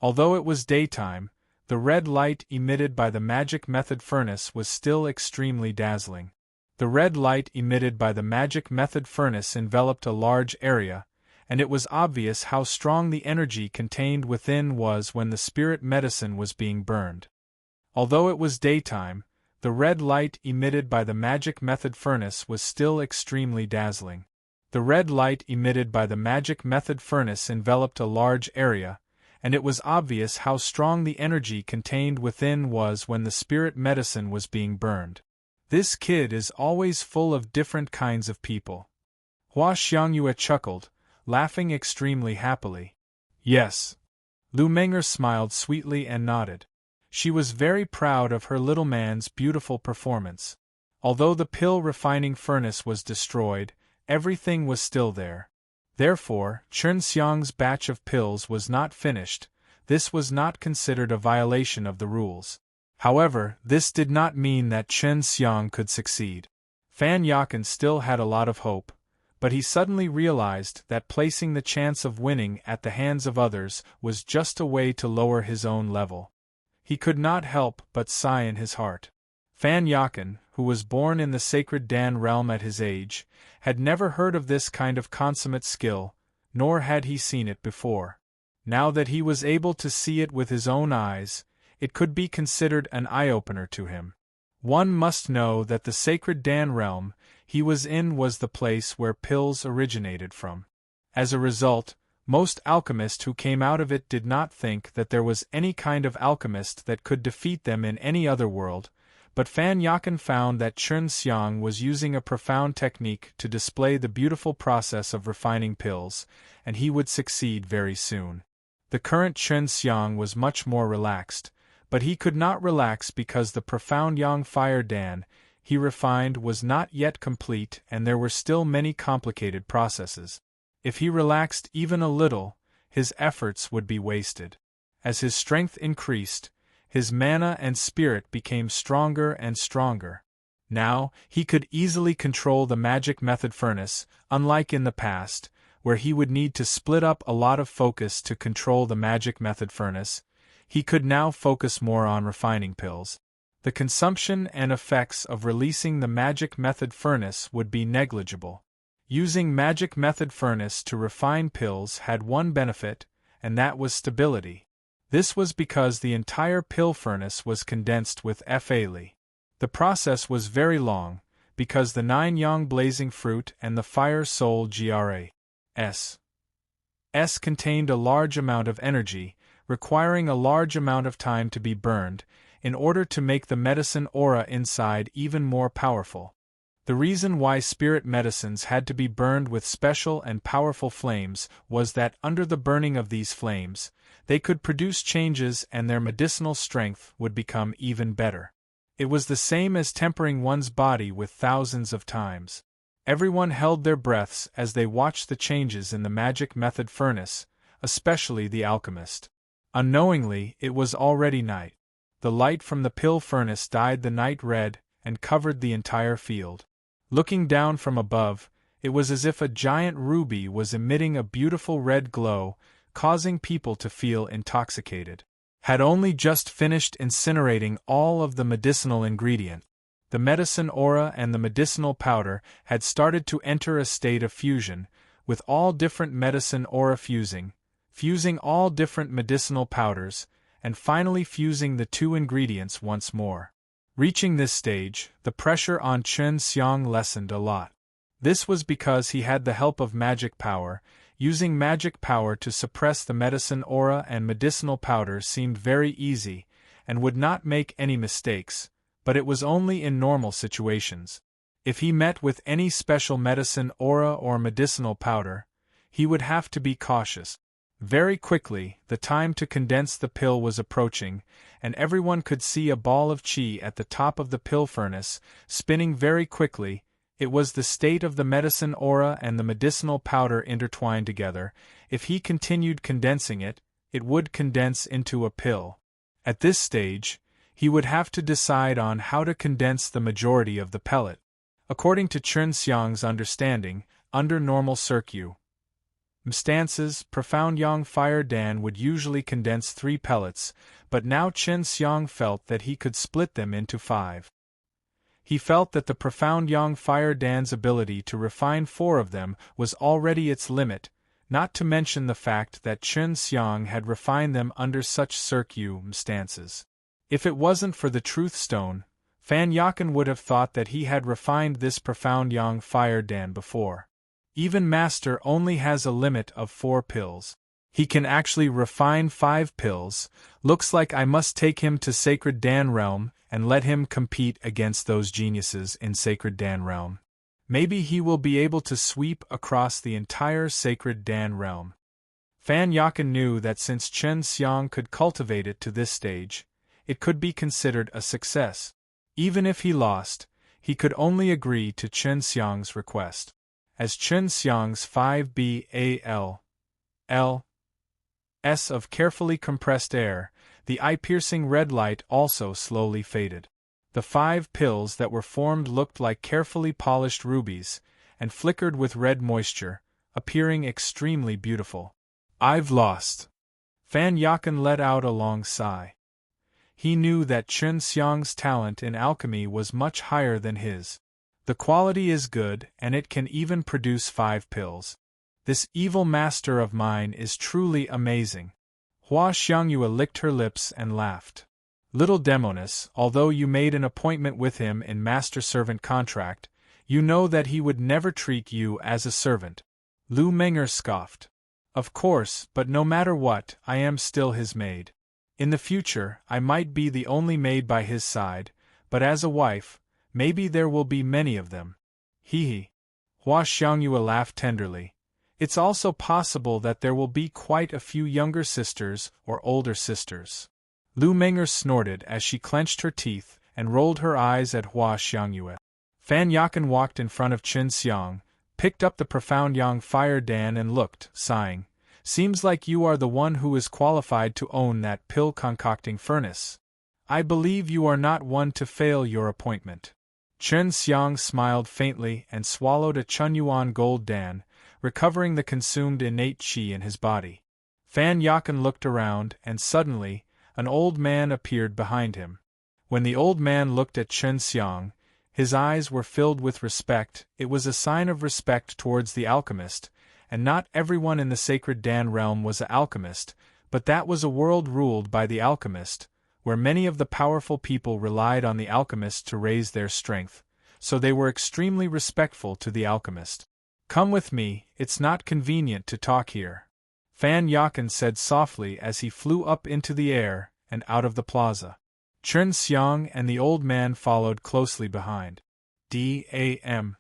Although it was daytime, the red light emitted by the magic method furnace was still extremely dazzling. The red light emitted by the magic method furnace enveloped a large area, and it was obvious how strong the energy contained within was when the spirit medicine was being burned. Although it was daytime, the red light emitted by the magic method furnace was still extremely dazzling. The red light emitted by the magic method furnace enveloped a large area, and it was obvious how strong the energy contained within was when the spirit medicine was being burned. This kid is always full of different kinds of people. Hua Xiangyue chuckled, laughing extremely happily. Yes. Lu Meng'er smiled sweetly and nodded. She was very proud of her little man's beautiful performance. Although the pill refining furnace was destroyed, everything was still there. Therefore, Chen Xiang's batch of pills was not finished. This was not considered a violation of the rules. However, this did not mean that Chen Xiang could succeed. Fan Yakan still had a lot of hope, but he suddenly realized that placing the chance of winning at the hands of others was just a way to lower his own level. He could not help but sigh in his heart. Fan Yakan, who was born in the sacred Dan realm at his age, had never heard of this kind of consummate skill, nor had he seen it before. Now that he was able to see it with his own eyes, it could be considered an eye-opener to him. One must know that the sacred Dan realm he was in was the place where pills originated from. As a result, most alchemists who came out of it did not think that there was any kind of alchemist that could defeat them in any other world, but Fan Yakan found that Chen Xiang was using a profound technique to display the beautiful process of refining pills, and he would succeed very soon. The current Chen Xiang was much more relaxed, but he could not relax because the profound Yang Fire Dan he refined was not yet complete and there were still many complicated processes. If he relaxed even a little, his efforts would be wasted. As his strength increased, his mana and spirit became stronger and stronger. Now, he could easily control the magic method furnace, unlike in the past, where he would need to split up a lot of focus to control the magic method furnace. He could now focus more on refining pills. The consumption and effects of releasing the magic method furnace would be negligible. Using magic method furnace to refine pills had one benefit, and that was stability. This was because the entire pill furnace was condensed with Fa. The process was very long, because the 9 yang blazing fruit and the fire soul GRAS contained a large amount of energy, requiring a large amount of time to be burned, in order to make the medicine aura inside even more powerful. The reason why spirit medicines had to be burned with special and powerful flames was that under the burning of these flames, they could produce changes and their medicinal strength would become even better. It was the same as tempering one's body with thousands of times. Everyone held their breaths as they watched the changes in the magic method furnace, especially the alchemist. Unknowingly, it was already night. The light from the pill furnace dyed the night red and covered the entire field. Looking down from above, it was as if a giant ruby was emitting a beautiful red glow, causing people to feel intoxicated. Had only just finished incinerating all of the medicinal ingredient. The medicine aura and the medicinal powder had started to enter a state of fusion, with all different medicine aura fusing all different medicinal powders, and finally fusing the two ingredients once more. Reaching this stage, the pressure on Chen Xiang lessened a lot. This was because he had the help of magic power. Using magic power to suppress the medicine aura and medicinal powder seemed very easy, and would not make any mistakes, but it was only in normal situations. If he met with any special medicine aura or medicinal powder, he would have to be cautious. Very quickly, the time to condense the pill was approaching, and everyone could see a ball of qi at the top of the pill furnace, spinning very quickly. It was the state of the medicine aura and the medicinal powder intertwined together. If he continued condensing it, it would condense into a pill. At this stage, he would have to decide on how to condense the majority of the pellet. According to Chen Xiang's understanding, under normal Mstance's profound yang fire Dan would usually condense 3 pellets, but now Chen Xiang felt that he could split them into 5. He felt that the profound yang fire Dan's ability to refine 4 of them was already its limit, not to mention the fact that Chen Xiang had refined them under such circumstances. If it wasn't for the Truth Stone, Fan Yakan would have thought that he had refined this profound yang fire Dan before. Even Master only has a limit of 4 pills. He can actually refine 5 pills. Looks like I must take him to Sacred Dan Realm and let him compete against those geniuses in Sacred Dan Realm. Maybe he will be able to sweep across the entire Sacred Dan Realm. Fan Yakan knew that since Chen Xiang could cultivate it to this stage, it could be considered a success. Even if he lost, he could only agree to Chen Xiang's request. As Chen Xiang's 5 BAL S of carefully compressed air, the eye-piercing red light also slowly faded. The 5 pills that were formed looked like carefully polished rubies, and flickered with red moisture, appearing extremely beautiful. I've lost. Fan Yakan let out a long sigh. He knew that Chen Xiang's talent in alchemy was much higher than his. The quality is good, and it can even produce 5 pills. This evil master of mine is truly amazing. Hua Xiangyue licked her lips and laughed. Little Demonis, although you made an appointment with him in master-servant contract, you know that he would never treat you as a servant. Lu Menger scoffed. Of course, but no matter what, I am still his maid. In the future, I might be the only maid by his side, but as a wife, maybe there will be many of them. Hee. Hua Xiangyue laughed tenderly. It's also possible that there will be quite a few younger sisters or older sisters. Lu Menger snorted as she clenched her teeth and rolled her eyes at Hua Xiangyue. Fan Yakan walked in front of Chen Xiang, picked up the profound yang fire Dan and looked, sighing. Seems like you are the one who is qualified to own that pill-concocting furnace. I believe you are not one to fail your appointment. Chen Xiang smiled faintly and swallowed a Chunyuan gold Dan, recovering the consumed innate qi in his body. Fan Yakan looked around, and suddenly, an old man appeared behind him. When the old man looked at Chen Xiang, his eyes were filled with respect. It was a sign of respect towards the alchemist, and not everyone in the Sacred Dan realm was an alchemist, but that was a world ruled by the alchemist, where many of the powerful people relied on the alchemist to raise their strength, so they were extremely respectful to the alchemist. Come with me, it's not convenient to talk here. Fan Yakan said softly as he flew up into the air and out of the plaza. Chen Xiang and the old man followed closely behind. Damn.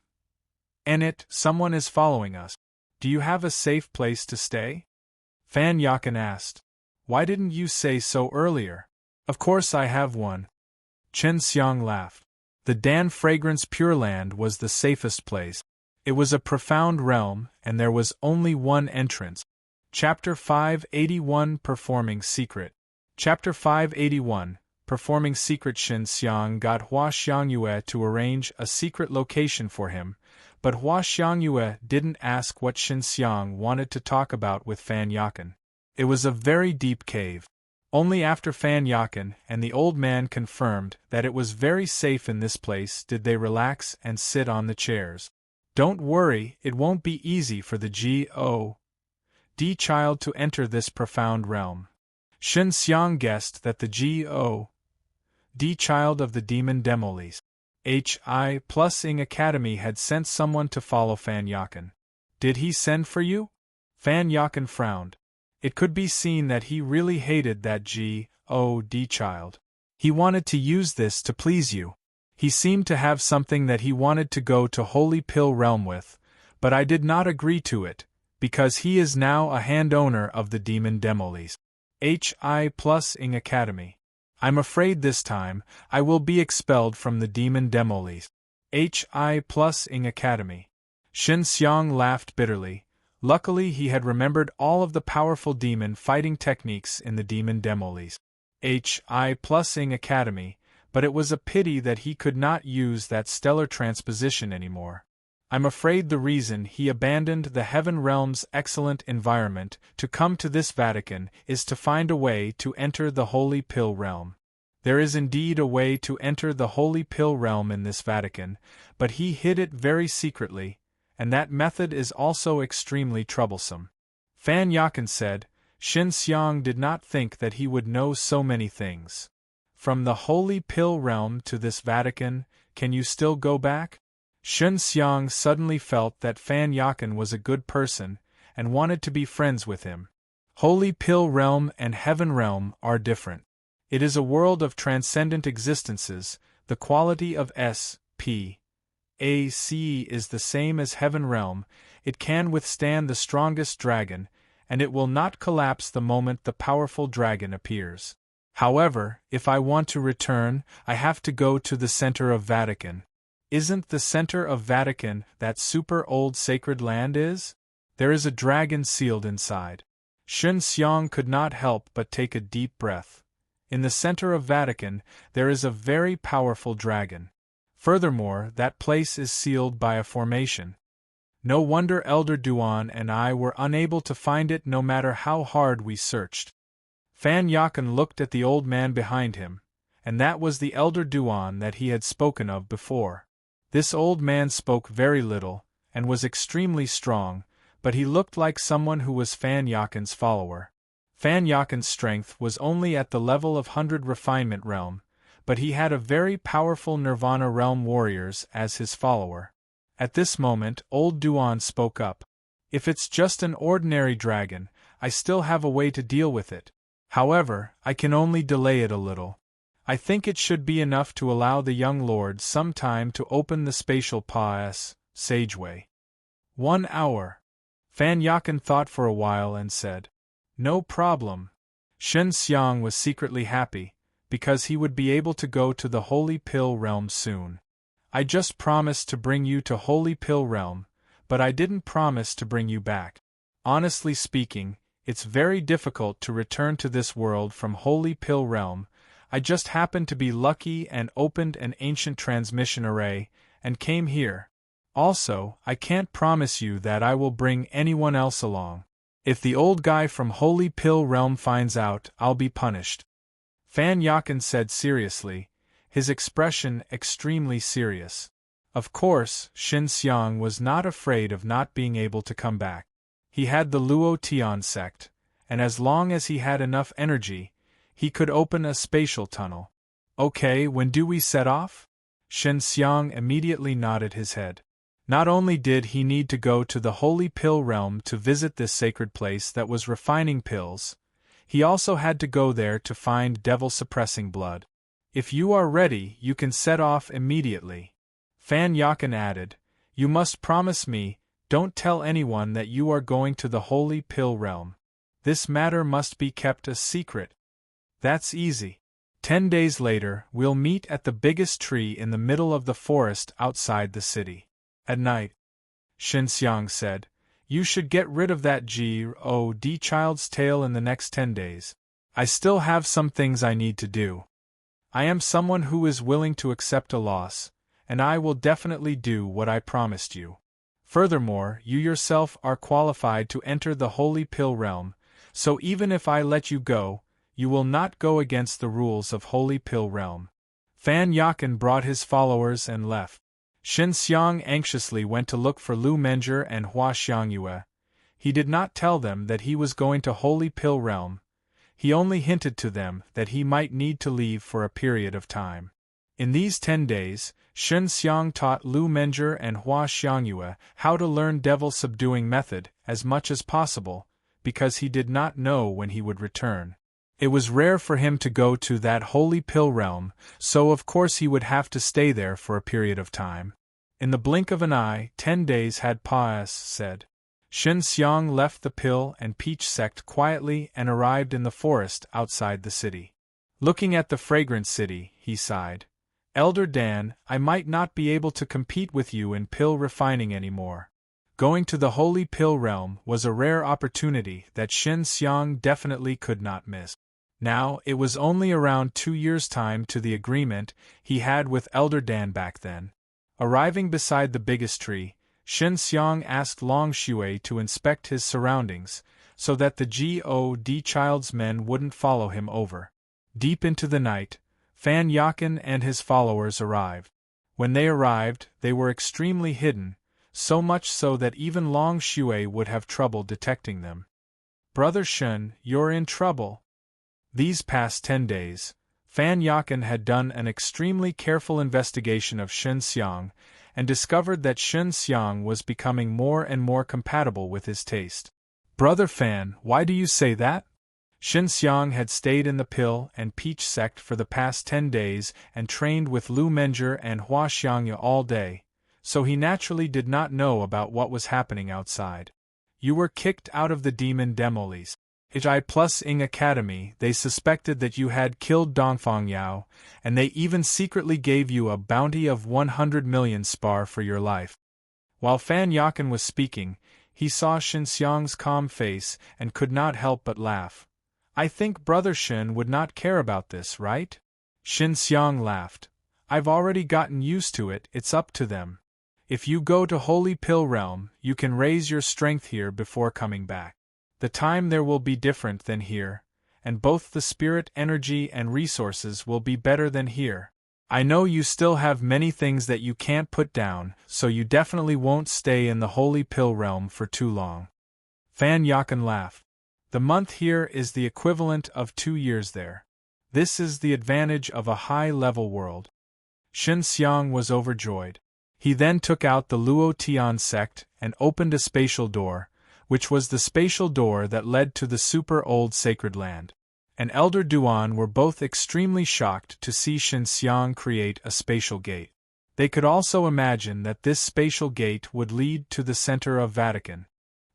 Enit, someone is following us. Do you have a safe place to stay? Fan Yakan asked. Why didn't you say so earlier? Of course I have one. Chen Xiang laughed. The Dan Fragrance Pure Land was the safest place. It was a profound realm, and there was only one entrance. Chapter 581 Performing Secret. Chapter 581 Performing Secret. Chen Xiang got Hua Xiangyue to arrange a secret location for him, but Hua Xiangyue didn't ask what Chen Xiang wanted to talk about with Fan Yakan. It was a very deep cave. Only after Fan Yakan and the old man confirmed that it was very safe in this place did they relax and sit on the chairs. Don't worry, it won't be easy for the G.O.D. child to enter this profound realm. Chen Xiang guessed that the G.O.D. child of the demon Demolis, H.I.+ing Academy had sent someone to follow Fan Yakan. Did he send for you? Fan Yakan frowned. It could be seen that he really hated that G.O.D. child. He wanted to use this to please you. He seemed to have something that he wanted to go to Holy Pill Realm with, but I did not agree to it, because he is now a hand owner of the demon Demolis, H.I.+ing Academy. I'm afraid this time, I will be expelled from the demon Demolis, H.I.+ing Academy. Chen Xiang laughed bitterly. Luckily he had remembered all of the powerful demon fighting techniques in the demon Demolis, H.I.+ing Academy, but it was a pity that he could not use that stellar transposition anymore. I'm afraid the reason he abandoned the Heaven Realm's excellent environment to come to this Vatican is to find a way to enter the Holy Pill Realm. There is indeed a way to enter the Holy Pill Realm in this Vatican, but he hid it very secretly, and that method is also extremely troublesome. Fan Yakan said. Shin Xiang did not think that he would know so many things. From the Holy Pill Realm to this Vatican, can you still go back? Shin Xiang suddenly felt that Fan Yakan was a good person, and wanted to be friends with him. Holy Pill Realm and Heaven Realm are different. It is a world of transcendent existences. The quality of S.P. A.C. is the same as Heaven Realm. It can withstand the strongest dragon, and it will not collapse the moment the powerful dragon appears. However, if I want to return, I have to go to the center of Vatican. Isn't the center of Vatican that super old sacred land is? There is a dragon sealed inside. Shin Xiang could not help but take a deep breath. In the center of Vatican, there is a very powerful dragon. Furthermore, that place is sealed by a formation. No wonder Elder Duan and I were unable to find it no matter how hard we searched. Fan Yakan looked at the old man behind him, and that was the Elder Duan that he had spoken of before. This old man spoke very little, and was extremely strong, but he looked like someone who was Fan Yakan's follower. Fan Yakan's strength was only at the level of 100 refinement realm, but he had a very powerful Nirvana realm warriors as his follower. At this moment, old Duan spoke up. If it's just an ordinary dragon, I still have a way to deal with it. However, I can only delay it a little. I think it should be enough to allow the young lord some time to open the spatial passageway. 1 hour. Fan Yakan thought for a while and said, "No problem." Shin Xiang was secretly happy, because he would be able to go to the Holy Pill Realm soon. I just promised to bring you to Holy Pill Realm, but I didn't promise to bring you back. Honestly speaking, it's very difficult to return to this world from Holy Pill Realm. I just happened to be lucky and opened an ancient transmission array, and came here. Also, I can't promise you that I will bring anyone else along. If the old guy from Holy Pill Realm finds out, I'll be punished. Fan Yakan said seriously, his expression extremely serious. Of course, Shin Xiang was not afraid of not being able to come back. He had the Luo Tian sect, and as long as he had enough energy, he could open a spatial tunnel. Okay, when do we set off? Shin Xiang immediately nodded his head. Not only did he need to go to the Holy Pill Realm to visit this sacred place that was refining pills, he also had to go there to find devil-suppressing blood. If you are ready, you can set off immediately. Fan Yakan added, you must promise me, don't tell anyone that you are going to the Holy Pill Realm. This matter must be kept a secret. That's easy. 10 days later, we'll meet at the biggest tree in the middle of the forest outside the city. At night, Shin Xiang said, you should get rid of that God child's tail in the next 10 days. I still have some things I need to do. I am someone who is willing to accept a loss, and I will definitely do what I promised you. Furthermore, you yourself are qualified to enter the Holy Pill Realm, so even if I let you go, you will not go against the rules of Holy Pill Realm. Fan Yakan brought his followers and left. Shin Xiang anxiously went to look for Lu Menger and Hua Xiangyue. He did not tell them that he was going to Holy Pill Realm. He only hinted to them that he might need to leave for a period of time. In these 10 days, Shin Xiang taught Lu Menger and Hua Xiangyue how to learn devil-subduing method as much as possible, because he did not know when he would return. It was rare for him to go to that Holy Pill Realm, so of course he would have to stay there for a period of time. In the blink of an eye, 10 days had passed. Shin Xiang left the Pill and Peach sect quietly and arrived in the forest outside the city. Looking at the fragrant city, he sighed. Elder Dan, I might not be able to compete with you in pill refining anymore. Going to the Holy Pill Realm was a rare opportunity that Shin Xiang definitely could not miss. Now, it was only around 2 years' time to the agreement he had with Elder Dan back then. Arriving beside the biggest tree, Shen Xiang asked Long Shui to inspect his surroundings, so that the God child's men wouldn't follow him over. Deep into the night, Fan Yakin and his followers arrived. When they arrived, they were extremely hidden, so much so that even Long Shui would have trouble detecting them. Brother Shen, you're in trouble. These past 10 days, Fan Yakin had done an extremely careful investigation of Shen Xiang and discovered that Shen Xiang was becoming more and more compatible with his taste. Brother Fan, why do you say that? Shen Xiang had stayed in the Pill and Peach sect for the past 10 days and trained with Lu Menjie and Hua Xiangya all day, so he naturally did not know about what was happening outside. You were kicked out of the Demon Demolis. HI plus Ing Academy. They suspected that you had killed Dongfang Yao, and they even secretly gave you a bounty of 100 million spar for your life. While Fan Yakin was speaking, he saw Shen Xiang's calm face and could not help but laugh. I think Brother Shen would not care about this, right? Shen Xiang laughed. I've already gotten used to it, it's up to them. If you go to Holy Pill Realm, you can raise your strength here before coming back. The time there will be different than here, and both the spirit energy and resources will be better than here. I know you still have many things that you can't put down, so you definitely won't stay in the Holy Pill Realm for too long. Fan Yakin laughed. The month here is the equivalent of 2 years there. This is the advantage of a high-level world. Shen Xiang was overjoyed. He then took out the Luo Tian sect and opened a spatial door, which was the spatial door that led to the super-old sacred land. And Elder Duan were both extremely shocked to see Shen Xiang create a spatial gate. They could also imagine that this spatial gate would lead to the center of Vatican.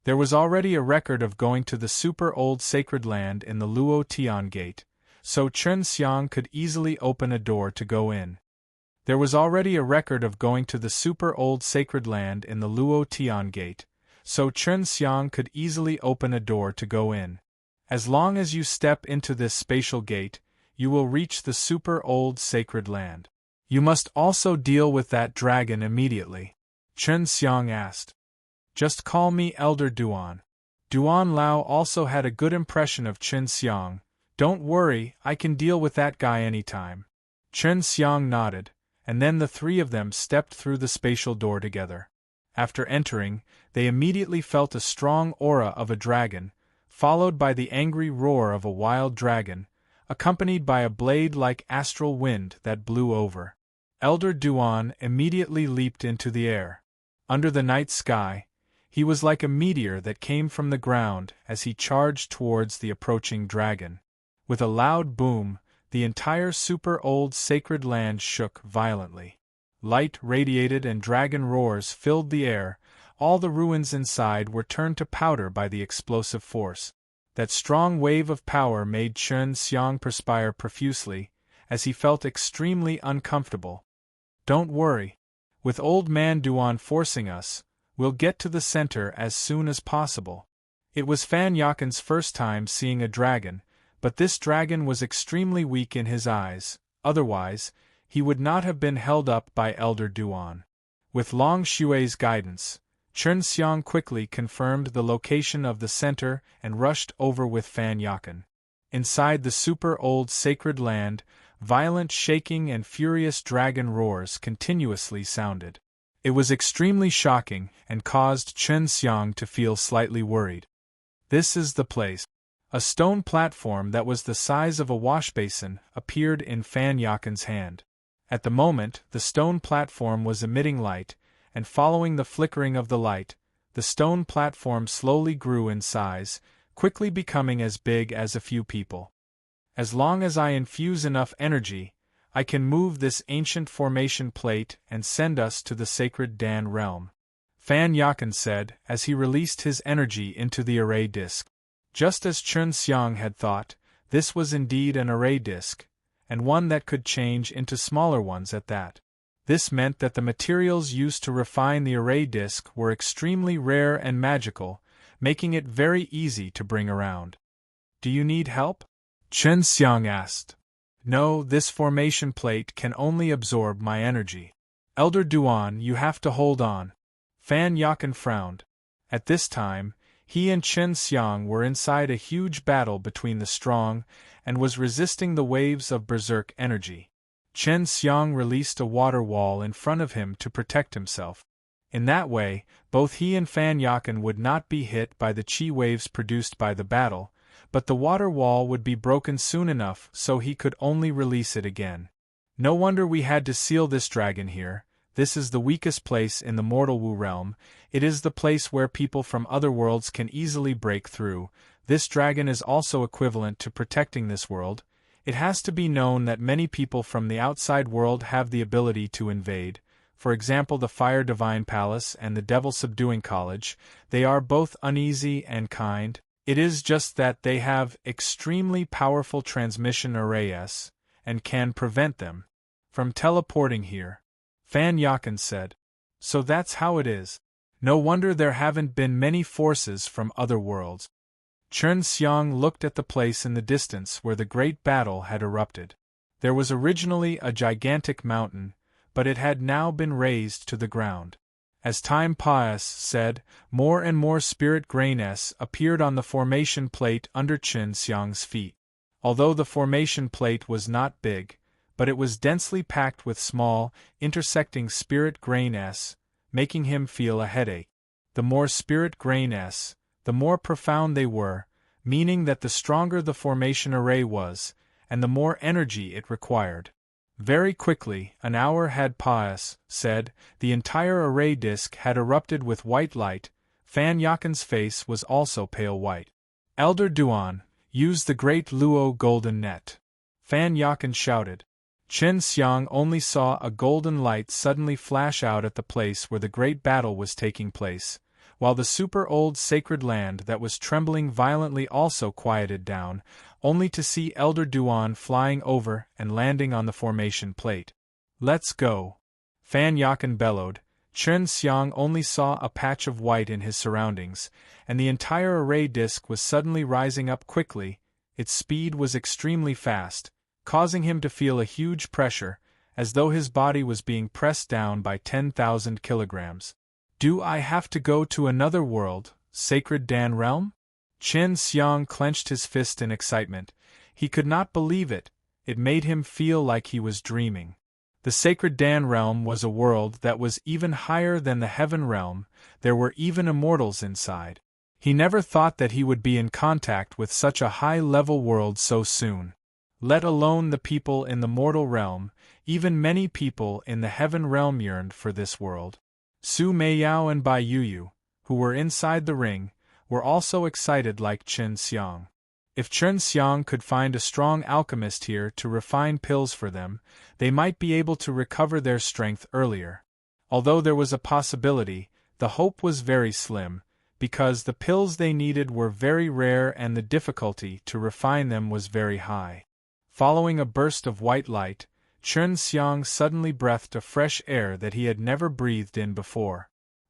There was already a record of going to the super-old sacred land in the Luo Tian gate, so Shen Xiang could easily open a door to go in. There was already a record of going to the super-old sacred land in the Luo Tian gate, so Shen Xiang could easily open a door to go in. As long as you step into this spatial gate, you will reach the super-old sacred land. You must also deal with that dragon immediately. Shen Xiang asked. Just call me Elder Duan. Duan Lao also had a good impression of Shen Xiang. Don't worry, I can deal with that guy anytime. Shen Xiang nodded, and then the three of them stepped through the spatial door together. After entering, they immediately felt a strong aura of a dragon, followed by the angry roar of a wild dragon, accompanied by a blade-like astral wind that blew over. Elder Duan immediately leaped into the air. Under the night sky, he was like a meteor that came from the ground as he charged towards the approaching dragon. With a loud boom, the entire super-old sacred land shook violently. Light radiated and dragon roars filled the air. All the ruins inside were turned to powder by the explosive force. That strong wave of power made Shen Xiang perspire profusely, as he felt extremely uncomfortable. Don't worry. With Old Man Duan forcing us, we'll get to the center as soon as possible. It was Fan Yakin's first time seeing a dragon, but this dragon was extremely weak in his eyes, otherwise, he would not have been held up by Elder Duan. With Long Shui's guidance, Shen Xiang quickly confirmed the location of the center and rushed over with Fan Yakin. Inside the super-old sacred land, violent shaking and furious dragon roars continuously sounded. It was extremely shocking and caused Shen Xiang to feel slightly worried. This is the place. A stone platform that was the size of a washbasin appeared in Fan Yakin's hand. At the moment, the stone platform was emitting light, and following the flickering of the light, the stone platform slowly grew in size, quickly becoming as big as a few people. As long as I infuse enough energy, I can move this ancient formation plate and send us to the sacred Dan realm. Fan Yakin said as he released his energy into the array disk. Just as Shen Xiang had thought, this was indeed an array disk, and one that could change into smaller ones at that. This meant that the materials used to refine the array disk were extremely rare and magical, making it very easy to bring around. Do you need help? Shen Xiang asked. No, this formation plate can only absorb my energy. Elder Duan, you have to hold on. Fan Yakan frowned. At this time, he and Chen Xiang were inside a huge battle between the strong, and was resisting the waves of berserk energy. Chen Xiang released a water wall in front of him to protect himself. In that way, both he and Fan Yakan would not be hit by the chi waves produced by the battle, but the water wall would be broken soon enough so he could only release it again. No wonder we had to seal this dragon here. This is the weakest place in the mortal Wu realm. It is the place where people from other worlds can easily break through. This dragon is also equivalent to protecting this world. It has to be known that many people from the outside world have the ability to invade. For example, the Fire Divine Palace and the Devil Subduing College. They are both uneasy and kind. It is just that they have extremely powerful transmission arrays, and can prevent them from teleporting here. Fan Yakan said. So that's how it is. No wonder there haven't been many forces from other worlds. Chen Xiang looked at the place in the distance where the great battle had erupted. There was originally a gigantic mountain, but it had now been razed to the ground. As time passed, more and more spirit grains appeared on the formation plate under Chen Xiang's feet. Although the formation plate was not big, but it was densely packed with small, intersecting spirit grains, making him feel a headache. The more spirit grains, the more profound they were, meaning that the stronger the formation array was, and the more energy it required. Very quickly, an hour had passed, the entire array disk had erupted with white light. Fan Yakan's face was also pale white. Elder Duan, use the great Luo golden net. Fan Yakan shouted. Chen Xiang only saw a golden light suddenly flash out at the place where the great battle was taking place, while the super-old sacred land that was trembling violently also quieted down, only to see Elder Duan flying over and landing on the formation plate. Let's go! Fan Yakan bellowed. Chen Xiang only saw a patch of white in his surroundings, and the entire array disk was suddenly rising up quickly. Its speed was extremely fast, causing him to feel a huge pressure, as though his body was being pressed down by 10,000 kilograms. Do I have to go to another world, Sacred Dan Realm? Chen Xiang clenched his fist in excitement. He could not believe it. It made him feel like he was dreaming. The Sacred Dan Realm was a world that was even higher than the Heaven Realm. There were even immortals inside. He never thought that he would be in contact with such a high-level world so soon. Let alone the people in the mortal realm, even many people in the Heaven Realm yearned for this world. Su Meiyao and Bai Yuyu, who were inside the ring, were also excited like Chen Xiang. If Chen Xiang could find a strong alchemist here to refine pills for them, they might be able to recover their strength earlier. Although there was a possibility, the hope was very slim, because the pills they needed were very rare and the difficulty to refine them was very high. Following a burst of white light, Chen Xiang suddenly breathed a fresh air that he had never breathed in before.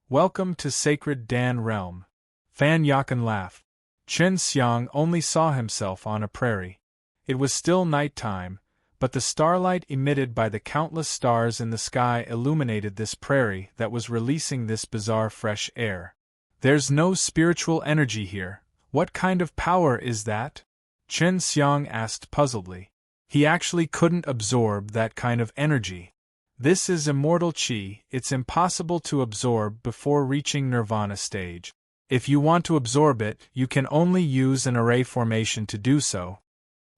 Welcome to Sacred Dan Realm. Fan Yakan laughed. Chen Xiang only saw himself on a prairie. It was still night time, but the starlight emitted by the countless stars in the sky illuminated this prairie that was releasing this bizarre fresh air. There's no spiritual energy here. What kind of power is that? Chen Xiang asked puzzledly. He actually couldn't absorb that kind of energy. This is immortal chi. It's impossible to absorb before reaching nirvana stage. If you want to absorb it, you can only use an array formation to do so.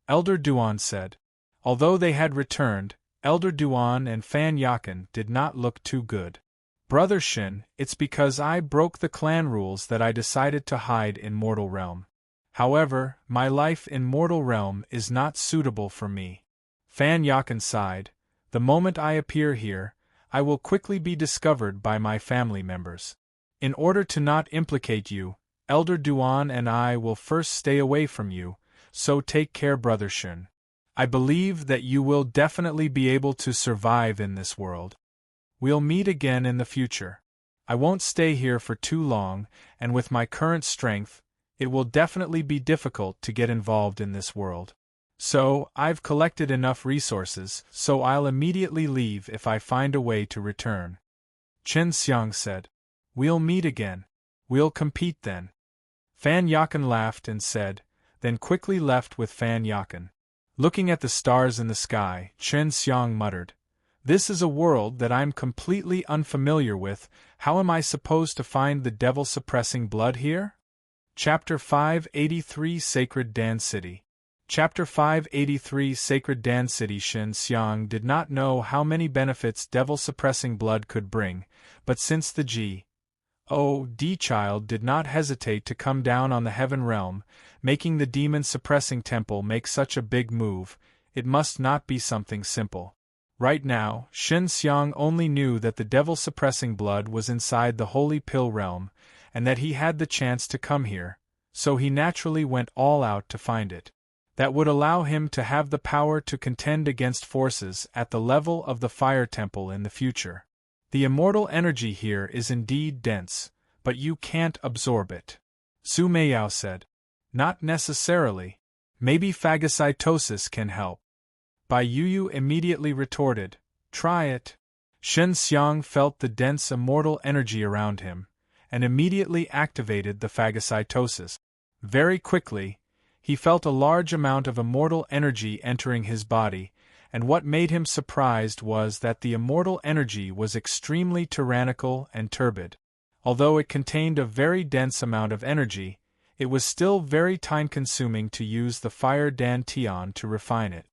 Elder Duan said. Although they had returned, Elder Duan and Fan Yakan did not look too good. Brother Shin, it's because I broke the clan rules that I decided to hide in Mortal Realm. However, my life in Mortal Realm is not suitable for me. Fan Yakan sighed. The moment I appear here, I will quickly be discovered by my family members. In order to not implicate you, Elder Duan and I will first stay away from you, so take care, Brother Shin. I believe that you will definitely be able to survive in this world. We'll meet again in the future. I won't stay here for too long, and with my current strength, it will definitely be difficult to get involved in this world. So, I've collected enough resources, so I'll immediately leave if I find a way to return. Chen Xiang said. We'll meet again. We'll compete then. Fan Yakan laughed and said, then quickly left with Fan Yakan. Looking at the stars in the sky, Chen Xiang muttered, this is a world that I'm completely unfamiliar with. How am I supposed to find the devil-suppressing blood here? Chapter 583 Sacred Dan City. Chapter 583 Sacred Dan City. Chen Xiang did not know how many benefits devil-suppressing blood could bring, but since the G.O.D. child did not hesitate to come down on the heaven realm, making the demon-suppressing temple make such a big move, it must not be something simple. Right now, Shen Xiang only knew that the devil-suppressing blood was inside the holy pill realm, and that he had the chance to come here, so he naturally went all out to find it. That would allow him to have the power to contend against forces at the level of the fire temple in the future. The immortal energy here is indeed dense, but you can't absorb it. Su Meiyao said. Not necessarily. Maybe phagocytosis can help. Bai Yuyu immediately retorted, try it. Shen Xiang felt the dense immortal energy around him, and immediately activated the phagocytosis. Very quickly, he felt a large amount of immortal energy entering his body, and what made him surprised was that the immortal energy was extremely tyrannical and turbid. Although it contained a very dense amount of energy, it was still very time-consuming to use the Fire Dan Tian to refine it.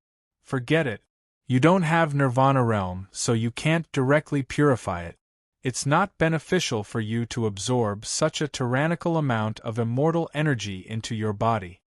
Forget it. You don't have Nirvana realm, so you can't directly purify it. It's not beneficial for you to absorb such a tyrannical amount of immortal energy into your body.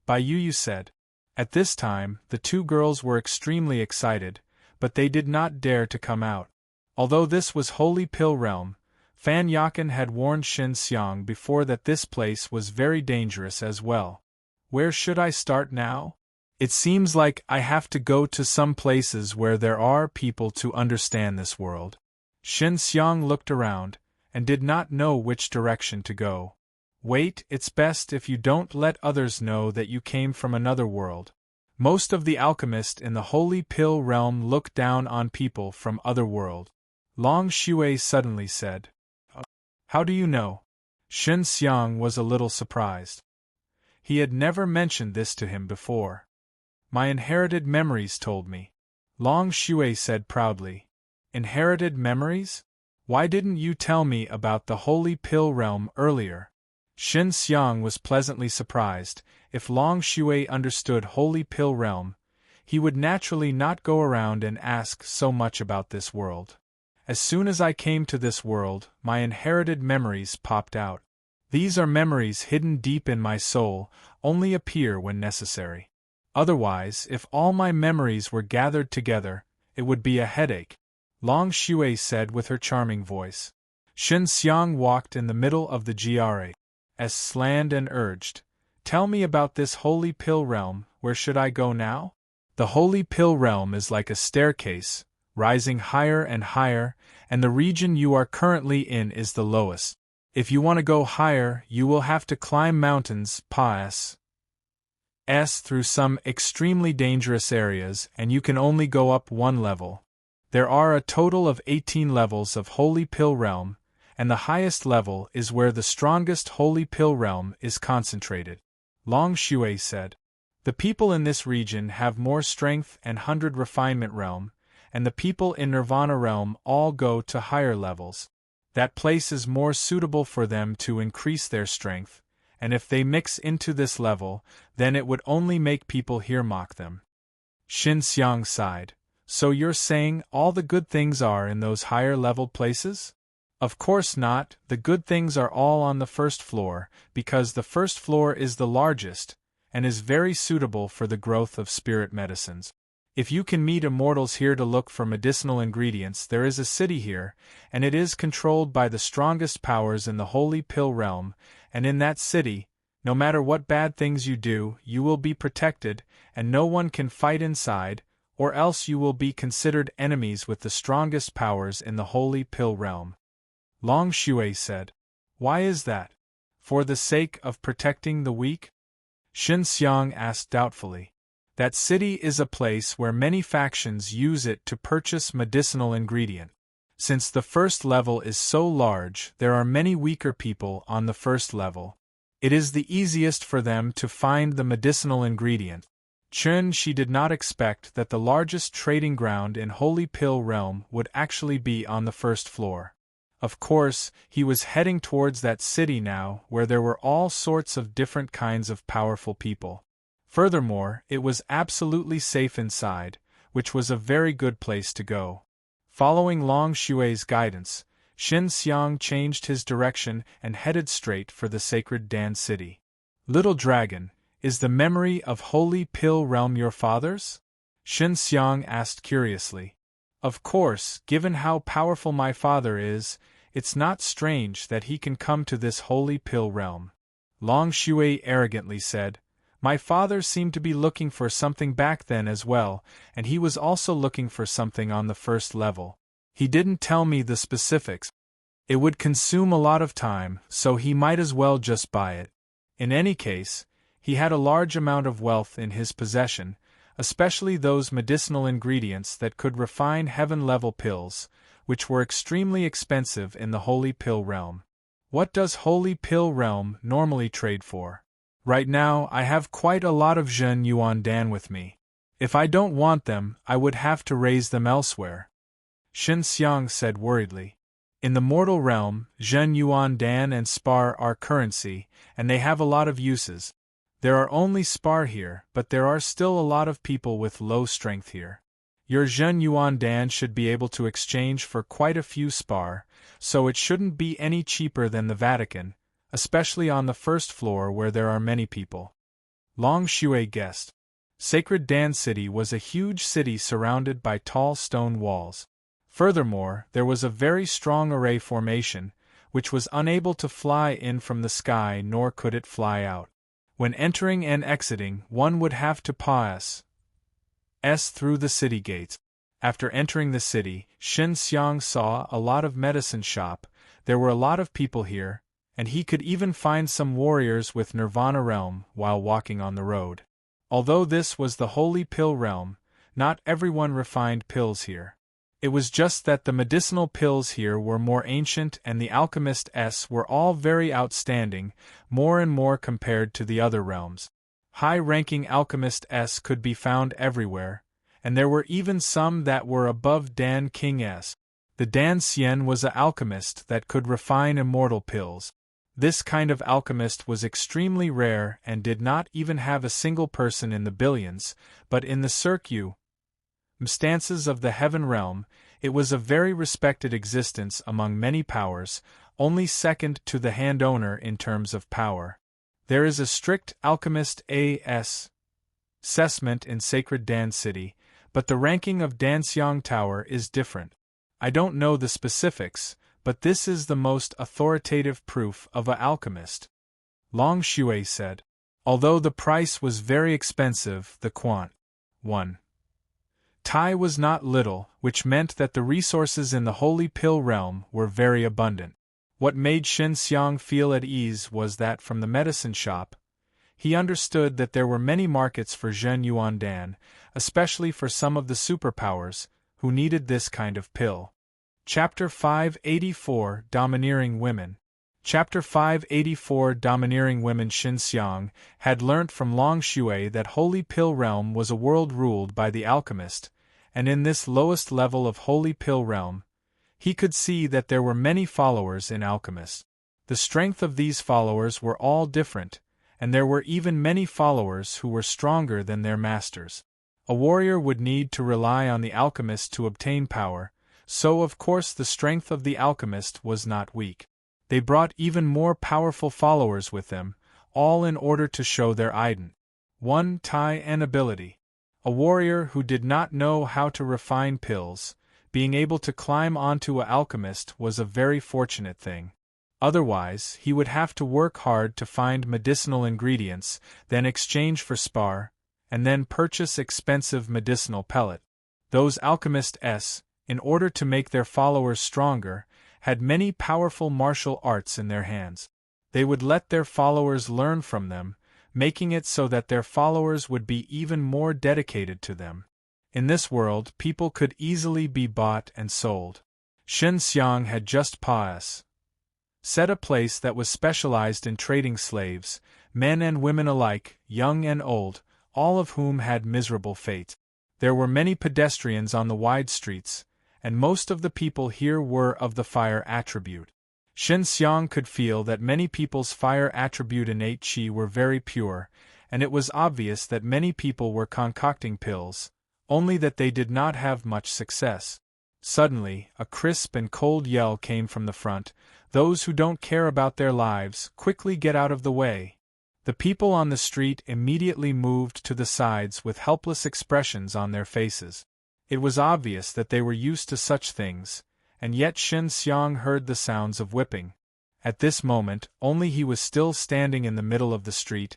Bai Yuyu said. At this time, the two girls were extremely excited, but they did not dare to come out. Although this was Holy Pill Realm, Fan Yakan had warned Shen Xiang before that this place was very dangerous as well. Where should I start now? It seems like I have to go to some places where there are people to understand this world. Shen Xiang looked around, and did not know which direction to go. Wait, it's best if you don't let others know that you came from another world. Most of the alchemists in the Holy Pill Realm look down on people from other world. Long Shui suddenly said. How do you know? Shen Xiang was a little surprised. He had never mentioned this to him before. My inherited memories told me. Long Shui said proudly. Inherited memories? Why didn't you tell me about the Holy Pill Realm earlier? Shen Xiang was pleasantly surprised. If Long Shui understood Holy Pill Realm, he would naturally not go around and ask so much about this world. As soon as I came to this world, my inherited memories popped out. These are memories hidden deep in my soul, only appear when necessary. Otherwise, if all my memories were gathered together, it would be a headache. Long Shui said with her charming voice. Shen Xiang walked in the middle of the GRA.S land and urged, tell me about this Holy Pill Realm. Where should I go now? The Holy Pill Realm is like a staircase, rising higher and higher, and the region you are currently in is the lowest. If you want to go higher, you will have to climb mountains, pass through some extremely dangerous areas, and you can only go up one level. There are a total of 18 levels of Holy Pill Realm, and the highest level is where the strongest Holy Pill Realm is concentrated. Long Shui said. The people in this region have more strength and 100 refinement realm, and the people in Nirvana realm all go to higher levels. That place is more suitable for them to increase their strength, and if they mix into this level, then it would only make people here mock them. Shen Xiang sighed. So you're saying all the good things are in those higher-leveled places? Of course not, the good things are all on the first floor, because the first floor is the largest, and is very suitable for the growth of spirit medicines. If you can meet immortals here to look for medicinal ingredients, there is a city here, and it is controlled by the strongest powers in the Holy Pill Realm, and in that city, no matter what bad things you do, you will be protected, and no one can fight inside, or else you will be considered enemies with the strongest powers in the Holy Pill Realm. Long Shui said. Why is that? For the sake of protecting the weak? Shen Xiang asked doubtfully. That city is a place where many factions use it to purchase medicinal ingredient. Since the first level is so large, there are many weaker people on the first level. It is the easiest for them to find the medicinal ingredient. She did not expect that the largest trading ground in Holy Pill Realm would actually be on the first floor. Of course, he was heading towards that city now where there were all sorts of different kinds of powerful people. Furthermore, it was absolutely safe inside, which was a very good place to go. Following Long Xue's guidance, Xin Xiang changed his direction and headed straight for the sacred Dan city. Little dragon, is the memory of Holy Pill Realm your father's? Xin Xiang asked curiously. Of course, given how powerful my father is, it's not strange that he can come to this Holy Pill Realm. Long Xue arrogantly said. My father seemed to be looking for something back then as well, and he was also looking for something on the first level. He didn't tell me the specifics. It would consume a lot of time, so he might as well just buy it. In any case, he had a large amount of wealth in his possession, especially those medicinal ingredients that could refine heaven-level pills, which were extremely expensive in the Holy Pill Realm. What does Holy Pill Realm normally trade for? Right now, I have quite a lot of Zhen Yuan Dan with me. If I don't want them, I would have to raise them elsewhere. Xin Xiang said worriedly. In the mortal realm, Zhen Yuan Dan and spar are currency, and they have a lot of uses. There are only spar here, but there are still a lot of people with low strength here. Your Zhen Yuan Dan should be able to exchange for quite a few spar, so it shouldn't be any cheaper than the Vatican, especially on the first floor where there are many people. Long Xue guessed. Sacred Dan City was a huge city surrounded by tall stone walls. Furthermore, there was a very strong array formation, which was unable to fly in from the sky nor could it fly out. When entering and exiting, one would have to pass through the city gates. After entering the city, Xin Xiang saw a lot of medicine shop. There were a lot of people here, and he could even find some warriors with Nirvana Realm while walking on the road. Although this was the Holy Pill Realm, not everyone refined pills here. It was just that the medicinal pills here were more ancient and the alchemists were all very outstanding, more and more compared to the other realms. High-ranking alchemists could be found everywhere, and there were even some that were above Dan King's. The Dan Xian was an alchemist that could refine immortal pills. This kind of alchemist was extremely rare and did not even have a single person in the billions, but in the circumstances of the Heaven Realm, it was a very respected existence among many powers, only second to the Hand Owner in terms of power. There is a strict alchemist assessment in Sacred Dan City, but the ranking of Danxiang Tower is different. I don't know the specifics, but this is the most authoritative proof of an alchemist. Long Xue said. Although the price was very expensive, the quantity was not little, which meant that the resources in the Holy Pill Realm were very abundant. What made Xin Xiang feel at ease was that from the medicine shop, he understood that there were many markets for Zhen Yuan Dan, especially for some of the superpowers, who needed this kind of pill. Chapter 584 Domineering Women. Chapter 584 Domineering Women. Xin Xiang had learnt from Long Xue that Holy Pill Realm was a world ruled by the alchemist, and in this lowest level of Holy Pill Realm, he could see that there were many followers in alchemists. The strength of these followers were all different, and there were even many followers who were stronger than their masters. A warrior would need to rely on the alchemist to obtain power, so of course the strength of the alchemist was not weak. They brought even more powerful followers with them, all in order to show their and ability. A warrior who did not know how to refine pills, being able to climb onto an alchemist was a very fortunate thing. Otherwise, he would have to work hard to find medicinal ingredients, then exchange for spar, and then purchase expensive medicinal pellet. Those alchemists, in order to make their followers stronger, had many powerful martial arts in their hands. They would let their followers learn from them, making it so that their followers would be even more dedicated to them. In this world, people could easily be bought and sold. Shen Xiang had just set a place that was specialized in trading slaves, men and women alike, young and old, all of whom had miserable fates. There were many pedestrians on the wide streets, and most of the people here were of the fire attribute. Shen Xiang could feel that many people's fire attribute innate qi were very pure, and it was obvious that many people were concocting pills, only that they did not have much success. Suddenly, a crisp and cold yell came from the front. Those who don't care about their lives, quickly get out of the way. The people on the street immediately moved to the sides with helpless expressions on their faces. It was obvious that they were used to such things, and yet Shen Xiang heard the sounds of whipping. At this moment, only he was still standing in the middle of the street.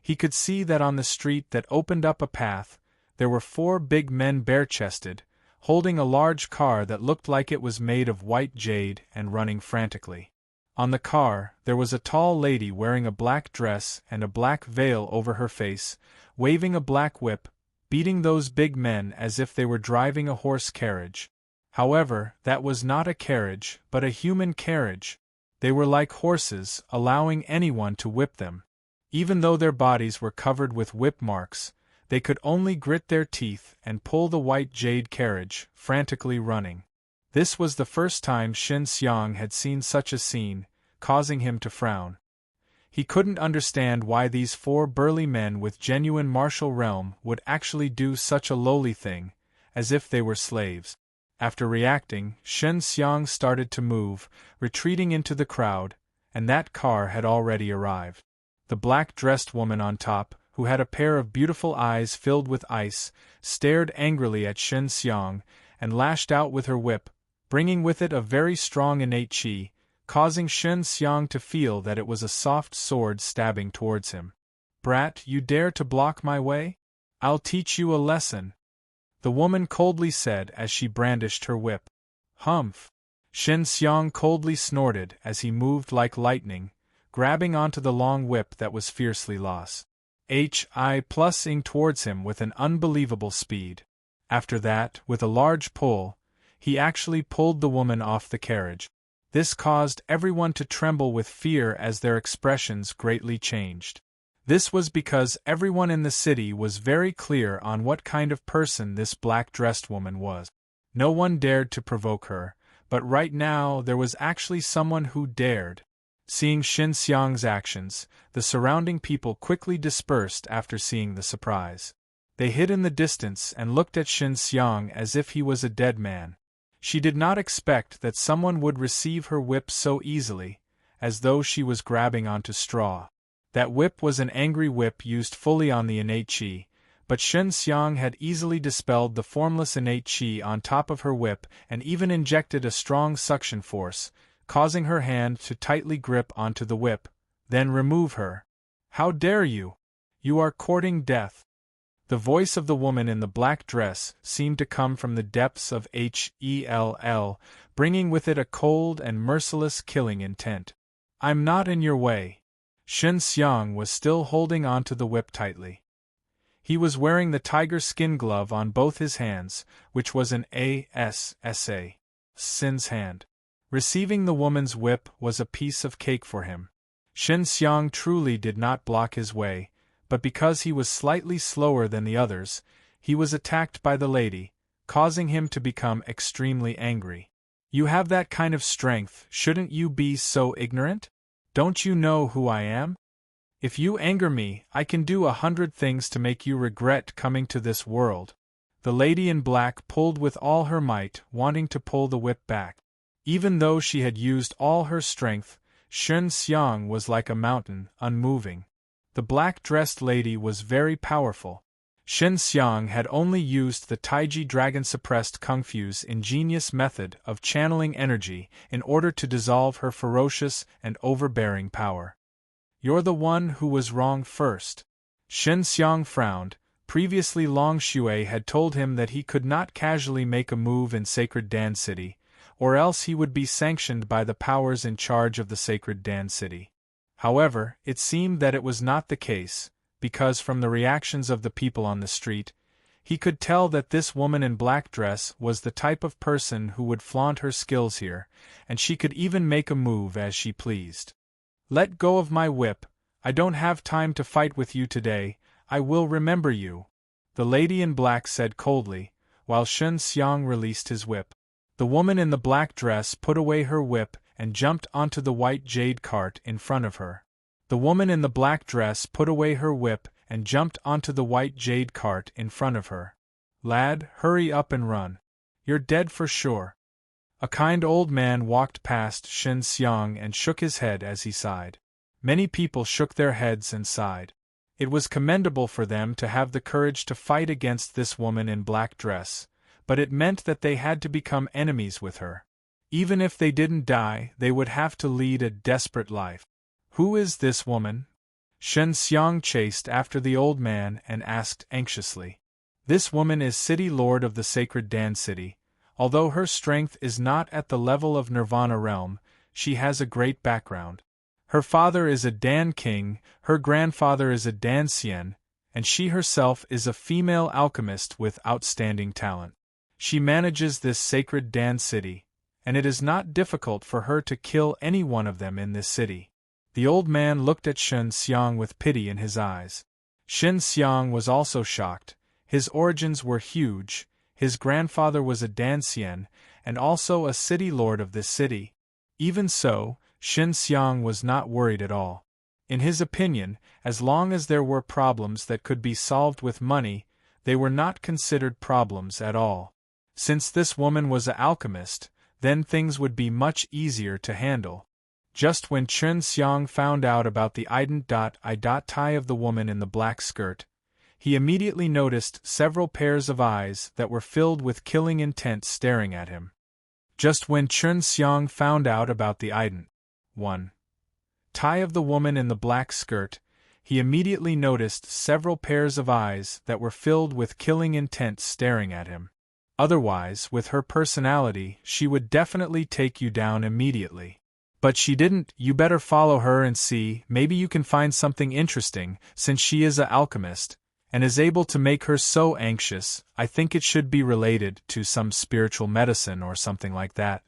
He could see that on the street that opened up a path, there were 4 big men bare-chested, holding a large car that looked like it was made of white jade and running frantically. On the car, there was a tall lady wearing a black dress and a black veil over her face, waving a black whip, beating those big men as if they were driving a horse carriage. However, that was not a carriage, but a human carriage. They were like horses, allowing anyone to whip them. Even though their bodies were covered with whip marks, they could only grit their teeth and pull the white jade carriage, frantically running. This was the first time Shen Xiang had seen such a scene, causing him to frown. He couldn't understand why these 4 burly men with genuine martial realm would actually do such a lowly thing, as if they were slaves. After reacting, Shen Xiang started to move, retreating into the crowd, and that car had already arrived. The black-dressed woman on top, who had a pair of beautiful eyes filled with ice, stared angrily at Shen Xiang, and lashed out with her whip, bringing with it a very strong innate qi, causing Shen Xiang to feel that it was a soft sword stabbing towards him. "Brat, you dare to block my way? I'll teach you a lesson," the woman coldly said as she brandished her whip. "Humph!" Shen Xiang coldly snorted as he moved like lightning, grabbing onto the long whip that was fiercely lost. Plussing towards him with an unbelievable speed. After that, with a large pull, he actually pulled the woman off the carriage. This caused everyone to tremble with fear as their expressions greatly changed. This was because everyone in the city was very clear on what kind of person this black-dressed woman was. No one dared to provoke her, but right now there was actually someone who dared. Seeing Shen Xiang's actions, the surrounding people quickly dispersed after seeing the surprise. They hid in the distance and looked at Shen Xiang as if he was a dead man. She did not expect that someone would receive her whip so easily, as though she was grabbing onto straw. That whip was an angry whip used fully on the innate qi, but Shen Xiang had easily dispelled the formless innate qi on top of her whip and even injected a strong suction force, causing her hand to tightly grip onto the whip, then remove her. "How dare you? You are courting death." The voice of the woman in the black dress seemed to come from the depths of Hell, bringing with it a cold and merciless killing intent. "I'm not in your way." Shen Xiang was still holding onto the whip tightly. He was wearing the tiger skin glove on both his hands, which was an Sin's hand. Receiving the woman's whip was a piece of cake for him. Shen Xiang truly did not block his way, but because he was slightly slower than the others, he was attacked by the lady, causing him to become extremely angry. "You have that kind of strength, shouldn't you be so ignorant? Don't you know who I am? If you anger me, I can do 100 things to make you regret coming to this world." The lady in black pulled with all her might, wanting to pull the whip back. Even though she had used all her strength, Shen Xiang was like a mountain, unmoving. The black-dressed lady was very powerful. Shen Xiang had only used the Taiji dragon-suppressed Kung Fu's ingenious method of channeling energy in order to dissolve her ferocious and overbearing power. "You're the one who was wrong first." Shen Xiang frowned. Previously Long Shui had told him that he could not casually make a move in Sacred Dan City, or else he would be sanctioned by the powers in charge of the Sacred Dan City. However, it seemed that it was not the case, because from the reactions of the people on the street, He could tell that this woman in black dress was the type of person who would flaunt her skills here, and she could even make a move as she pleased. "Let go of my whip, I don't have time to fight with you today, I will remember you," the lady in black said coldly, while Shun Xiang released his whip. The woman in the black dress put away her whip and jumped onto the white jade cart in front of her. The woman in the black dress put away her whip and jumped onto the white jade cart in front of her. "Lad, hurry up and run. You're dead for sure." A kind old man walked past Shen Xiang and shook his head as he sighed. Many people shook their heads and sighed. It was commendable for them to have the courage to fight against this woman in black dress, but it meant that they had to become enemies with her. Even if they didn't die, they would have to lead a desperate life. "Who is this woman?" Shen Xiang chased after the old man and asked anxiously. "This woman is city lord of the sacred Dan city. Although her strength is not at the level of Nirvana realm, she has a great background. Her father is a Dan king, her grandfather is a Dan Xian, and she herself is a female alchemist with outstanding talent. She manages this sacred Dan city, and it is not difficult for her to kill any one of them in this city." The old man looked at Shen Xiang with pity in his eyes. Shen Xiang was also shocked. His origins were huge. His grandfather was a Dan Xian, and also a city lord of this city. Even so, Shen Xiang was not worried at all. In his opinion, as long as there were problems that could be solved with money, they were not considered problems at all. Since this woman was an alchemist, then things would be much easier to handle. Just when Chen Xiang found out about the tie of the woman in the black skirt, he immediately noticed several pairs of eyes that were filled with killing intent staring at him. Just when Chen Xiang found out about the tie of the woman in the black skirt, he immediately noticed several pairs of eyes that were filled with killing intent staring at him. Otherwise, with her personality, she would definitely take you down immediately. But she didn't. You better follow her and see, maybe you can find something interesting, since she is an alchemist, and is able to make her so anxious. I think it should be related to some spiritual medicine or something like that,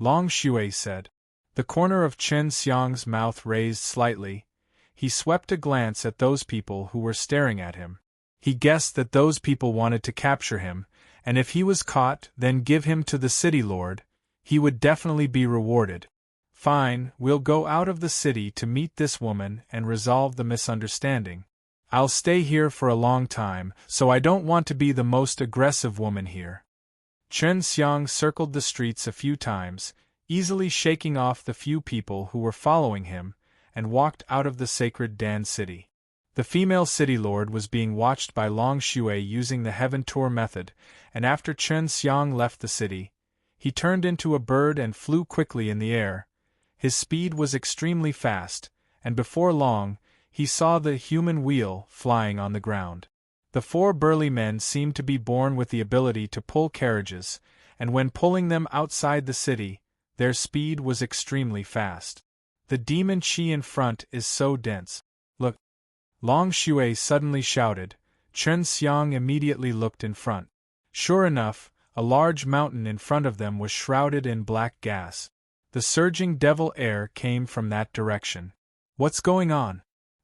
Long Shui said. The corner of Chen Xiang's mouth raised slightly. He swept a glance at those people who were staring at him. He guessed that those people wanted to capture him, and if he was caught, then give him to the city lord. He would definitely be rewarded. "Fine, we'll go out of the city to meet this woman and resolve the misunderstanding. I'll stay here for a long time, so I don't want to be the most aggressive woman here." Chen Xiang circled the streets a few times, easily shaking off the few people who were following him, and walked out of the sacred Dan city. The female city lord was being watched by Long Shui using the Heaven Tour method, and after Chen Xiang left the city, he turned into a bird and flew quickly in the air. His speed was extremely fast, and before long, he saw the human wheel flying on the ground. The four burly men seemed to be born with the ability to pull carriages, and when pulling them outside the city, their speed was extremely fast. "The demon chi in front is so dense. Look!" Long Shui suddenly shouted. Chen Xiang immediately looked in front. Sure enough, a large mountain in front of them was shrouded in black gas. The surging devil air came from that direction. What's going on?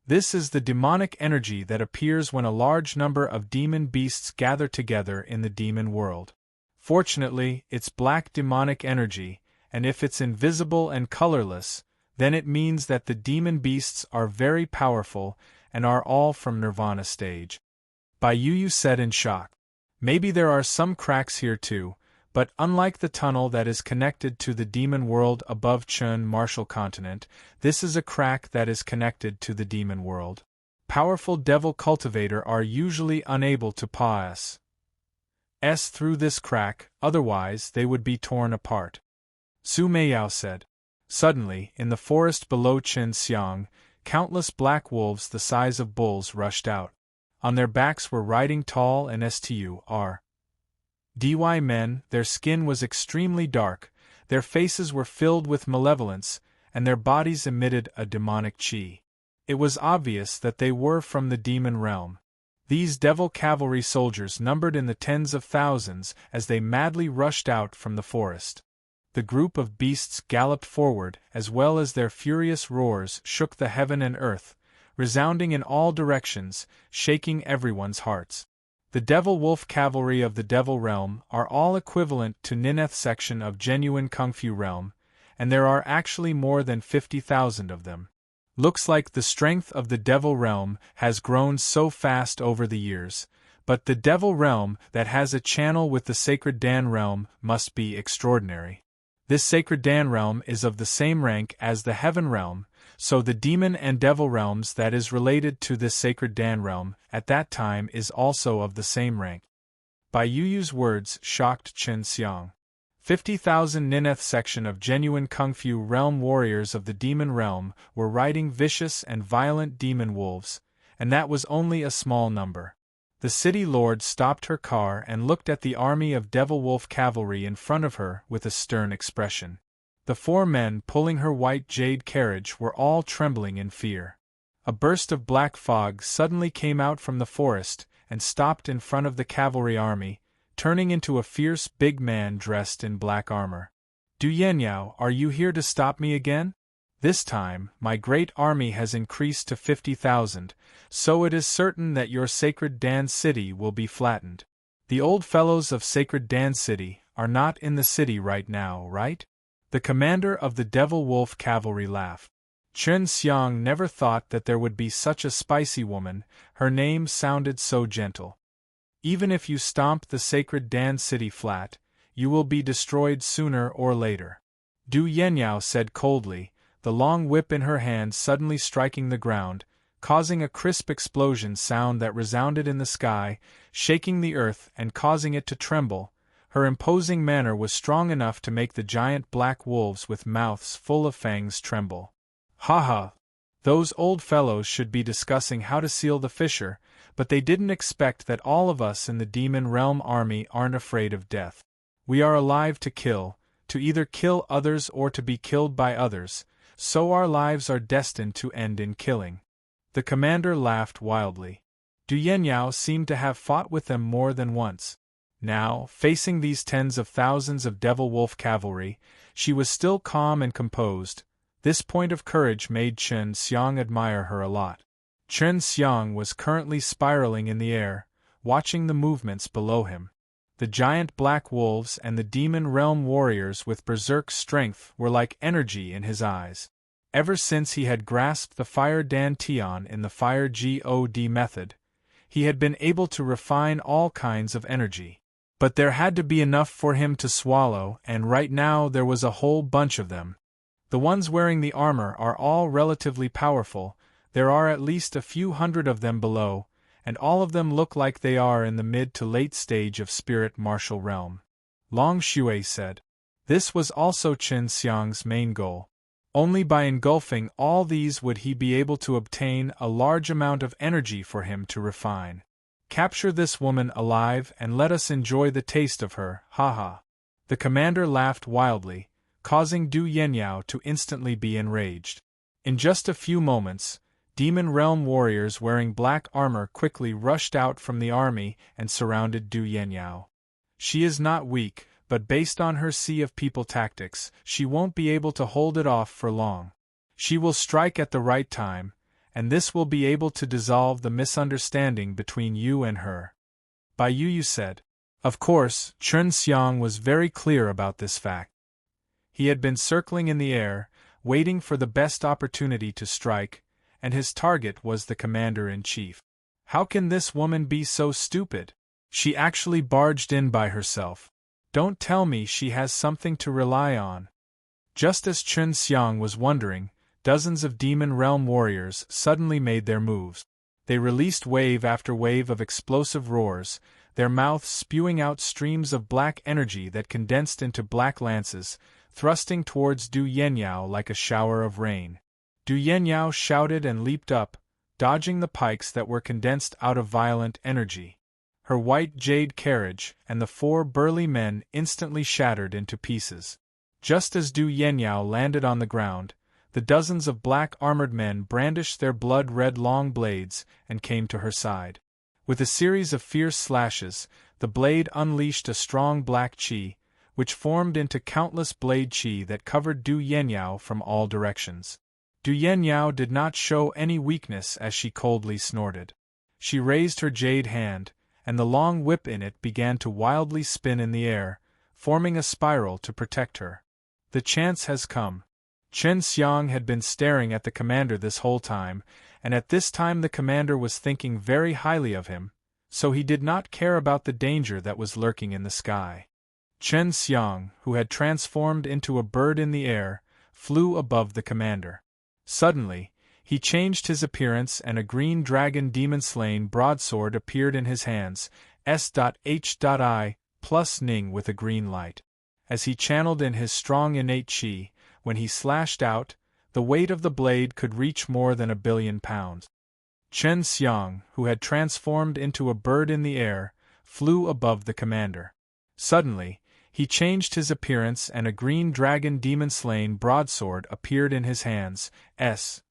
This is the demonic energy that appears when a large number of demon beasts gather together in the demon world. Fortunately, it's black demonic energy, and if it's invisible and colorless, then it means that the demon beasts are very powerful and are all from Nirvana stage. Bai Yu said in shock. Maybe there are some cracks here too, but unlike the tunnel that is connected to the demon world above Chun Martial Continent, this is a crack that is connected to the demon world. Powerful devil cultivator are usually unable to pass through this crack, otherwise they would be torn apart. Su Meiyao said. Suddenly, in the forest below Chen Xiang, countless black wolves the size of bulls rushed out. On their backs were riding tall and dy men, their skin was extremely dark, their faces were filled with malevolence, and their bodies emitted a demonic chi. It was obvious that they were from the demon realm. These devil cavalry soldiers numbered in the tens of thousands as they madly rushed out from the forest. The group of beasts galloped forward, as well as their furious roars shook the heaven and earth, resounding in all directions, shaking everyone's hearts. The devil-wolf cavalry of the devil realm are all equivalent to ninth section of genuine kung fu realm, and there are actually more than 50,000 of them. Looks like the strength of the devil realm has grown so fast over the years, but the devil realm that has a channel with the sacred Dan realm must be extraordinary. This sacred Dan realm is of the same rank as the heaven realm, so the demon and devil realms that is related to this sacred Dan realm at that time is also of the same rank. Bai Yuyu's words shocked Chen Xiang. 50,000 ninth section of genuine kung fu realm warriors of the demon realm were riding vicious and violent demon wolves, and that was only a small number. The city lord stopped her car and looked at the army of devil wolf cavalry in front of her with a stern expression. The 4 men pulling her white jade carriage were all trembling in fear. A burst of black fog suddenly came out from the forest and stopped in front of the cavalry army, turning into a fierce big man dressed in black armor. Du Yenyao, are you here to stop me again? This time, my great army has increased to 50,000, so it is certain that your sacred Dan city will be flattened. The old fellows of sacred Dan city are not in the city right now, right? The commander of the devil wolf cavalry laughed. Chen Xiang never thought that there would be such a spicy woman, her name sounded so gentle. Even if you stomp the sacred Dan city flat, you will be destroyed sooner or later. Du Yenyao said coldly, the long whip in her hand suddenly striking the ground, causing a crisp explosion sound that resounded in the sky, shaking the earth and causing it to tremble. Her imposing manner was strong enough to make the giant black wolves with mouths full of fangs tremble. Ha ha! Those old fellows should be discussing how to seal the fissure, but they didn't expect that all of us in the demon realm army aren't afraid of death. We are alive to either kill others or to be killed by others, so our lives are destined to end in killing. The commander laughed wildly. Du Yenyao seemed to have fought with them more than once. Now, facing these tens of thousands of devil wolf cavalry, she was still calm and composed. This point of courage made Chen Xiang admire her a lot. Chen Xiang was currently spiraling in the air, watching the movements below him. The giant black wolves and the demon realm warriors with berserk strength were like energy in his eyes. Ever since he had grasped the Fire Dan Tian in the Fire God method, he had been able to refine all kinds of energy. But there had to be enough for him to swallow, and right now there was a whole bunch of them. The ones wearing the armor are all relatively powerful. There are at least a few hundred of them below, and all of them look like they are in the mid to late stage of spirit martial realm. Long Shui said. This was also Chen Xiang's main goal. Only by engulfing all these would he be able to obtain a large amount of energy for him to refine. Capture this woman alive and let us enjoy the taste of her, haha. The commander laughed wildly, causing Du Yenyao to instantly be enraged. In just a few moments, demon realm warriors wearing black armor quickly rushed out from the army and surrounded Du Yenyao. She is not weak, but based on her sea of people tactics, she won't be able to hold it off for long. She will strike at the right time, and this will be able to dissolve the misunderstanding between you and her. Bai Yuyu said. Of course, Chen Xiang was very clear about this fact. He had been circling in the air, waiting for the best opportunity to strike, and his target was the commander-in-chief. How can this woman be so stupid? She actually barged in by herself. Don't tell me she has something to rely on. Just as Chen Xiang was wondering, dozens of demon realm warriors suddenly made their moves. They released wave after wave of explosive roars, their mouths spewing out streams of black energy that condensed into black lances, thrusting towards Du Yenyao like a shower of rain. Du Yenyao shouted and leaped up, dodging the pikes that were condensed out of violent energy. Her white jade carriage and the 4 burly men instantly shattered into pieces. Just as Du Yenyao landed on the ground, the dozens of black armored men brandished their blood-red long blades and came to her side. With a series of fierce slashes, the blade unleashed a strong black qi, which formed into countless blade qi that covered Du Yenyao from all directions. Du Yenyao did not show any weakness as she coldly snorted. She raised her jade hand, and the long whip in it began to wildly spin in the air, forming a spiral to protect her. The chance has come. Chen Xiang had been staring at the commander this whole time, and at this time the commander was thinking very highly of him, so he did not care about the danger that was lurking in the sky. Chen Xiang, who had transformed into a bird in the air, flew above the commander. Suddenly, he changed his appearance and a green dragon demon-slain broadsword appeared in his hands, S.H.I, plus Ning with a green light. As he channeled in his strong innate qi, when he slashed out, the weight of the blade could reach more than 1 billion pounds. Chen Xiang, who had transformed into a bird in the air, flew above the commander. Suddenly, he changed his appearance and a green dragon demon-slain broadsword appeared in his hands, S.H.I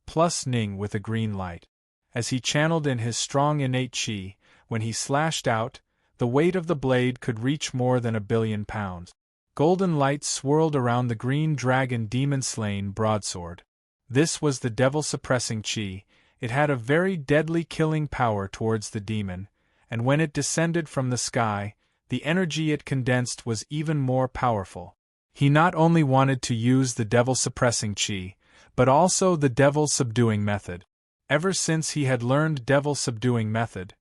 plus Ning with a green light. As he channeled in his strong innate qi, when he slashed out, the weight of the blade could reach more than 1 billion pounds. Golden light swirled around the green dragon demon-slain broadsword. This was the devil-suppressing qi. It had a very deadly killing power towards the demon, and when it descended from the sky, the energy it condensed was even more powerful. He not only wanted to use the devil-suppressing qi, but also the devil-subduing method. Ever since he had learned devil-subduing method,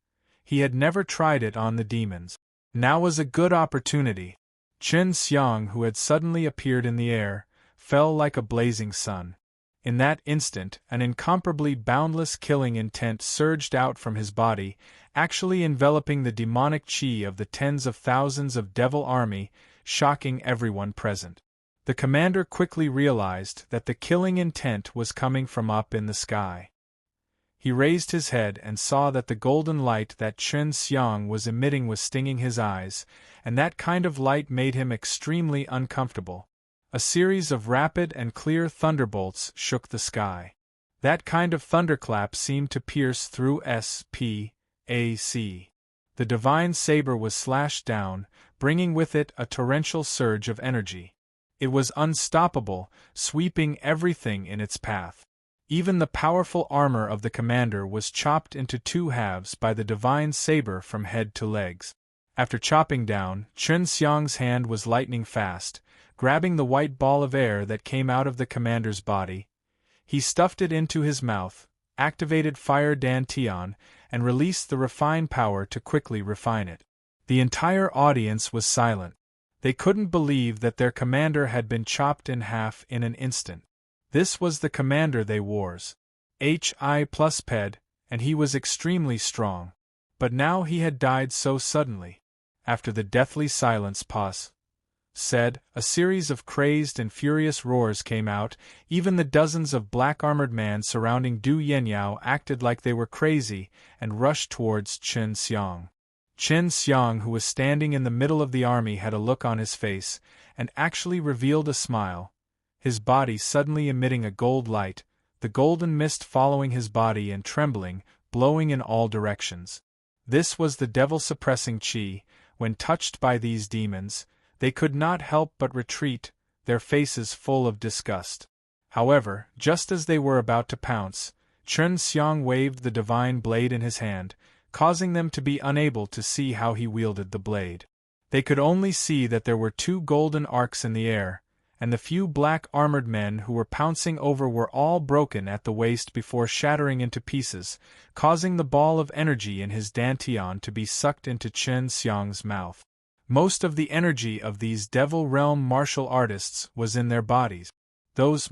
he had never tried it on the demons. Now was a good opportunity. Chen Xiang, who had suddenly appeared in the air, fell like a blazing sun. In that instant, an incomparably boundless killing intent surged out from his body, actually enveloping the demonic qi of the tens of thousands of devil army, shocking everyone present. The commander quickly realized that the killing intent was coming from up in the sky. He raised his head and saw that the golden light that Chen Xiang was emitting was stinging his eyes, and that kind of light made him extremely uncomfortable. A series of rapid and clear thunderbolts shook the sky. That kind of thunderclap seemed to pierce through space. The divine saber was slashed down, bringing with it a torrential surge of energy. It was unstoppable, sweeping everything in its path. Even the powerful armor of the commander was chopped into 2 halves by the divine saber from head to legs. After chopping down, Chen Xiang's hand was lightning fast. Grabbing the white ball of air that came out of the commander's body, he stuffed it into his mouth, activated Fire Dantian, and released the refine power to quickly refine it. The entire audience was silent. They couldn't believe that their commander had been chopped in half in an instant. This was the commander they wars. Hi plus Ped, and he was extremely strong. But now he had died so suddenly. After the deathly silence said, a series of crazed and furious roars came out. Even the dozens of black-armored men surrounding Du Yenyao acted like they were crazy and rushed towards Chen Xiang. Chen Xiang, who was standing in the middle of the army, had a look on his face, and actually revealed a smile, his body suddenly emitting a gold light, the golden mist following his body and trembling, blowing in all directions. This was the devil-suppressing qi. When touched by these demons, they could not help but retreat, their faces full of disgust. However, just as they were about to pounce, Chen Xiang waved the divine blade in his hand, causing them to be unable to see how he wielded the blade. They could only see that there were 2 golden arcs in the air, and the few black-armored men who were pouncing over were all broken at the waist before shattering into pieces, causing the ball of energy in his dantian to be sucked into Chen Xiang's mouth. Most of the energy of these Devil Realm martial artists was in their bodies. Those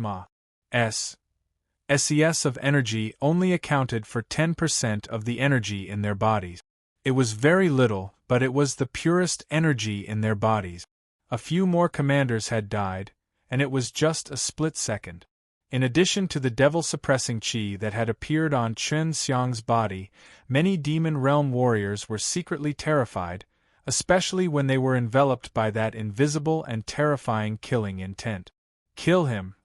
SES of energy only accounted for 10% of the energy in their bodies. It was very little, but it was the purest energy in their bodies. A few more commanders had died, and it was just a split second. In addition to the devil-suppressing qi that had appeared on Chen Xiang's body, many Demon Realm warriors were secretly terrified, especially when they were enveloped by that invisible and terrifying killing intent. Kill him!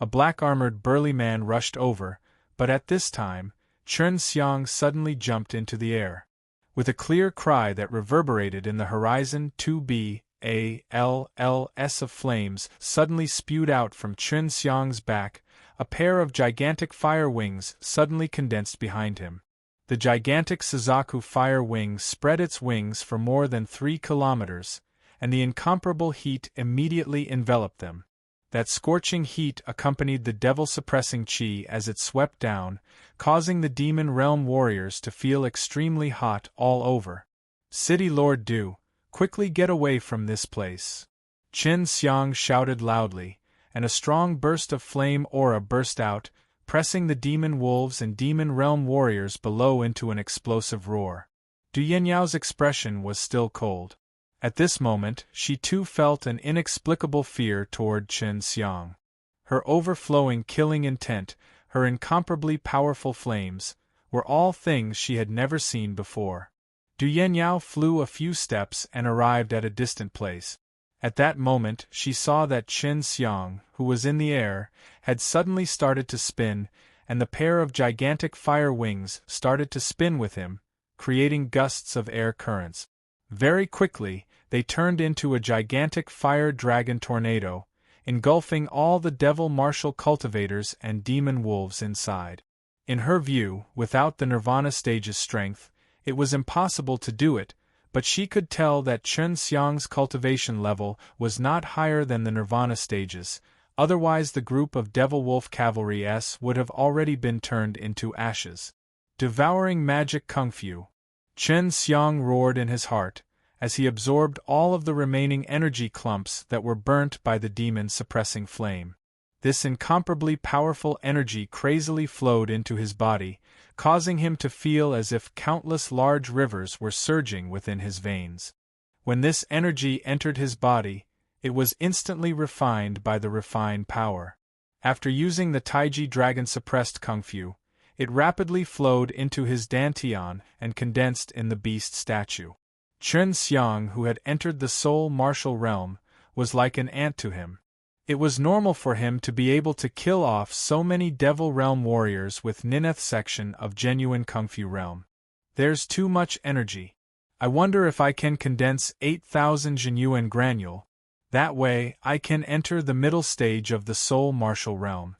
A black-armored burly man rushed over, but at this time, Chen Xiang suddenly jumped into the air. With a clear cry that reverberated in the horizon, 2 BALLs of flames suddenly spewed out from Chen Xiang's back. A pair of gigantic fire wings suddenly condensed behind him. The gigantic Suzaku fire wing spread its wings for more than 3 kilometers, and the incomparable heat immediately enveloped them. That scorching heat accompanied the devil-suppressing chi as it swept down, causing the demon realm warriors to feel extremely hot all over. City Lord Du, quickly get away from this place! Chen Xiang shouted loudly, and a strong burst of flame aura burst out, pressing the demon wolves and demon realm warriors below into an explosive roar. Du Yanyao's expression was still cold. At this moment, she too felt an inexplicable fear toward Chen Xiang. Her overflowing killing intent, her incomparably powerful flames, were all things she had never seen before. Du Yanyao flew a few steps and arrived at a distant place. At that moment she saw that Chen Xiang, who was in the air, had suddenly started to spin, and the pair of gigantic fire wings started to spin with him, creating gusts of air currents. Very quickly, they turned into a gigantic fire dragon tornado, engulfing all the devil martial cultivators and demon wolves inside. In her view, without the Nirvana stage's strength, it was impossible to do it, but she could tell that Chen Xiang's cultivation level was not higher than the Nirvana stages, otherwise the group of Devil Wolf Cavalry S would have already been turned into ashes. Devouring magic kung fu. Chen Xiang roared in his heart, as he absorbed all of the remaining energy clumps that were burnt by the demon-suppressing flame. This incomparably powerful energy crazily flowed into his body, causing him to feel as if countless large rivers were surging within his veins. When this energy entered his body, it was instantly refined by the refined power. After using the Taiji dragon-suppressed kung fu, it rapidly flowed into his dantian and condensed in the beast statue. Chen Xiang, who had entered the soul martial realm, was like an ant to him. It was normal for him to be able to kill off so many devil realm warriors with Nineth section of genuine kung fu realm. There's too much energy. I wonder if I can condense 8,000 genuine granule. That way, I can enter the middle stage of the soul martial realm.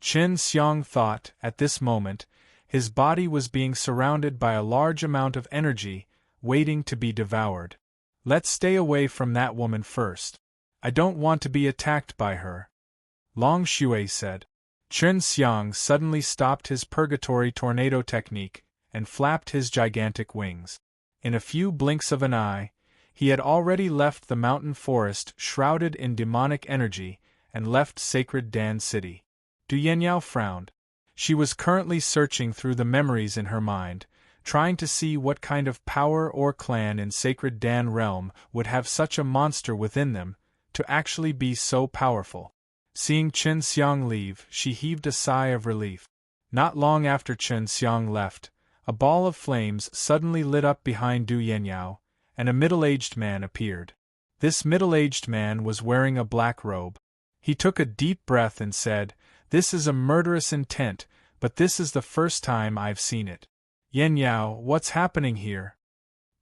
Chen Xiang thought, at this moment, his body was being surrounded by a large amount of energy, waiting to be devoured. Let's stay away from that woman first. I don't want to be attacked by her. Long Shui said. Chen Xiang suddenly stopped his purgatory tornado technique and flapped his gigantic wings. In a few blinks of an eye, he had already left the mountain forest shrouded in demonic energy and left sacred Dan City. Du Yanyao frowned. She was currently searching through the memories in her mind, trying to see what kind of power or clan in sacred Dan realm would have such a monster within them, to actually be so powerful. Seeing Chen Xiang leave, she heaved a sigh of relief. Not long after Chen Xiang left, a ball of flames suddenly lit up behind Du Yanyao, and a middle-aged man appeared. This middle-aged man was wearing a black robe. He took a deep breath and said, "This is a murderous intent, but this is the first time I've seen it. Yanyao, what's happening here?"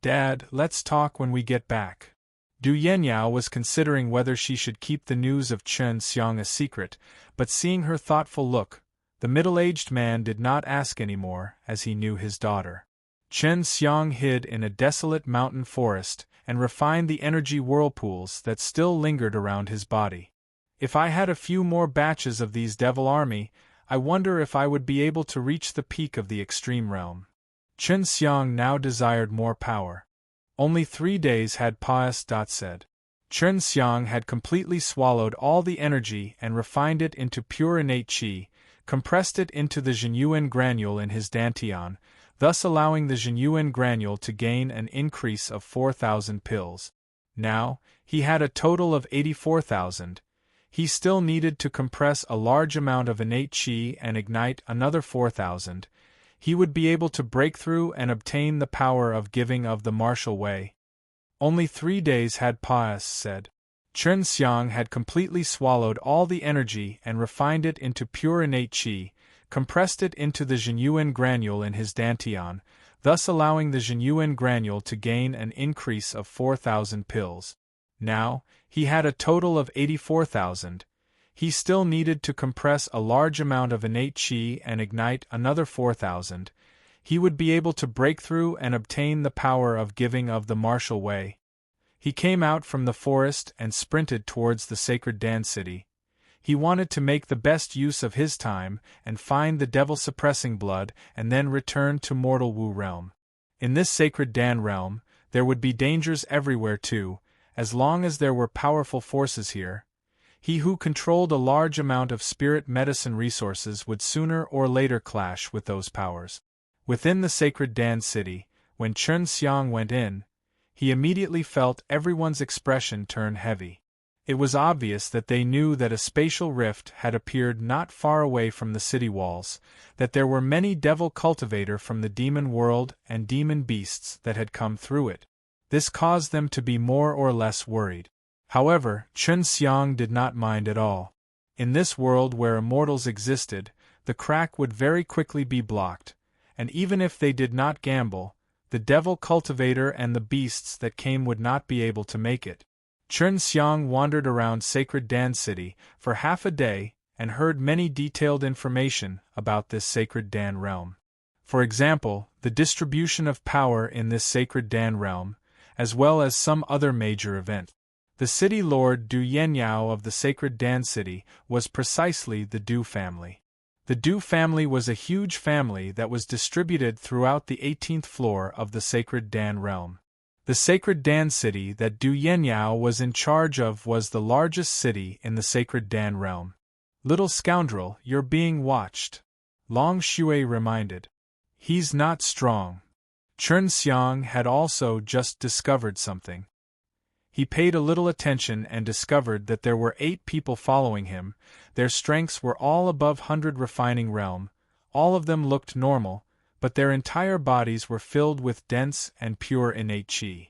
"Dad, let's talk when we get back." Du Yanyao was considering whether she should keep the news of Chen Xiang a secret, but seeing her thoughtful look, the middle-aged man did not ask any more, as he knew his daughter. Chen Xiang hid in a desolate mountain forest and refined the energy whirlpools that still lingered around his body. If I had a few more batches of these devil army, I wonder if I would be able to reach the peak of the extreme realm. Chen Xiang now desired more power. Only 3 days had passed. Said. Chen Xiang had completely swallowed all the energy and refined it into pure innate qi, compressed it into the genuine granule in his dantian, thus allowing the genuine granule to gain an increase of 4,000 pills. Now, he had a total of 84,000. He still needed to compress a large amount of innate qi and ignite another 4,000. He would be able to break through and obtain the power of giving of the martial way. Only 3 days had passed. Said. Chen Xiang had completely swallowed all the energy and refined it into pure innate qi, compressed it into the genuine granule in his dantian, thus allowing the genuine granule to gain an increase of 4,000 pills. Now, he had a total of 84,000. He still needed to compress a large amount of innate qi and ignite another 4,000. He would be able to break through and obtain the power of giving of the martial way. He came out from the forest and sprinted towards the sacred Dan city. He wanted to make the best use of his time and find the devil-suppressing blood and then return to mortal Wu realm. In this sacred Dan realm, there would be dangers everywhere too, as long as there were powerful forces here. He who controlled a large amount of spirit medicine resources would sooner or later clash with those powers. Within the sacred Dan city, when Chen Xiang went in, he immediately felt everyone's expression turn heavy. It was obvious that they knew that a spatial rift had appeared not far away from the city walls, that there were many devil cultivator from the demon world and demon beasts that had come through it. This caused them to be more or less worried. However, Chen Xiang did not mind at all. In this world where immortals existed, the crack would very quickly be blocked, and even if they did not gamble, the devil cultivator and the beasts that came would not be able to make it. Chen Xiang wandered around sacred Dan city for half a day and heard many detailed information about this sacred Dan realm. For example, the distribution of power in this sacred Dan realm, as well as some other major event. The city lord Du Yenyao of the sacred Dan city was precisely the Du family. The Du family was a huge family that was distributed throughout the 18th floor of the sacred Dan realm. The sacred Dan city that Du Yenyao was in charge of was the largest city in the sacred Dan realm. "Little scoundrel, you're being watched," Long Shui reminded. "He's not strong." Chen Xiang had also just discovered something. He paid a little attention and discovered that there were 8 people following him. Their strengths were all above 100 refining realm. All of them looked normal, but their entire bodies were filled with dense and pure innate qi.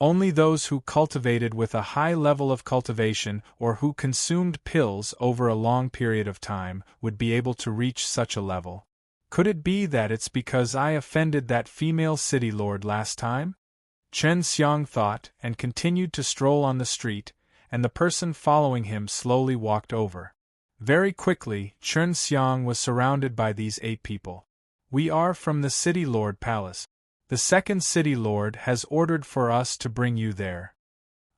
Only those who cultivated with a high level of cultivation or who consumed pills over a long period of time would be able to reach such a level. Could it be that it's because I offended that female city lord last time? Chen Xiang thought and continued to stroll on the street, and the person following him slowly walked over. Very quickly, Chen Xiang was surrounded by these 8 people. "We are from the City Lord Palace. The second City Lord has ordered for us to bring you there,"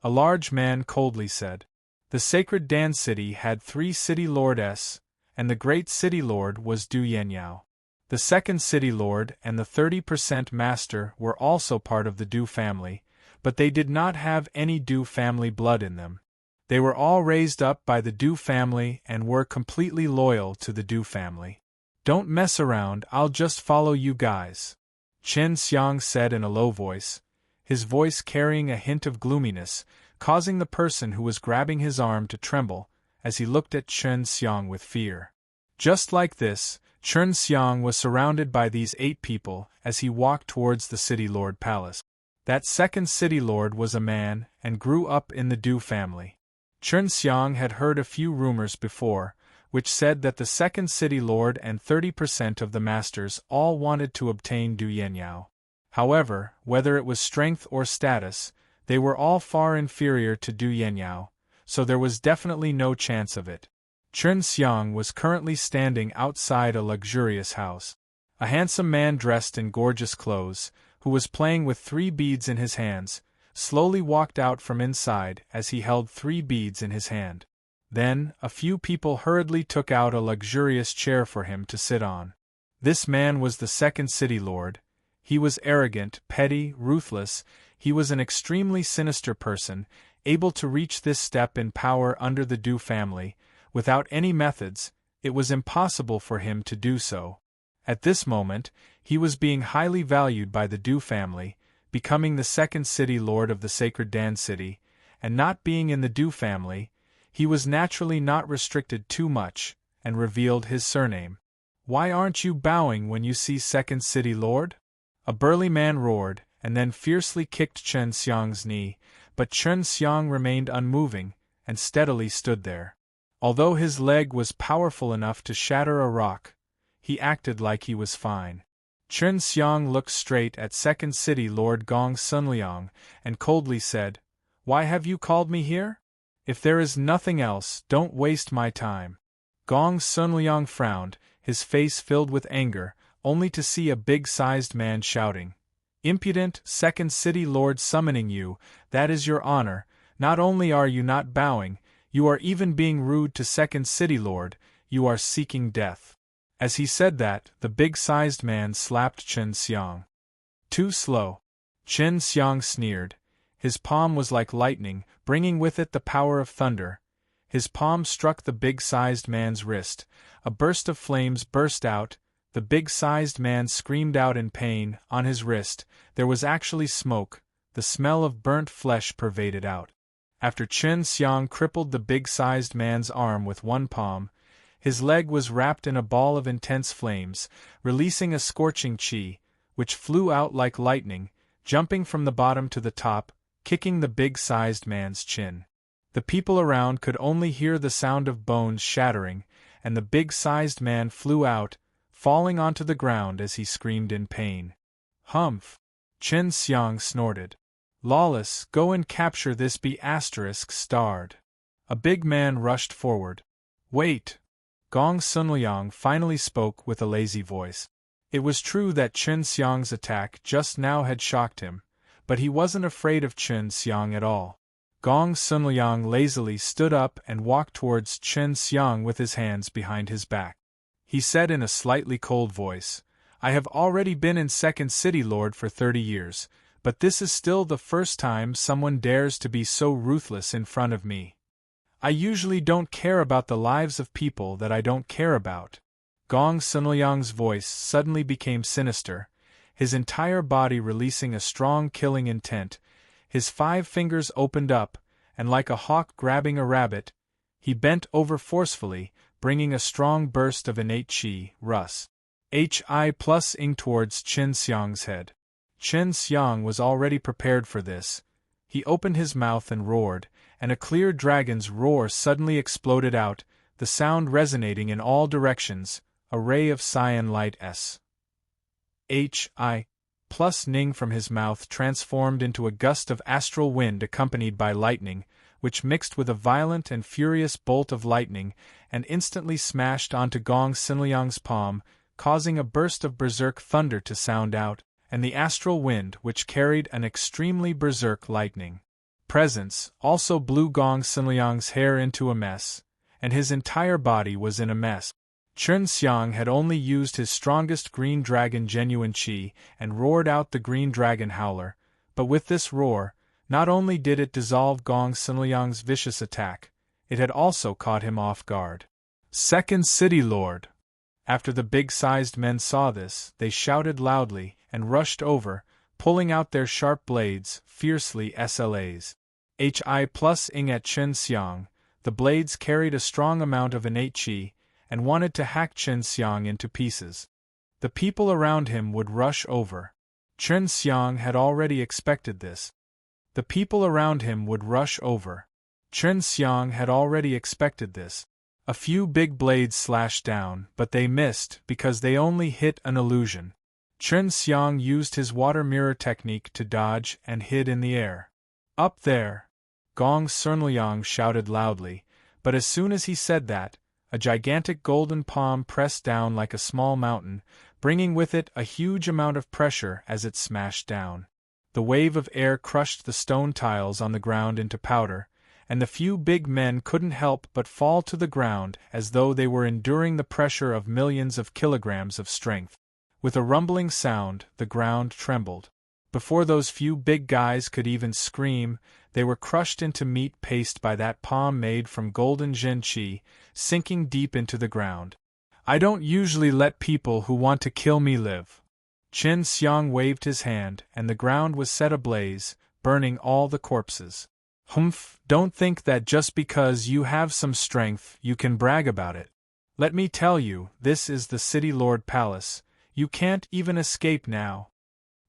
a large man coldly said. The sacred Dan city had 3 City Lords, and the great City Lord was Du Yenyao. The second City Lord and the 30% Master were also part of the Du family, but they did not have any Du family blood in them. They were all raised up by the Du family and were completely loyal to the Du family. "Don't mess around, I'll just follow you guys," Chen Xiang said in a low voice, his voice carrying a hint of gloominess, causing the person who was grabbing his arm to tremble as he looked at Chen Xiang with fear. Just like this, Chen Xiang was surrounded by these 8 people as he walked towards the City Lord Palace. That second City Lord was a man and grew up in the Du family. Chen Xiang had heard a few rumors before, which said that the second City Lord and 30% of the Masters all wanted to obtain Du Yenyao. However, whether it was strength or status, they were all far inferior to Du Yenyao, so there was definitely no chance of it. Chen Xiang was currently standing outside a luxurious house. A handsome man dressed in gorgeous clothes, who was playing with 3 beads in his hands, slowly walked out from inside as he held 3 beads in his hand. Then, a few people hurriedly took out a luxurious chair for him to sit on. This man was the second City Lord. He was arrogant, petty, ruthless. He was an extremely sinister person, able to reach this step in power under the Du family. Without any methods, it was impossible for him to do so. At this moment, he was being highly valued by the Du family, becoming the second City Lord of the Sacred Dan City, and not being in the Du family, he was naturally not restricted too much, and revealed his surname. "Why aren't you bowing when you see second City Lord?" A burly man roared, and then fiercely kicked Chen Xiang's knee, but Chen Xiang remained unmoving, and steadily stood there. Although his leg was powerful enough to shatter a rock, he acted like he was fine. Chen Xiang looked straight at Second City Lord Gong Sunliang and coldly said, "Why have you called me here? If there is nothing else, don't waste my time." Gong Sunliang frowned, his face filled with anger, only to see a big-sized man shouting, "Impudent Second City Lord summoning you, that is your honor. Not only are you not bowing, you are even being rude to Second City Lord, you are seeking death." As he said that, the big-sized man slapped Chen Xiang. "Too slow." Chen Xiang sneered. His palm was like lightning, bringing with it the power of thunder. His palm struck the big-sized man's wrist. A burst of flames burst out. The big-sized man screamed out in pain. On his wrist, there was actually smoke. The smell of burnt flesh pervaded out. After Chen Xiang crippled the big-sized man's arm with one palm, his leg was wrapped in a ball of intense flames, releasing a scorching chi, which flew out like lightning, jumping from the bottom to the top, kicking the big-sized man's chin. The people around could only hear the sound of bones shattering, and the big-sized man flew out, falling onto the ground as he screamed in pain. "Humph!" Chen Xiang snorted. "Lawless, go and capture this B*****starred." A big man rushed forward. "Wait!" Gong Sunliang finally spoke with a lazy voice. It was true that Chen Xiang's attack just now had shocked him, but he wasn't afraid of Chen Xiang at all. Gong Sunliang lazily stood up and walked towards Chen Xiang with his hands behind his back. He said in a slightly cold voice, "I have already been in Second City Lord for 30 years, but this is still the first time someone dares to be so ruthless in front of me. I usually don't care about the lives of people that I don't care about." Gong Sunliang's voice suddenly became sinister, his entire body releasing a strong killing intent. His 5 fingers opened up, and like a hawk grabbing a rabbit, he bent over forcefully, bringing a strong burst of innate chi, Rus. Hi plus ing towards Chen Xiang's head. Chen Xiang was already prepared for this. He opened his mouth and roared, and a clear dragon's roar suddenly exploded out, the sound resonating in all directions, a ray of cyan light Hi plus ning from his mouth transformed into a gust of astral wind accompanied by lightning, which mixed with a violent and furious bolt of lightning and instantly smashed onto Gong Sunliang's palm, causing a burst of berserk thunder to sound out, and the astral wind which carried an extremely berserk lightning presence also blew Gong Sunliang's hair into a mess, and his entire body was in a mess. Chen Xiang had only used his strongest green dragon genuine chi and roared out the green dragon howler, but with this roar, not only did it dissolve Gong Sunliang's vicious attack, it had also caught him off guard. "Second City Lord!" After the big-sized men saw this, they shouted loudly and rushed over, pulling out their sharp blades, fiercely SLAs. Hi plus ing at Chen Xiang, the blades carried a strong amount of innate chi, and wanted to hack Chen Xiang into pieces. The people around him would rush over. Chen Xiang had already expected this. The people around him would rush over. Chen Xiang had already expected this. A few big blades slashed down, but they missed because they only hit an illusion. Chen Xiang used his water mirror technique to dodge and hid in the air. "Up there!" Gong Sunliang shouted loudly, but as soon as he said that, a gigantic golden palm pressed down like a small mountain, bringing with it a huge amount of pressure as it smashed down. The wave of air crushed the stone tiles on the ground into powder, and the few big men couldn't help but fall to the ground as though they were enduring the pressure of millions of kilograms of strength. With a rumbling sound, the ground trembled. Before those few big guys could even scream, they were crushed into meat paste by that palm made from golden Zhen Qi, sinking deep into the ground. "I don't usually let people who want to kill me live." Chen Xiang waved his hand, and the ground was set ablaze, burning all the corpses. "Humph, don't think that just because you have some strength you can brag about it. Let me tell you, this is the City Lord Palace, you can't even escape now."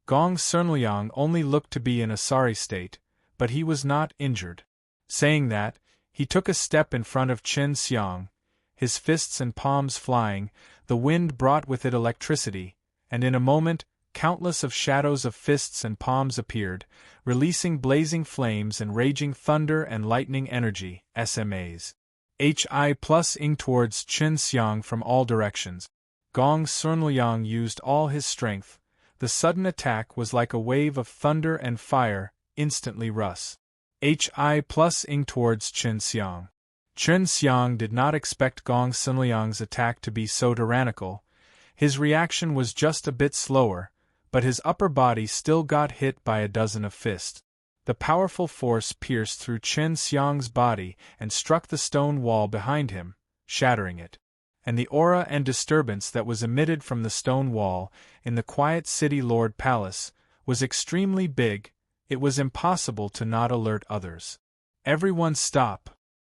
Gong Sunliang only looked to be in a sorry state, but he was not injured. Saying that, he took a step in front of Chen Xiang. his fists and palms flying. The wind brought with it electricity, and in a moment, countless of shadows of fists and palms appeared, releasing blazing flames and raging thunder and lightning energy, SMAs. HI plus ing towards Chen Xiang from all directions. Gong Sunliang used all his strength. The sudden attack was like a wave of thunder and fire, instantly Rus. HI plus ing towards Chen Xiang. Chen Xiang did not expect Gong Sunliang's attack to be so tyrannical. His reaction was just a bit slower, but his upper body still got hit by a dozen of fists. The powerful force pierced through Chen Xiang's body and struck the stone wall behind him, shattering it. And the aura and disturbance that was emitted from the stone wall, in the quiet city lord palace, was extremely big. It was impossible to not alert others. Everyone stop!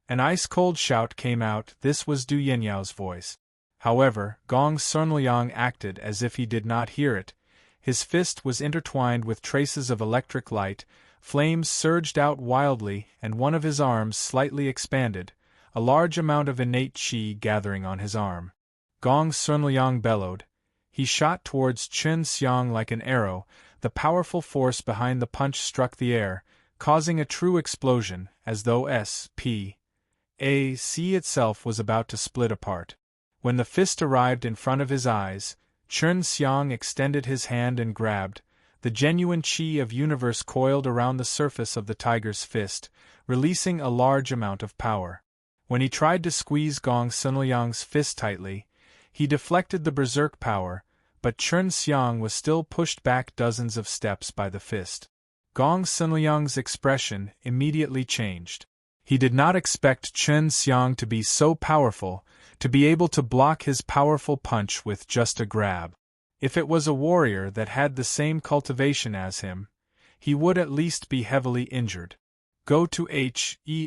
An ice-cold shout came out. This was Du Yanyao's voice. However, Gong Sunliang acted as if he did not hear it. His fist was intertwined with traces of electric light, flames surged out wildly, and one of his arms slightly expanded, a large amount of innate qi gathering on his arm. Gong Sunliang bellowed. He shot towards Chen Xiang like an arrow. The powerful force behind the punch struck the air, causing a true explosion, as though S.P.A.C. itself was about to split apart. When the fist arrived in front of his eyes, Chen Xiang extended his hand and grabbed. The genuine qi of universe coiled around the surface of the tiger's fist, releasing a large amount of power. When he tried to squeeze Gong Sunliang's fist tightly, he deflected the berserk power, but Chen Xiang was still pushed back dozens of steps by the fist. Gong Sunliang's expression immediately changed. He did not expect Chen Xiang to be so powerful, to be able to block his powerful punch with just a grab. If it was a warrior that had the same cultivation as him, he would at least be heavily injured. Go to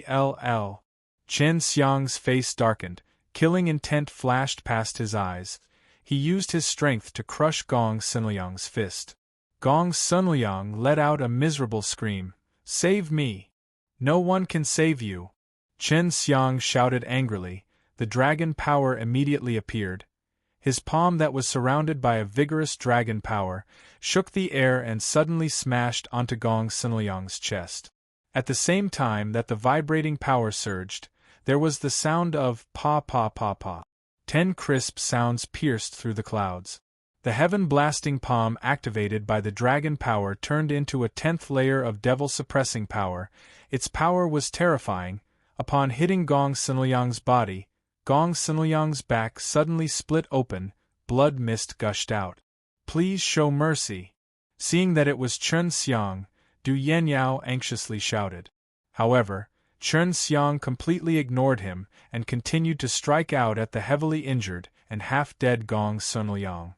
Hell. Chen Xiang's face darkened, killing intent flashed past his eyes. He used his strength to crush Gong Sunliang's fist. Gong Sunliang let out a miserable scream. Save me! No one can save you! Chen Xiang shouted angrily. The dragon power immediately appeared. His palm that was surrounded by a vigorous dragon power shook the air and suddenly smashed onto Gong Sunliang's chest. At the same time that the vibrating power surged, there was the sound of pa. 10 crisp sounds pierced through the clouds. The heaven-blasting palm activated by the dragon power turned into a 10th layer of devil-suppressing power. Its power was terrifying. Upon hitting Gong Sunliang's body, Gong Sunliang's back suddenly split open, blood mist gushed out. Please show mercy. Seeing that it was Chen Xiang, Du Yanyao anxiously shouted. However, Chen Xiang completely ignored him and continued to strike out at the heavily injured and half-dead Gong Sunliang.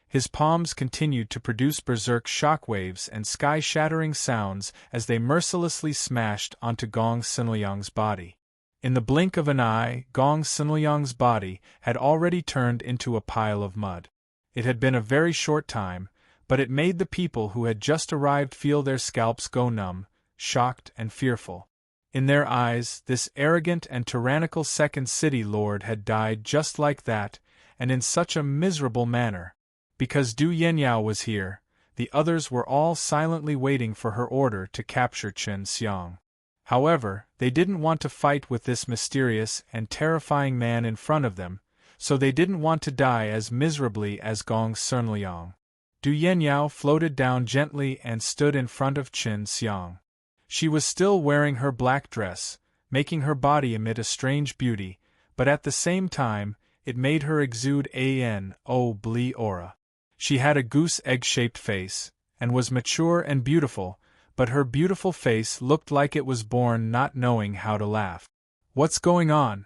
His palms continued to produce berserk shockwaves and sky-shattering sounds as they mercilessly smashed onto Gong Sunliang's body. In the blink of an eye, Gong Sunliang's body had already turned into a pile of mud. It had been a very short time, but it made the people who had just arrived feel their scalps go numb, shocked and fearful. In their eyes, this arrogant and tyrannical second city lord had died just like that, and in such a miserable manner. Because Du Yanyao was here, the others were all silently waiting for her order to capture Chen Xiang. However, they didn't want to fight with this mysterious and terrifying man in front of them, so they didn't want to die as miserably as Gong Sunliang. Du Yanyao floated down gently and stood in front of Chen Xiang. She was still wearing her black dress, making her body emit a strange beauty, but at the same time, it made her exude blee aura. She had a goose egg-shaped face, and was mature and beautiful, but her beautiful face looked like it was born not knowing how to laugh. What's going on?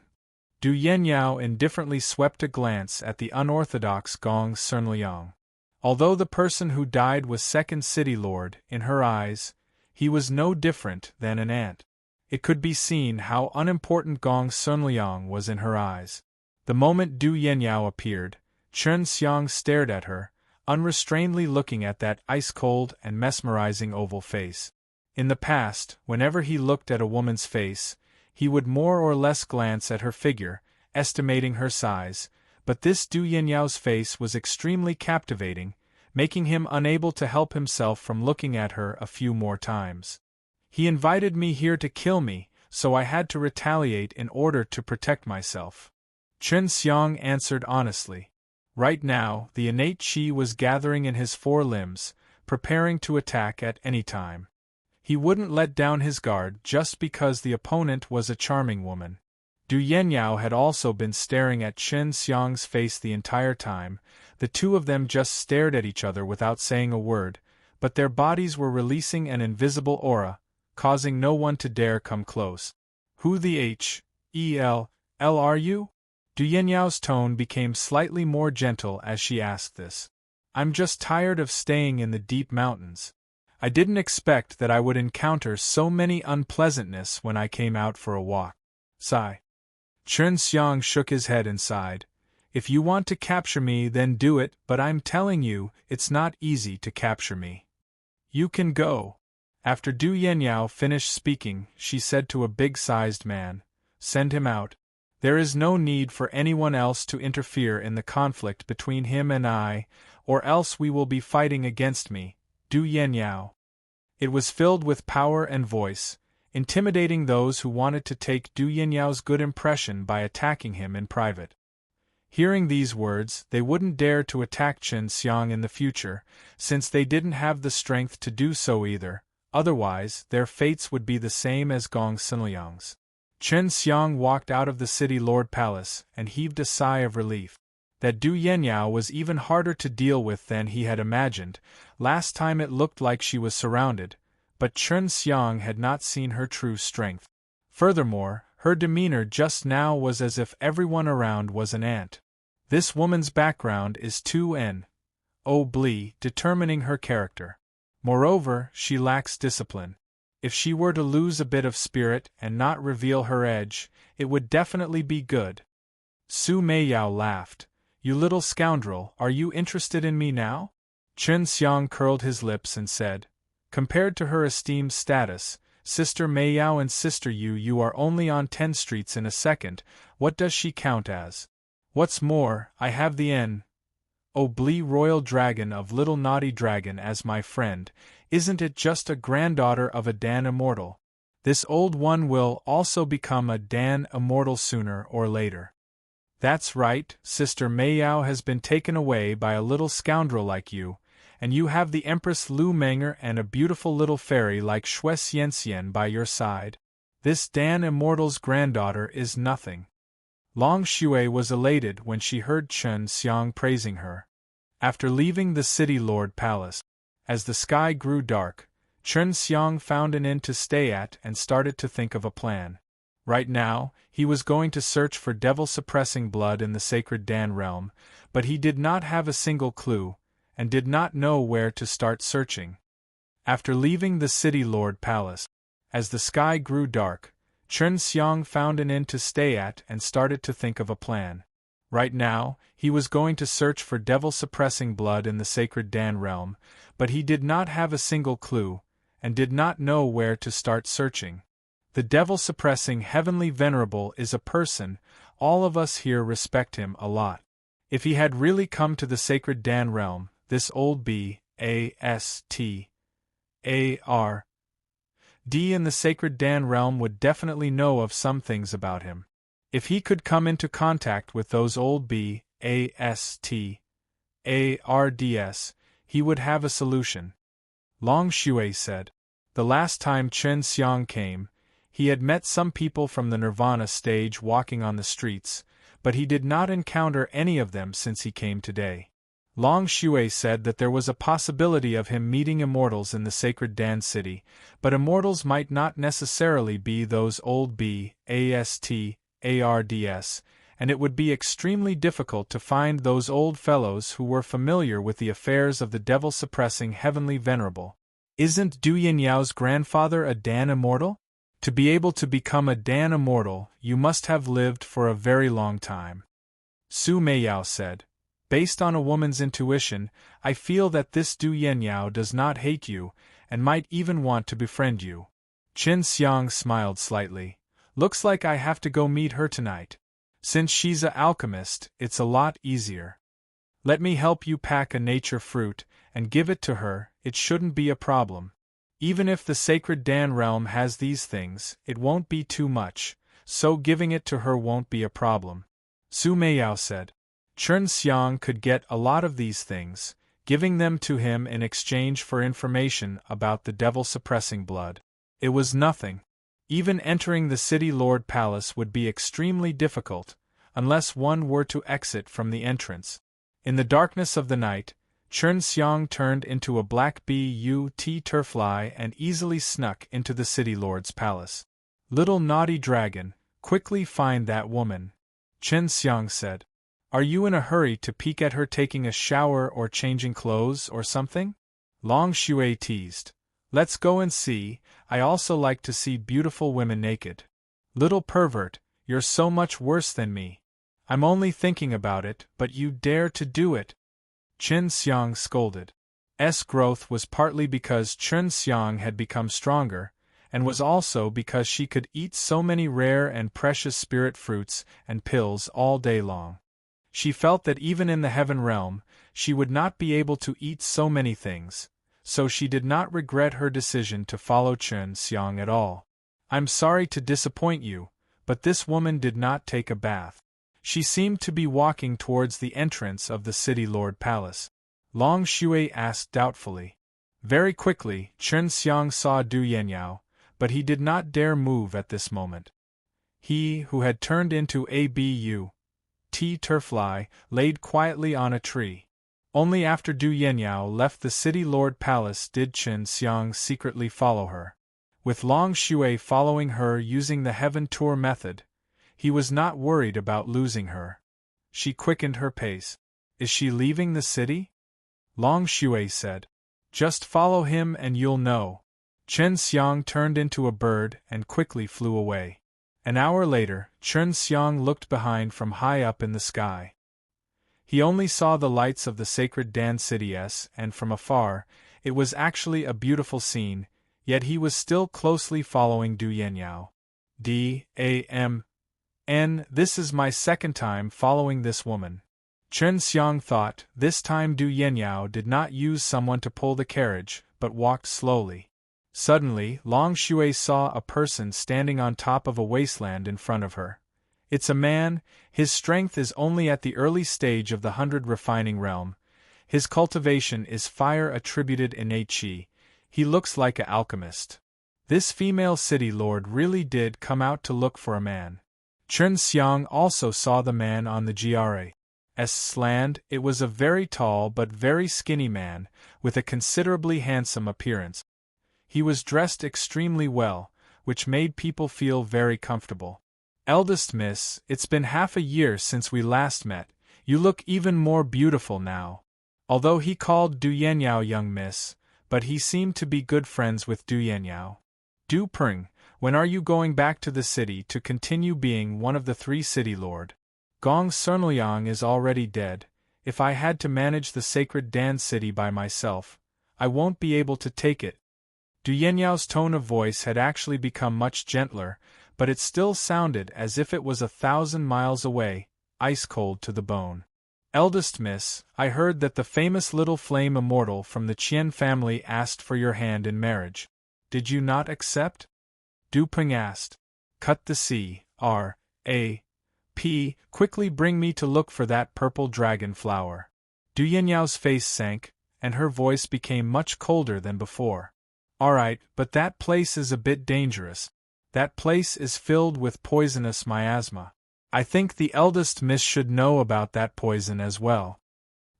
Du Yanyao indifferently swept a glance at the unorthodox Gong Sunliang. Although the person who died was second city lord, in her eyes, he was no different than an ant. It could be seen how unimportant Gong Sunliang was in her eyes. The moment Du Yanyao appeared, Chen Xiang stared at her, unrestrainedly looking at that ice-cold and mesmerizing oval face. In the past, whenever he looked at a woman's face, he would more or less glance at her figure, estimating her size, but this Du Yanyao's face was extremely captivating, making him unable to help himself from looking at her a few more times. He invited me here to kill me, so I had to retaliate in order to protect myself. Chen Xiang answered honestly. Right now, the innate qi was gathering in his four limbs, preparing to attack at any time. He wouldn't let down his guard just because the opponent was a charming woman. Du Yanyao had also been staring at Chen Xiang's face the entire time. The two of them just stared at each other without saying a word, but their bodies were releasing an invisible aura, causing no one to dare come close. Who the hell are you? Du Yanyao's tone became slightly more gentle as she asked this. I'm just tired of staying in the deep mountains. I didn't expect that I would encounter so many unpleasantness when I came out for a walk. Sigh. Chen Xiang shook his head and sighed. If you want to capture me, then do it, but I'm telling you, it's not easy to capture me. You can go. After Du Yanyao finished speaking, she said to a big-sized man, Send him out. There is no need for anyone else to interfere in the conflict between him and I, or else we will be fighting against me, Du Yanyao. It was filled with power and voice, intimidating those who wanted to take Du Yanyao's good impression by attacking him in private. Hearing these words, they wouldn't dare to attack Chen Xiang in the future, since they didn't have the strength to do so either, otherwise their fates would be the same as Gong Sinliang's. Chen Xiang walked out of the city lord palace and heaved a sigh of relief. That Du Yanyao was even harder to deal with than he had imagined. Last time it looked like she was surrounded, but Chen Xiang had not seen her true strength. Furthermore, her demeanor just now was as if everyone around was an ant. This woman's background is too determining her character. Moreover, she lacks discipline. If she were to lose a bit of spirit and not reveal her edge, it would definitely be good. Su Meiyao laughed. You little scoundrel, are you interested in me now? Chen Xiang curled his lips and said, Compared to her esteemed status, Sister Meiyao and Sister you are only on 10 streets in a second. What does she count as? What's more, I have the royal dragon of Little Naughty Dragon as my friend. Isn't it just a granddaughter of a Dan immortal? This old one will also become a Dan immortal sooner or later. That's right, Sister Meiyao has been taken away by a little scoundrel like you, and you have the Empress Lu Menger and a beautiful little fairy like Shui Xianxian by your side. This Dan immortal's granddaughter is nothing. Long Shui was elated when she heard Chen Xiang praising her. After leaving the city lord palace, as the sky grew dark, Chen Xiang found an inn to stay at and started to think of a plan. Right now, he was going to search for devil-suppressing blood in the sacred Dan realm, but he did not have a single clue, and did not know where to start searching. After leaving the city lord palace, as the sky grew dark, Chen Xiang found an inn to stay at and started to think of a plan. Right now, he was going to search for devil-suppressing blood in the sacred Dan realm, but he did not have a single clue, and did not know where to start searching. The devil-suppressing heavenly venerable is a person, all of us here respect him a lot. If he had really come to the sacred Dan realm, this old Bastard in the sacred Dan realm would definitely know of some things about him. If he could come into contact with those old Bastards, he would have a solution. Long Shui said. The last time Chen Xiang came, he had met some people from the Nirvana stage walking on the streets, but he did not encounter any of them since he came today. Long Shui said that there was a possibility of him meeting immortals in the sacred Dan city, but immortals might not necessarily be those old Bastards, and it would be extremely difficult to find those old fellows who were familiar with the affairs of the devil-suppressing heavenly venerable. Isn't Du Yanyao's grandfather a Dan immortal? To be able to become a Dan immortal, you must have lived for a very long time. Su Meiyao said. Based on a woman's intuition, I feel that this Du Yanyao does not hate you, and might even want to befriend you. Chen Xiang smiled slightly. Looks like I have to go meet her tonight. Since she's a alchemist, it's a lot easier. Let me help you pack a nature fruit, and give it to her, it shouldn't be a problem. Even if the sacred Dan realm has these things, it won't be too much, so giving it to her won't be a problem. Su Meiyao said. Chen Xiang could get a lot of these things, giving them to him in exchange for information about the devil-suppressing blood. It was nothing. Even entering the City Lord Palace would be extremely difficult, unless one were to exit from the entrance. In the darkness of the night, Chen Xiang turned into a black but turfly and easily snuck into the City Lord's palace. Little naughty dragon, quickly find that woman, Chen Xiang said. Are you in a hurry to peek at her taking a shower or changing clothes or something? Long Shui teased. Let's go and see, I also like to see beautiful women naked. Little pervert, you're so much worse than me. I'm only thinking about it, but you dare to do it. Chen Xiang scolded. Growth was partly because Chen Xiang had become stronger, and was also because she could eat so many rare and precious spirit fruits and pills all day long. She felt that even in the heaven realm, she would not be able to eat so many things, so she did not regret her decision to follow Chen Xiang at all. I'm sorry to disappoint you, but this woman did not take a bath. She seemed to be walking towards the entrance of the City Lord Palace. Long Shui asked doubtfully. Very quickly, Chen Xiang saw Du Yenyao, but he did not dare move at this moment. He, who had turned into a turfly, laid quietly on a tree. Only after Du Yenyao left the City Lord Palace did Chen Xiang secretly follow her. With Long Shui following her using the Heaven Tour method, he was not worried about losing her. She quickened her pace. Is she leaving the city? Long Shui said. Just follow him and you'll know. Chen Xiang turned into a bird and quickly flew away. An hour later, Chen Xiang looked behind from high up in the sky. He only saw the lights of the sacred Dan City and from afar, it was actually a beautiful scene, yet he was still closely following Du Yenyao. This is my second time following this woman. Chen Xiang thought, this time Du Yenyao did not use someone to pull the carriage, but walked slowly. Suddenly, Long Shui saw a person standing on top of a wasteland in front of her. It's a man, his strength is only at the early stage of the 100 refining realm. His cultivation is fire attributed innate chi. He looks like an alchemist. This female city lord really did come out to look for a man. Chen Xiang also saw the man on the GRA's land. It was a very tall but very skinny man, with a considerably handsome appearance. He was dressed extremely well, which made people feel very comfortable. Eldest miss, it's been half a year since we last met, you look even more beautiful now. Although he called Du Yenyao young miss, but he seemed to be good friends with Du Yenyao. Du Peng, when are you going back to the city to continue being one of the 3 city lord? Gong Sunliang is already dead. If I had to manage the sacred Dan city by myself, I won't be able to take it. Du Yenyao's tone of voice had actually become much gentler, but it still sounded as if it was 1,000 miles away, ice-cold to the bone. Eldest miss, I heard that the famous little flame immortal from the Qian family asked for your hand in marriage. Did you not accept? Du Peng asked. Cut the C.R.A.P. Quickly bring me to look for that purple dragon flower. Du Yenyao's face sank, and her voice became much colder than before. Alright, but that place is a bit dangerous. That place is filled with poisonous miasma. I think the eldest miss should know about that poison as well.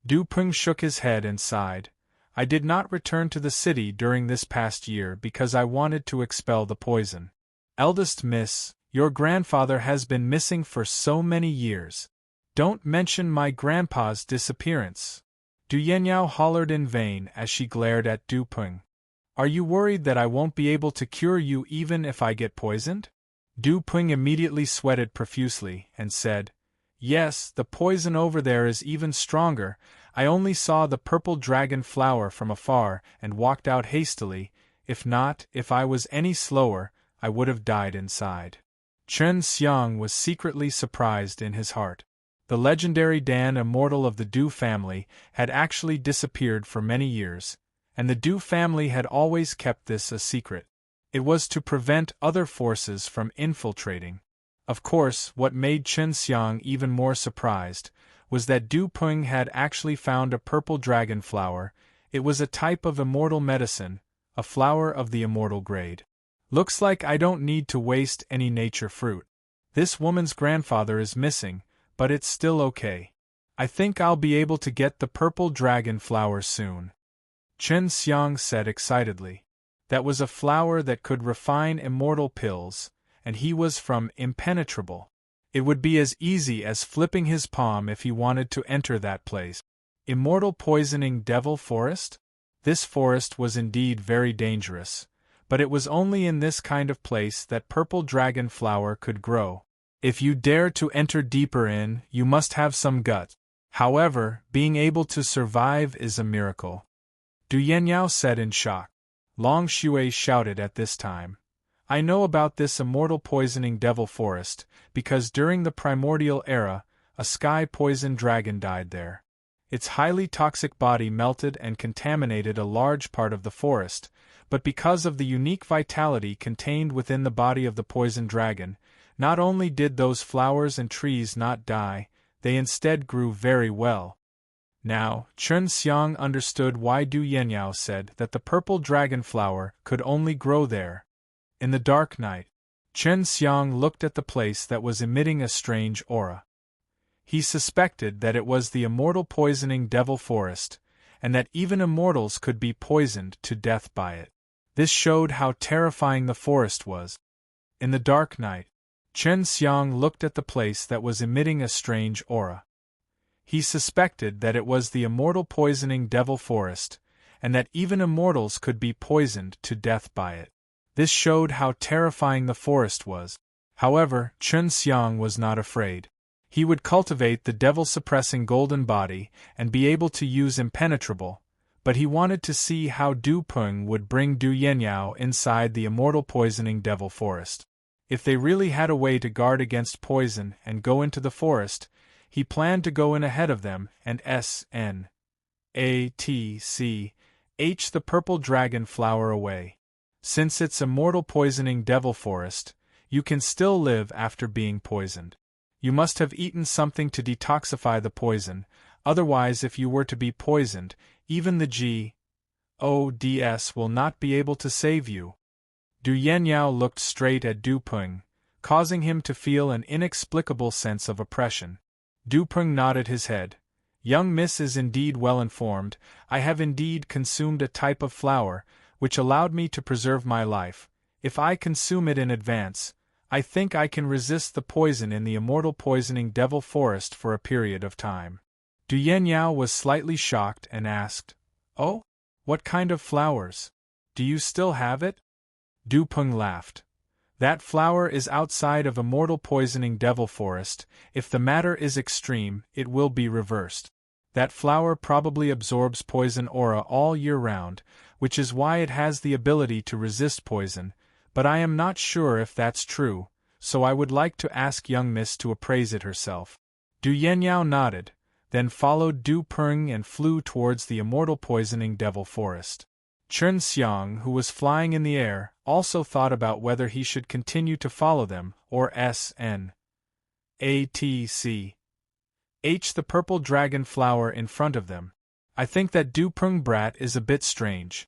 Du Peng shook his head and sighed. I did not return to the city during this past year because I wanted to expel the poison. Eldest miss, your grandfather has been missing for so many years. Don't mention my grandpa's disappearance. Du Yenyao hollered in vain as she glared at Du Peng. Are you worried that I won't be able to cure you even if I get poisoned? Du Peng immediately sweated profusely and said, Yes, the poison over there is even stronger. I only saw the purple dragon flower from afar and walked out hastily. If I was any slower, I would have died inside. Chen Xiang was secretly surprised in his heart. The legendary Dan immortal of the Du family had actually disappeared for many years, and the Du family had always kept this a secret. It was to prevent other forces from infiltrating. Of course, what made Chen Xiang even more surprised was that Du Peng had actually found a purple dragon flower. It was a type of immortal medicine, a flower of the immortal grade. Looks like I don't need to waste any nature fruit. This woman's grandfather is missing, but it's still okay. I think I'll be able to get the purple dragon flower soon. Chen Xiang said excitedly. That was a flower that could refine immortal pills, and he was from impenetrable. It would be as easy as flipping his palm if he wanted to enter that place. Immortal poisoning devil forest? This forest was indeed very dangerous, but it was only in this kind of place that purple dragon flower could grow. If you dare to enter deeper in, you must have some guts. However, being able to survive is a miracle. Du Yenyao said in shock. Long Shui shouted at this time. I know about this immortal poisoning devil forest, because during the primordial era, a sky-poisoned dragon died there. Its highly toxic body melted and contaminated a large part of the forest, but because of the unique vitality contained within the body of the poisoned dragon, not only did those flowers and trees not die, they instead grew very well. Now, Chen Xiang understood why Du Yenyao said that the purple dragon flower could only grow there. In the dark night, Chen Xiang looked at the place that was emitting a strange aura. He suspected that it was the immortal poisoning devil forest, and that even immortals could be poisoned to death by it. This showed how terrifying the forest was. In the dark night, Chen Xiang looked at the place that was emitting a strange aura. He suspected that it was the immortal poisoning devil forest, and that even immortals could be poisoned to death by it. This showed how terrifying the forest was. However, Chen Xiang was not afraid. He would cultivate the devil-suppressing golden body and be able to use impenetrable, but he wanted to see how Du Peng would bring Du Yenyao inside the immortal poisoning devil forest. If they really had a way to guard against poison and go into the forest, he planned to go in ahead of them and snatch the purple dragon flower away. Since it's immortal poisoning devil forest, you can still live after being poisoned. You must have eaten something to detoxify the poison, otherwise if you were to be poisoned, even the gods will not be able to save you. Du Yenyao looked straight at Du Peng, causing him to feel an inexplicable sense of oppression. Du Peng nodded his head. Young Miss is indeed well informed. I have indeed consumed a type of flower, which allowed me to preserve my life. If I consume it in advance, I think I can resist the poison in the immortal poisoning devil forest for a period of time. Du Yenyao was slightly shocked and asked, Oh? What kind of flowers? Do you still have it? Du Peng laughed. That flower is outside of immortal poisoning devil forest. If the matter is extreme, it will be reversed. That flower probably absorbs poison aura all year round, which is why it has the ability to resist poison, but I am not sure if that's true, so I would like to ask young Miss to appraise it herself. Du Yenyao nodded, then followed Du Peng and flew towards the immortal poisoning devil forest. Chen Xiang, who was flying in the air, also thought about whether he should continue to follow them or snatch the purple dragon flower in front of them. I think that Du Peng brat is a bit strange.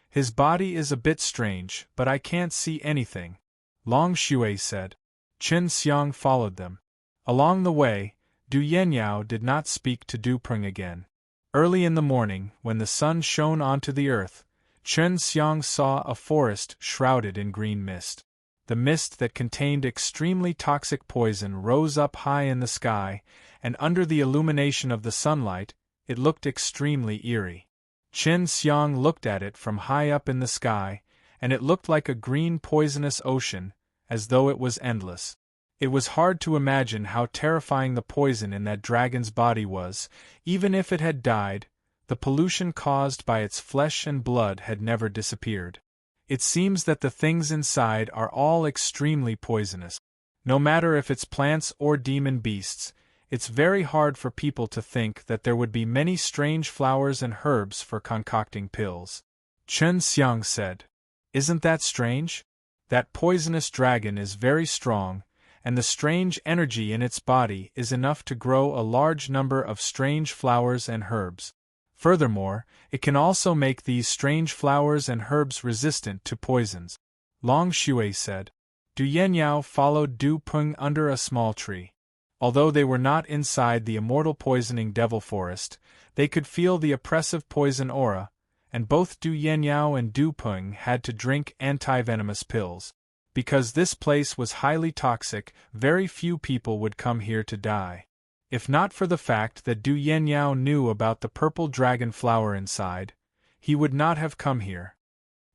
His body is a bit strange, but I can't see anything, Long Shui said. Chen Xiang followed them. Along the way, Du Yenyao did not speak to Du Peng again. Early in the morning, when the sun shone onto the earth, Chen Xiang saw a forest shrouded in green mist. The mist that contained extremely toxic poison rose up high in the sky, and under the illumination of the sunlight, it looked extremely eerie. Chen Xiang looked at it from high up in the sky, and it looked like a green poisonous ocean, as though it was endless. It was hard to imagine how terrifying the poison in that dragon's body was. Even if it had died, the pollution caused by its flesh and blood had never disappeared. It seems that the things inside are all extremely poisonous. No matter if it's plants or demon beasts, it's very hard for people to think that there would be many strange flowers and herbs for concocting pills. Chen Xiang said. Isn't that strange? That poisonous dragon is very strong, and the strange energy in its body is enough to grow a large number of strange flowers and herbs. Furthermore, it can also make these strange flowers and herbs resistant to poisons. Long Shui said. Du Yenyao followed Du Peng under a small tree. Although they were not inside the immortal poisoning devil forest, they could feel the oppressive poison aura, and both Du Yenyao and Du Peng had to drink anti-venomous pills. Because this place was highly toxic, very few people would come here to die. If not for the fact that Du Yenyao knew about the purple dragon flower inside, he would not have come here.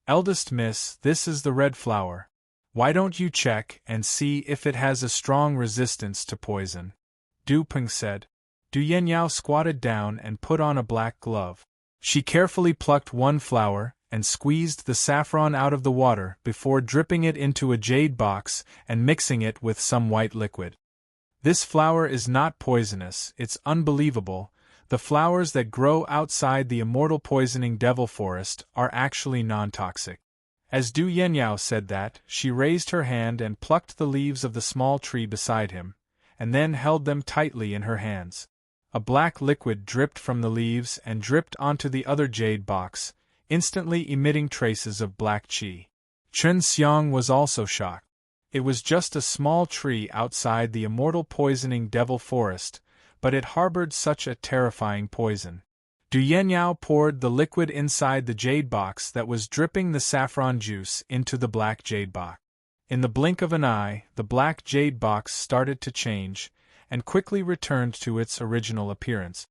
Eldest miss, this is the red flower. Why don't you check and see if it has a strong resistance to poison? Du Peng said. Du Yenyao squatted down and put on a black glove. She carefully plucked one flower and squeezed the saffron out of the water before dripping it into a jade box and mixing it with some white liquid. This flower is not poisonous, it's unbelievable. The flowers that grow outside the immortal poisoning devil forest are actually non-toxic. As Du Yenyao said that, she raised her hand and plucked the leaves of the small tree beside him, and then held them tightly in her hands. A black liquid dripped from the leaves and dripped onto the other jade box, instantly emitting traces of black qi. Chen Xiang was also shocked. It was just a small tree outside the immortal poisoning devil forest, but it harbored such a terrifying poison. Du Yenyao poured the liquid inside the jade box that was dripping the saffron juice into the black jade box. In the blink of an eye, the black jade box started to change, and quickly returned to its original appearance.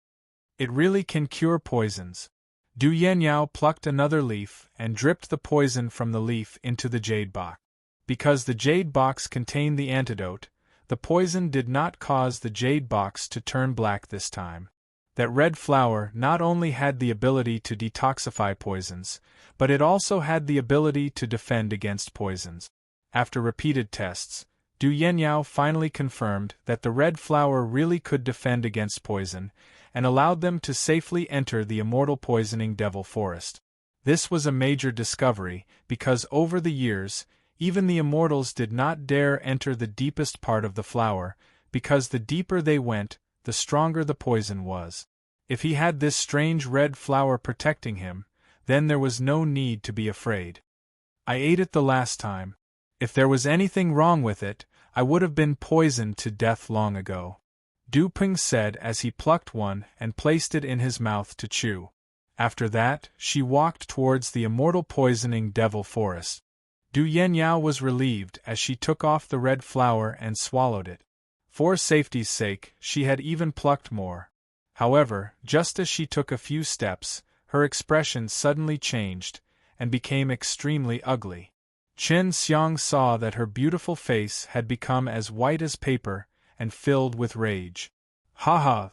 It really can cure poisons. Du Yenyao plucked another leaf and dripped the poison from the leaf into the jade box. Because the jade box contained the antidote, the poison did not cause the jade box to turn black this time. That red flower not only had the ability to detoxify poisons, but it also had the ability to defend against poisons. After repeated tests, Du Yenyao finally confirmed that the red flower really could defend against poison, and allowed them to safely enter the immortal poisoning devil forest. This was a major discovery, because over the years, even the immortals did not dare enter the deepest part of the flower, because the deeper they went, the stronger the poison was. If he had this strange red flower protecting him, then there was no need to be afraid. I ate it the last time. If there was anything wrong with it, I would have been poisoned to death long ago. Du Peng said as he plucked one and placed it in his mouth to chew. After that, she walked towards the immortal poisoning devil forest. Du Yenyao was relieved as she took off the red flower and swallowed it. For safety's sake, she had even plucked more. However, just as she took a few steps, her expression suddenly changed, and became extremely ugly. Chen Xiang saw that her beautiful face had become as white as paper, and filled with rage. Ha ha!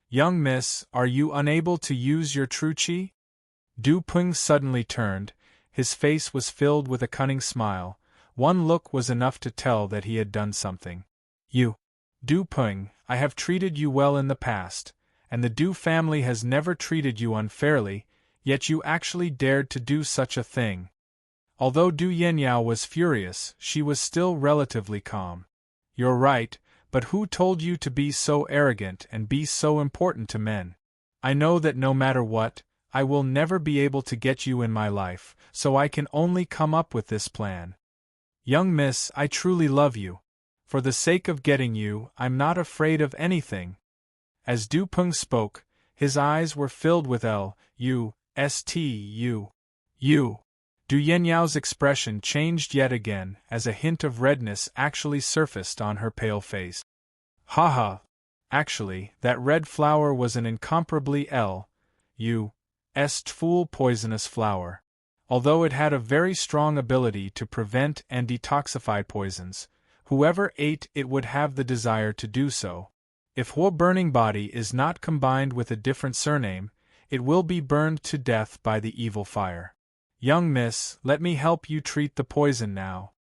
Young miss, are you unable to use your true qi? Du Peng suddenly turned, his face was filled with a cunning smile. One look was enough to tell that he had done something. You, Du Peng, I have treated you well in the past, and the Du family has never treated you unfairly, yet you actually dared to do such a thing. Although Du Yenyao was furious, she was still relatively calm. You're right, but who told you to be so arrogant and be so important to men? I know that no matter what, I will never be able to get you in my life, so I can only come up with this plan. Young miss, I truly love you. For the sake of getting you, I'm not afraid of anything. As Du Peng spoke, his eyes were filled with L-U-S-T-U. Du Yenyao's expression changed yet again as a hint of redness actually surfaced on her pale face. Ha ha! Actually, that red flower was an incomparably L-U-S-T-ful poisonous flower. Although it had a very strong ability to prevent and detoxify poisons, whoever ate it would have the desire to do so. If Huo burning body is not combined with a different surname, it will be burned to death by the evil fire. Young miss, let me help you treat the poison now.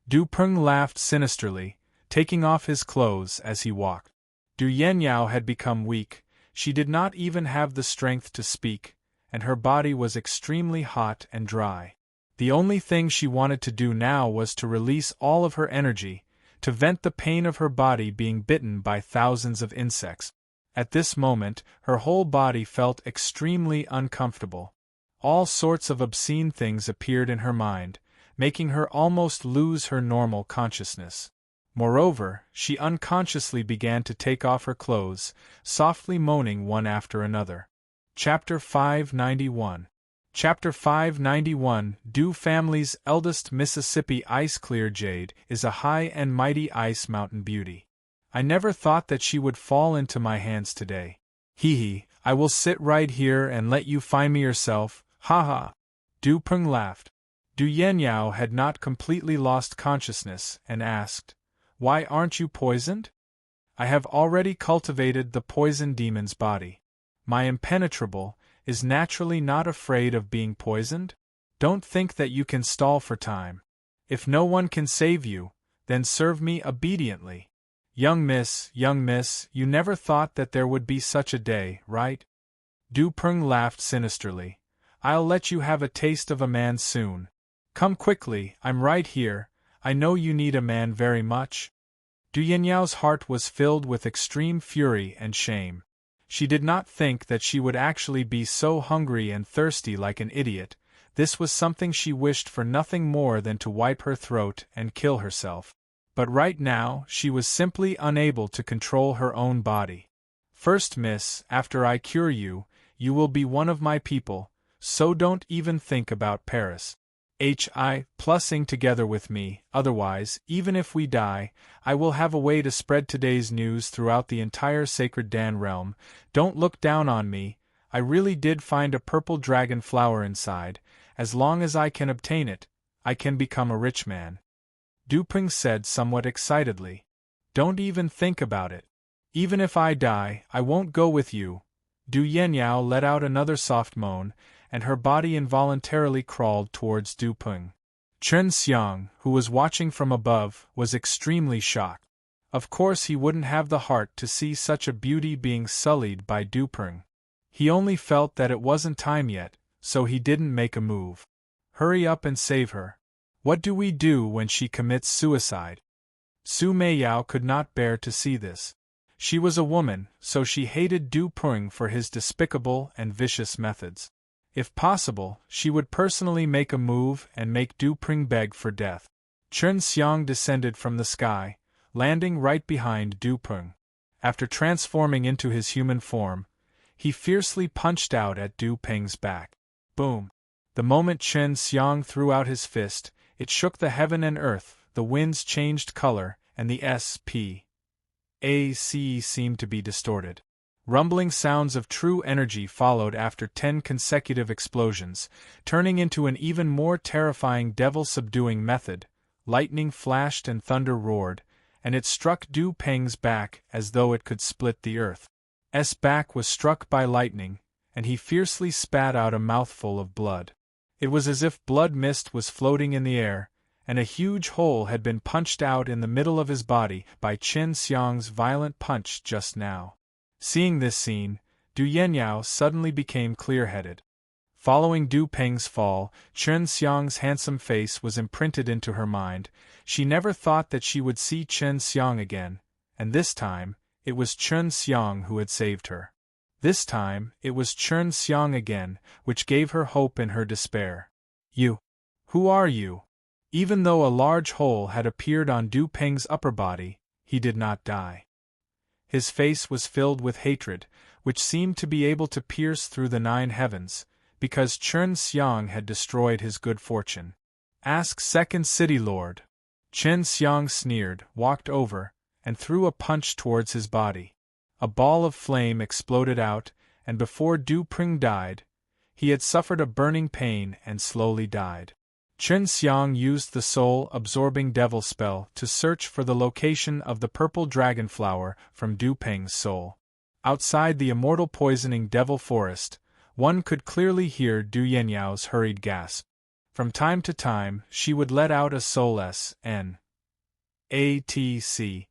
Du Peng laughed sinisterly, taking off his clothes as he walked. Du Yenyao had become weak, she did not even have the strength to speak, and her body was extremely hot and dry. The only thing she wanted to do now was to release all of her energy, to vent the pain of her body being bitten by thousands of insects. At this moment, her whole body felt extremely uncomfortable. All sorts of obscene things appeared in her mind, making her almost lose her normal consciousness. Moreover, she unconsciously began to take off her clothes, softly moaning one after another. Chapter 591. Chapter 591. Du family's eldest Mississippi ice-clear jade is a high and mighty ice mountain beauty. I never thought that she would fall into my hands today. Hee, I will sit right here and let you find me yourself, ha ha. Du Peng laughed. Du Yenyao had not completely lost consciousness and asked, "Why aren't you poisoned?" "I have already cultivated the poison demon's body. My impenetrable is naturally not afraid of being poisoned. Don't think that you can stall for time. If no one can save you, then serve me obediently. Young miss, you never thought that there would be such a day, right?" Du Peng laughed sinisterly. "I'll let you have a taste of a man soon. Come quickly, I'm right here, I know you need a man very much." Du Yenyao's heart was filled with extreme fury and shame. She did not think that she would actually be so hungry and thirsty like an idiot. This was something she wished for nothing more than to wipe her throat and kill herself. But right now, she was simply unable to control her own body. "First, miss, after I cure you, you will be one of my people, so don't even think about Paris. Plussing together with me, otherwise, even if we die, I will have a way to spread today's news throughout the entire Sacred Dan realm. Don't look down on me, I really did find a purple dragon flower inside. As long as I can obtain it, I can become a rich man." Du Peng said somewhat excitedly. "Don't even think about it. Even if I die, I won't go with you." Du Yenyao let out another soft moan, and her body involuntarily crawled towards Du Peng. Chen Xiang, who was watching from above, was extremely shocked. Of course he wouldn't have the heart to see such a beauty being sullied by Du Peng. He only felt that it wasn't time yet, so he didn't make a move. "Hurry up and save her. What do we do when she commits suicide?" Su Meiyao could not bear to see this. She was a woman, so she hated Du Peng for his despicable and vicious methods. If possible, she would personally make a move and make Du Peng beg for death. Chen Xiang descended from the sky, landing right behind Du Peng. After transforming into his human form, he fiercely punched out at Du Peng's back. Boom! The moment Chen Xiang threw out his fist, it shook the heaven and earth, the winds changed color, and the SPAC seemed to be distorted. Rumbling sounds of true energy followed after 10 consecutive explosions, turning into an even more terrifying devil-subduing method. Lightning flashed and thunder roared, and it struck Du Peng's back as though it could split the earth. S back was struck by lightning, and he fiercely spat out a mouthful of blood. It was as if blood mist was floating in the air, and a huge hole had been punched out in the middle of his body by Chen Xiang's violent punch just now. Seeing this scene, Du Yenyao suddenly became clear-headed. Following Du Peng's fall, Chen Xiang's handsome face was imprinted into her mind. She never thought that she would see Chen Xiang again, and this time, it was Chen Xiang who had saved her. This time, it was Chen Xiang again, which gave her hope in her despair. "You? Who are you?" Even though a large hole had appeared on Du Peng's upper body, he did not die. His face was filled with hatred, which seemed to be able to pierce through the 9 heavens, because Chen Xiang had destroyed his good fortune. "Ask Second City Lord." Chen Xiang sneered, walked over, and threw a punch towards his body. A ball of flame exploded out, and before Du Peng died, he had suffered a burning pain and slowly died. Chen Xiang used the soul-absorbing devil spell to search for the location of the purple dragon flower from Du Peng's soul. Outside the immortal poisoning devil forest, one could clearly hear Du Yenyao's hurried gasp. From time to time, she would let out a soul SNA atc.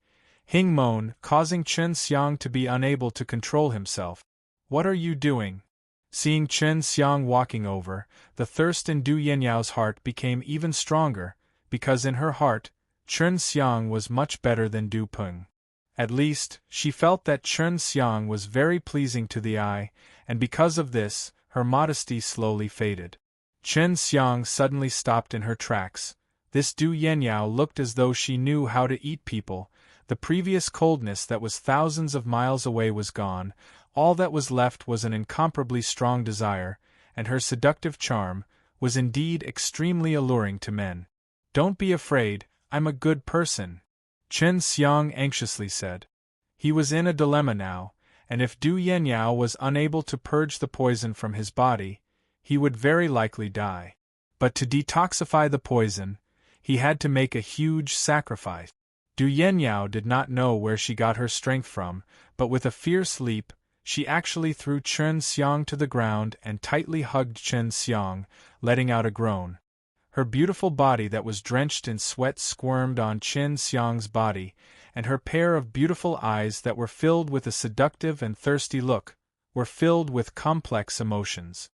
Hing moaned, causing Chen Xiang to be unable to control himself. What are you doing? Seeing Chen Xiang walking over, the thirst in Du Yanyao's heart became even stronger, because in her heart, Chen Xiang was much better than Du Peng. At least, she felt that Chen Xiang was very pleasing to the eye, and because of this, her modesty slowly faded. Chen Xiang suddenly stopped in her tracks. This Du Yanyao looked as though she knew how to eat people. The previous coldness that was thousands of miles away was gone, all that was left was an incomparably strong desire, and her seductive charm was indeed extremely alluring to men. Don't be afraid, I'm a good person, Chen Xiang anxiously said. He was in a dilemma now, and if Du Yanyao was unable to purge the poison from his body, he would very likely die. But to detoxify the poison, he had to make a huge sacrifice. Du Yanyao did not know where she got her strength from, but with a fierce leap, she actually threw Chen Xiang to the ground and tightly hugged Chen Xiang, letting out a groan. Her beautiful body that was drenched in sweat squirmed on Chen Xiang's body, and her pair of beautiful eyes that were filled with a seductive and thirsty look, were filled with complex emotions.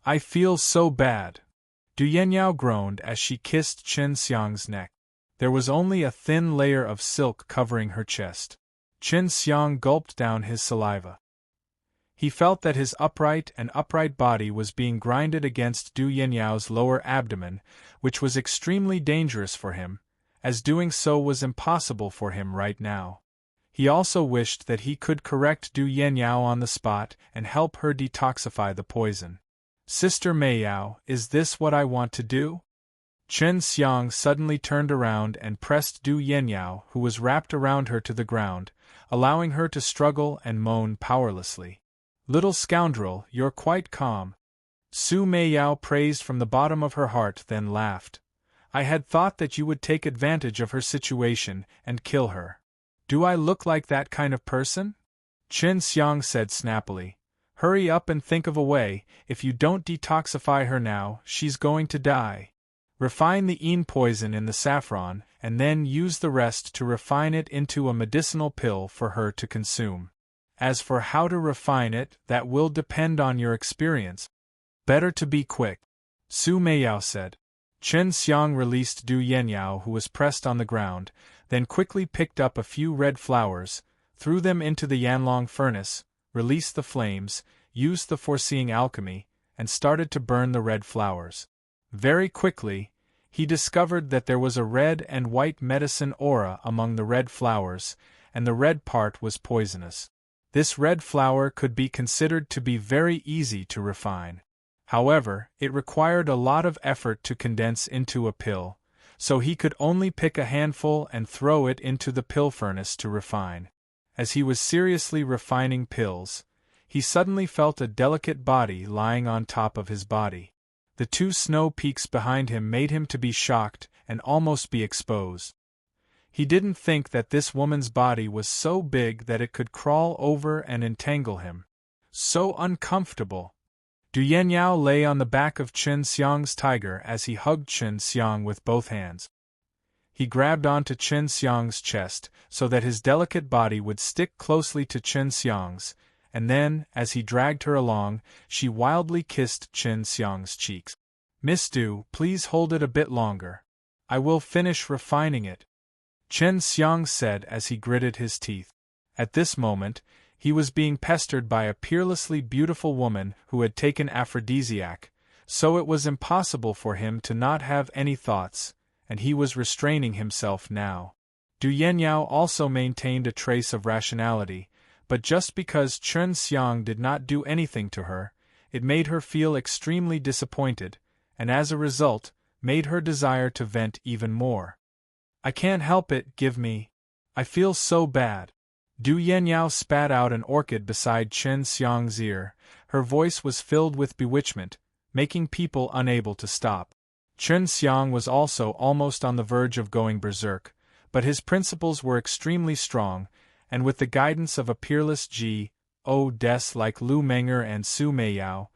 I feel so bad. Du Yanyao groaned as she kissed Chen Xiang's neck. There was only a thin layer of silk covering her chest. Chen Xiang gulped down his saliva. He felt that his upright body was being grinded against Du Yanyao's lower abdomen, which was extremely dangerous for him, as doing so was impossible for him right now. He also wished that he could correct Du Yanyao on the spot and help her detoxify the poison. Sister Meiyao, is this what I want to do? Chen Xiang suddenly turned around and pressed Du Yanyao, who was wrapped around her, to the ground, allowing her to struggle and moan powerlessly. Little scoundrel, you're quite calm. Su Meiyao praised from the bottom of her heart, then laughed. I had thought that you would take advantage of her situation and kill her. Do I look like that kind of person? Chen Xiang said snappily. Hurry up and think of a way. If you don't detoxify her now, she's going to die. Refine the yin poison in the saffron, and then use the rest to refine it into a medicinal pill for her to consume. As for how to refine it, that will depend on your experience. Better to be quick, Su Meiyao said. Chen Xiang released Du Yanyao, who was pressed on the ground, then quickly picked up a few red flowers, threw them into the Yanlong furnace, released the flames, used the foreseeing alchemy, and started to burn the red flowers. Very quickly, he discovered that there was a red and white medicine aura among the red flowers, and the red part was poisonous. This red flower could be considered to be very easy to refine. However, it required a lot of effort to condense into a pill, so he could only pick a handful and throw it into the pill furnace to refine. As he was seriously refining pills, he suddenly felt a delicate body lying on top of his body. The two snow peaks behind him made him to be shocked and almost be exposed. He didn't think that this woman's body was so big that it could crawl over and entangle him. So uncomfortable. Du Yanyao lay on the back of Chen Xiang's tiger as he hugged Chen Xiang with both hands. He grabbed onto Chen Xiang's chest so that his delicate body would stick closely to Chen Xiang's, and then, as he dragged her along, she wildly kissed Chen Xiang's cheeks. Miss Du, please hold it a bit longer. I will finish refining it, Chen Xiang said as he gritted his teeth. At this moment, he was being pestered by a peerlessly beautiful woman who had taken aphrodisiac, so it was impossible for him to not have any thoughts, and he was restraining himself now. Du Yanyao also maintained a trace of rationality, but just because Chen Xiang did not do anything to her, it made her feel extremely disappointed, and as a result, made her desire to vent even more. I can't help it, give me. I feel so bad. Du Yanyao spat out an orchid beside Chen Xiang's ear. Her voice was filled with bewitchment, making people unable to stop. Chen Xiang was also almost on the verge of going berserk, but his principles were extremely strong, and with the guidance of a peerless G.O.des like Lu Menger and Su Meiyao,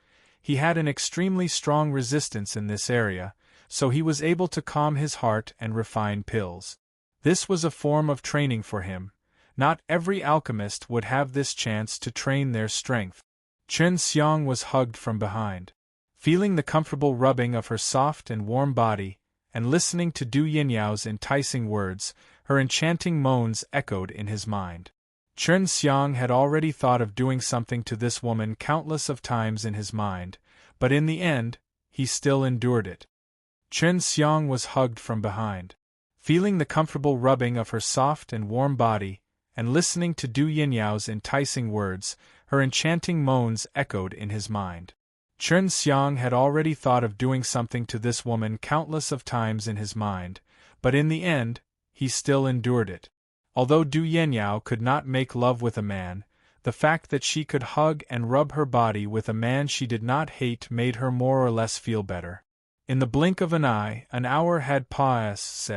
he had an extremely strong resistance in this area, so he was able to calm his heart and refine pills. This was a form of training for him. Not every alchemist would have this chance to train their strength. Chen Xiang was hugged from behind. Feeling the comfortable rubbing of her soft and warm body, and listening to Du Yinyao's enticing words, her enchanting moans echoed in his mind. Chen Xiang had already thought of doing something to this woman countless of times in his mind, but in the end, he still endured it. Chen Xiang was hugged from behind. Feeling the comfortable rubbing of her soft and warm body, and listening to Du Yinyao's enticing words, her enchanting moans echoed in his mind. Chen Xiang had already thought of doing something to this woman countless of times in his mind, but in the end, he still endured it. Although Du Yinyao could not make love with a man, the fact that she could hug and rub her body with a man she did not hate made her more or less feel better. In the blink of an eye, an hour had passed.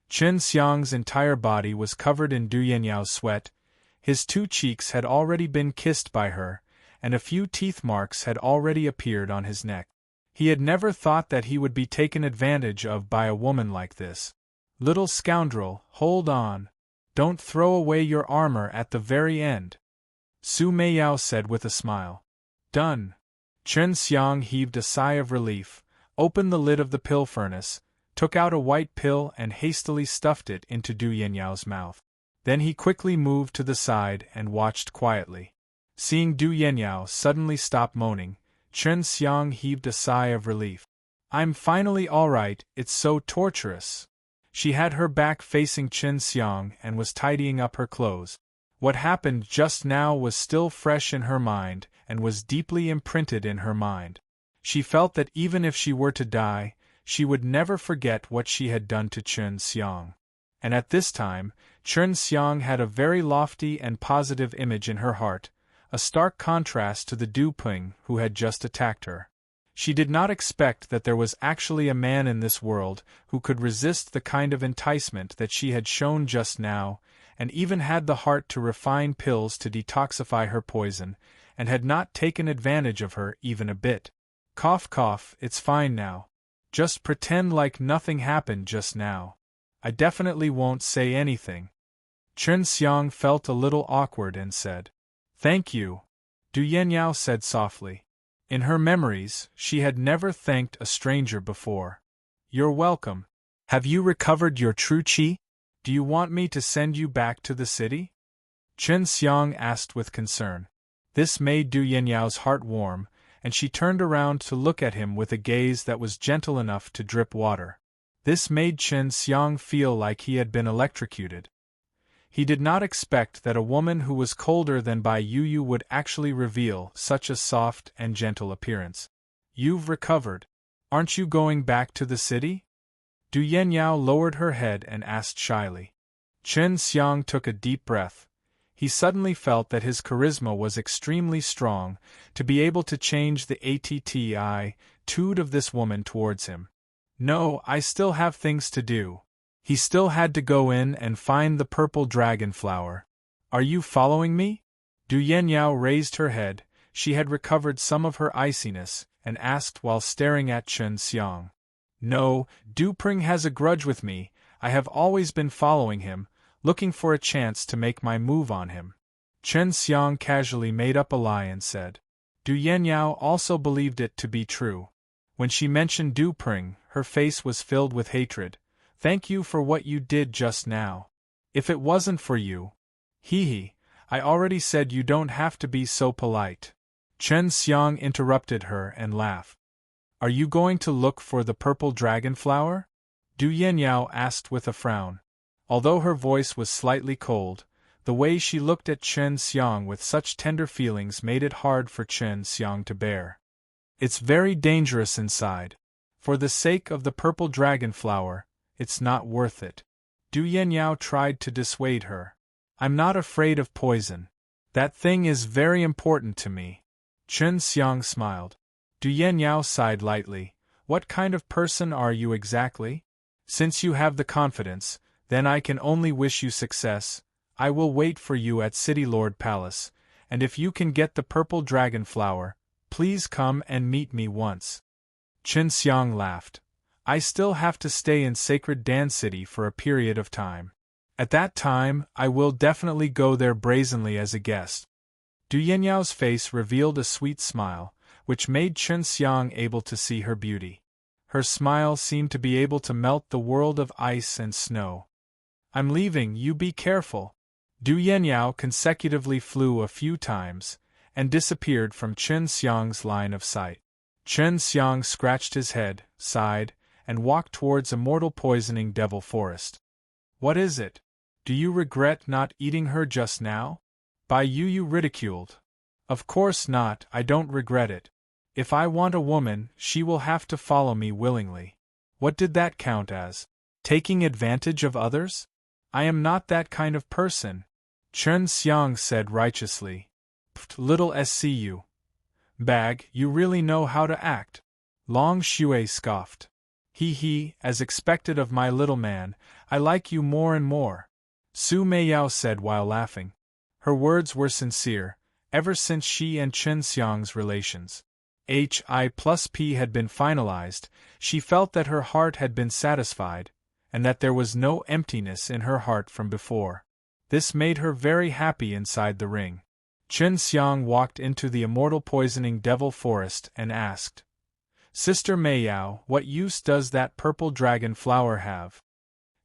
Chen Xiang's entire body was covered in Du Yinyao's sweat, his 2 cheeks had already been kissed by her, and a few teeth marks had already appeared on his neck. He had never thought that he would be taken advantage of by a woman like this. "Little scoundrel, hold on. Don't throw away your armor at the very end," Su Meiyao said with a smile. "Done." Chen Xiang heaved a sigh of relief, opened the lid of the pill furnace, took out a white pill and hastily stuffed it into Du Yinyao's mouth. Then he quickly moved to the side and watched quietly. Seeing Du Yinyao suddenly stop moaning, Chen Xiang heaved a sigh of relief. "I'm finally all right, it's so torturous." She had her back facing Chen Xiang and was tidying up her clothes. What happened just now was still fresh in her mind and was deeply imprinted in her mind. She felt that even if she were to die, she would never forget what she had done to Chen Xiang. And at this time, Chen Xiang had a very lofty and positive image in her heart, a stark contrast to the Du Ping who had just attacked her. She did not expect that there was actually a man in this world who could resist the kind of enticement that she had shown just now, and even had the heart to refine pills to detoxify her poison, and had not taken advantage of her even a bit. "Cough cough, it's fine now. Just pretend like nothing happened just now. I definitely won't say anything." Chen Xiang felt a little awkward and said, "Thank you," Du Yinyao said softly. In her memories, she had never thanked a stranger before. "You're welcome. Have you recovered your true qi? Do you want me to send you back to the city?" Chen Xiang asked with concern. This made Du Yinyao's heart warm, and she turned around to look at him with a gaze that was gentle enough to drip water. This made Chen Xiang feel like he had been electrocuted. He did not expect that a woman who was colder than Bai Yu would actually reveal such a soft and gentle appearance. "You've recovered. Aren't you going back to the city?" Du Yinyao lowered her head and asked shyly. Chen Xiang took a deep breath. He suddenly felt that his charisma was extremely strong to be able to change the attitude of this woman towards him. "No, I still have things to do." He still had to go in and find the purple dragon flower. "Are you following me?" Du Yinyao raised her head, she had recovered some of her iciness, and asked while staring at Chen Xiang. "No, Du Ping has a grudge with me, I have always been following him, looking for a chance to make my move on him." Chen Xiang casually made up a lie and said. Du Yinyao also believed it to be true. When she mentioned Du Ping, her face was filled with hatred. "Thank you for what you did just now. If it wasn't for you..." "Hee, I already said you don't have to be so polite." Chen Xiang interrupted her and laughed. "Are you going to look for the purple dragon flower?" Du Yinyao asked with a frown. Although her voice was slightly cold, the way she looked at Chen Xiang with such tender feelings made it hard for Chen Xiang to bear. "It's very dangerous inside. For the sake of the purple dragon flower, it's not worth it." Du Yinyao tried to dissuade her. "I'm not afraid of poison. That thing is very important to me." Chen Xiang smiled. Du Yinyao sighed lightly. "What kind of person are you exactly? Since you have the confidence, then I can only wish you success. I will wait for you at City Lord Palace, and if you can get the purple dragon flower, please come and meet me once." Chen Xiang laughed. "I still have to stay in Sacred Dan City for a period of time. At that time, I will definitely go there brazenly as a guest. Du Yanyao's face revealed a sweet smile, which made Chen Xiang able to see her beauty. Her smile seemed to be able to melt the world of ice and snow. I'm leaving, you be careful. Du Yanyao consecutively flew a few times, and disappeared from Chen Xiang's line of sight. Chen Xiang scratched his head, sighed, and walked towards Immortal Poisoning Devil Forest. What is it? Do you regret not eating her just now? Bai Yu ridiculed. Of course not, I don't regret it. If I want a woman, she will have to follow me willingly. What did that count as? Taking advantage of others? I am not that kind of person, Chen Xiang said righteously. Little SCU. Bag, you really know how to act. Long Shui scoffed. He, as expected of my little man, I like you more and more, Su Meiyao said while laughing. Her words were sincere, ever since she and Chen Xiang's relations HI+P had been finalized, she felt that her heart had been satisfied, and that there was no emptiness in her heart from before. This made her very happy inside the ring. Chen Xiang walked into the Immortal Poisoning Devil Forest and asked, Sister Meiyao, what use does that purple dragon flower have?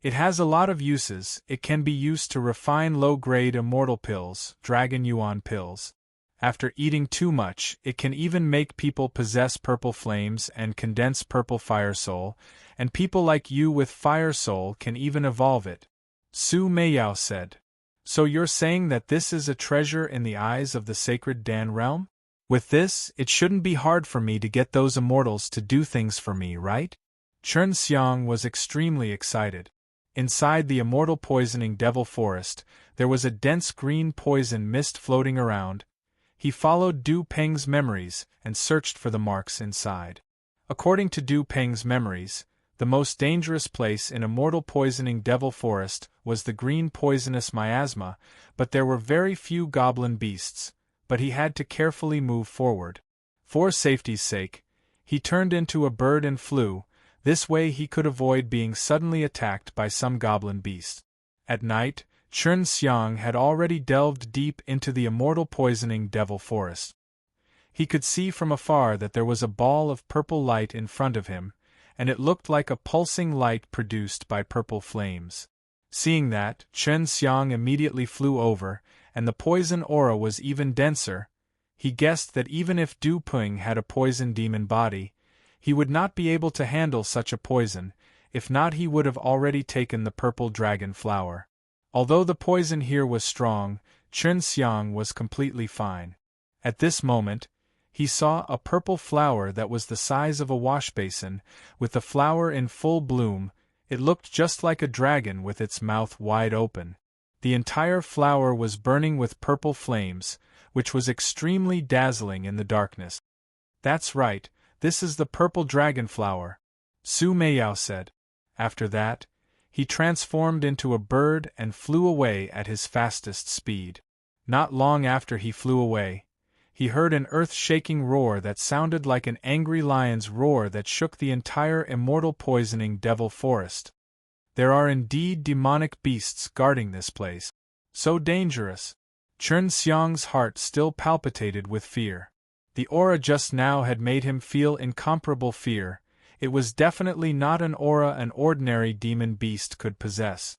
It has a lot of uses. It can be used to refine low-grade immortal pills, dragon yuan pills. After eating too much, it can even make people possess purple flames and condense purple fire soul, and people like you with fire soul can even evolve it, Su Meiyao said. So you're saying that this is a treasure in the eyes of the sacred Dan realm? With this, it shouldn't be hard for me to get those immortals to do things for me, right? Chen Xiang was extremely excited. Inside the Immortal Poisoning Devil Forest, there was a dense green poison mist floating around. He followed Du Peng's memories and searched for the marks inside. According to Du Peng's memories, the most dangerous place in Immortal Poisoning Devil Forest was the green poisonous miasma, but there were very few goblin beasts, but he had to carefully move forward. For safety's sake, he turned into a bird and flew. This way he could avoid being suddenly attacked by some goblin beast. At night, Chen Xiang had already delved deep into the Immortal Poisoning Devil Forest. He could see from afar that there was a ball of purple light in front of him, and it looked like a pulsing light produced by purple flames. Seeing that, Chen Xiang immediately flew over, and the poison aura was even denser. He guessed that even if Du Peng had a poison demon body, he would not be able to handle such a poison. If not, he would have already taken the purple dragon flower. Although the poison here was strong, Chen Xiang was completely fine. At this moment, he saw a purple flower that was the size of a washbasin, with the flower in full bloom. It looked just like a dragon with its mouth wide open. The entire flower was burning with purple flames, which was extremely dazzling in the darkness. That's right, this is the purple dragon flower, Su Meiyao said. After that, he transformed into a bird and flew away at his fastest speed. Not long after he flew away, he heard an earth-shaking roar that sounded like an angry lion's roar that shook the entire Immortal Poisoning Devil Forest. There are indeed demonic beasts guarding this place. So dangerous. Chen Xiang's heart still palpitated with fear. The aura just now had made him feel incomparable fear. It was definitely not an aura an ordinary demon beast could possess.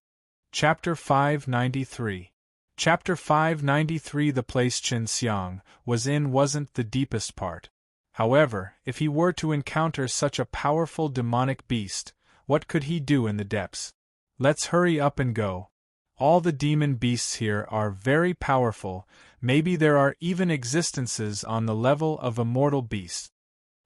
Chapter 593. Chapter 593. The place Chen Xiang was in wasn't the deepest part. However, if he were to encounter such a powerful demonic beast, what could he do in the depths? Let's hurry up and go. All the demon beasts here are very powerful. Maybe there are even existences on the level of immortal beasts.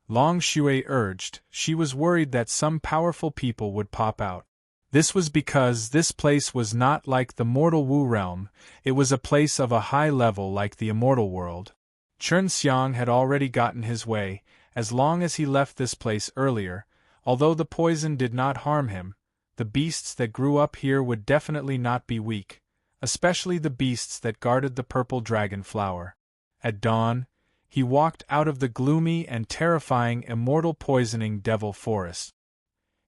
Long Shui urged. She was worried that some powerful people would pop out. This was because this place was not like the mortal Wu realm, it was a place of a high level like the immortal world. Chen Xiang had already gotten his way, as long as he left this place earlier. Although the poison did not harm him, the beasts that grew up here would definitely not be weak, especially the beasts that guarded the purple dragon flower. At dawn, he walked out of the gloomy and terrifying Immortal Poisoning Devil Forest.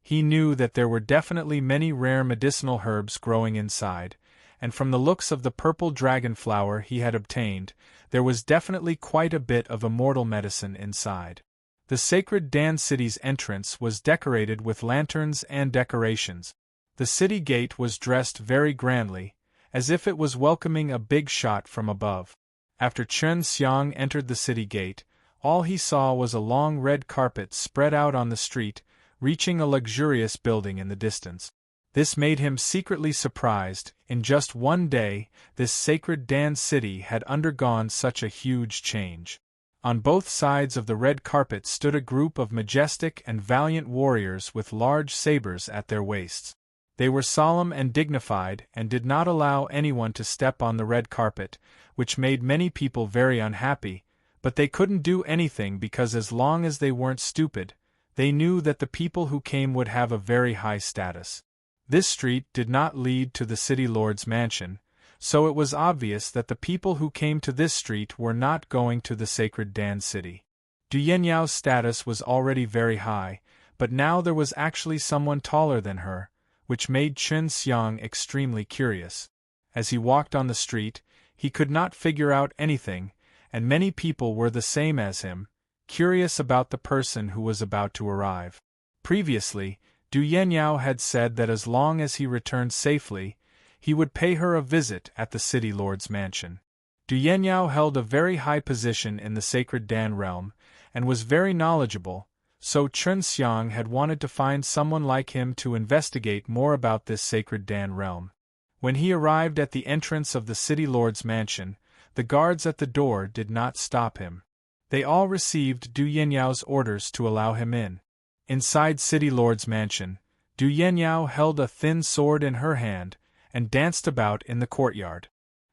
He knew that there were definitely many rare medicinal herbs growing inside, and from the looks of the purple dragon flower he had obtained, there was definitely quite a bit of immortal medicine inside. The sacred Dan city's entrance was decorated with lanterns and decorations. The city gate was dressed very grandly, as if it was welcoming a big shot from above. After Chen Xiang entered the city gate, all he saw was a long red carpet spread out on the street, reaching a luxurious building in the distance. This made him secretly surprised. In just one day, this sacred Dan city had undergone such a huge change. On both sides of the red carpet stood a group of majestic and valiant warriors with large sabers at their waists. They were solemn and dignified and did not allow anyone to step on the red carpet, which made many people very unhappy, but they couldn't do anything because as long as they weren't stupid, they knew that the people who came would have a very high status. This street did not lead to the city lord's mansion, so it was obvious that the people who came to this street were not going to the sacred Dan city. Du Yanyao's status was already very high, but now there was actually someone taller than her, which made Chen Xiang extremely curious. As he walked on the street, he could not figure out anything, and many people were the same as him, curious about the person who was about to arrive. Previously, Du Yanyao had said that as long as he returned safely, he would pay her a visit at the city lord's mansion. Du Yanyao held a very high position in the sacred Dan realm, and was very knowledgeable, so Chen Xiang had wanted to find someone like him to investigate more about this sacred Dan realm. When he arrived at the entrance of the city lord's mansion, the guards at the door did not stop him. They all received Du Yanyao's orders to allow him in. Inside city lord's mansion, Du Yanyao held a thin sword in her hand, and danced about in the courtyard.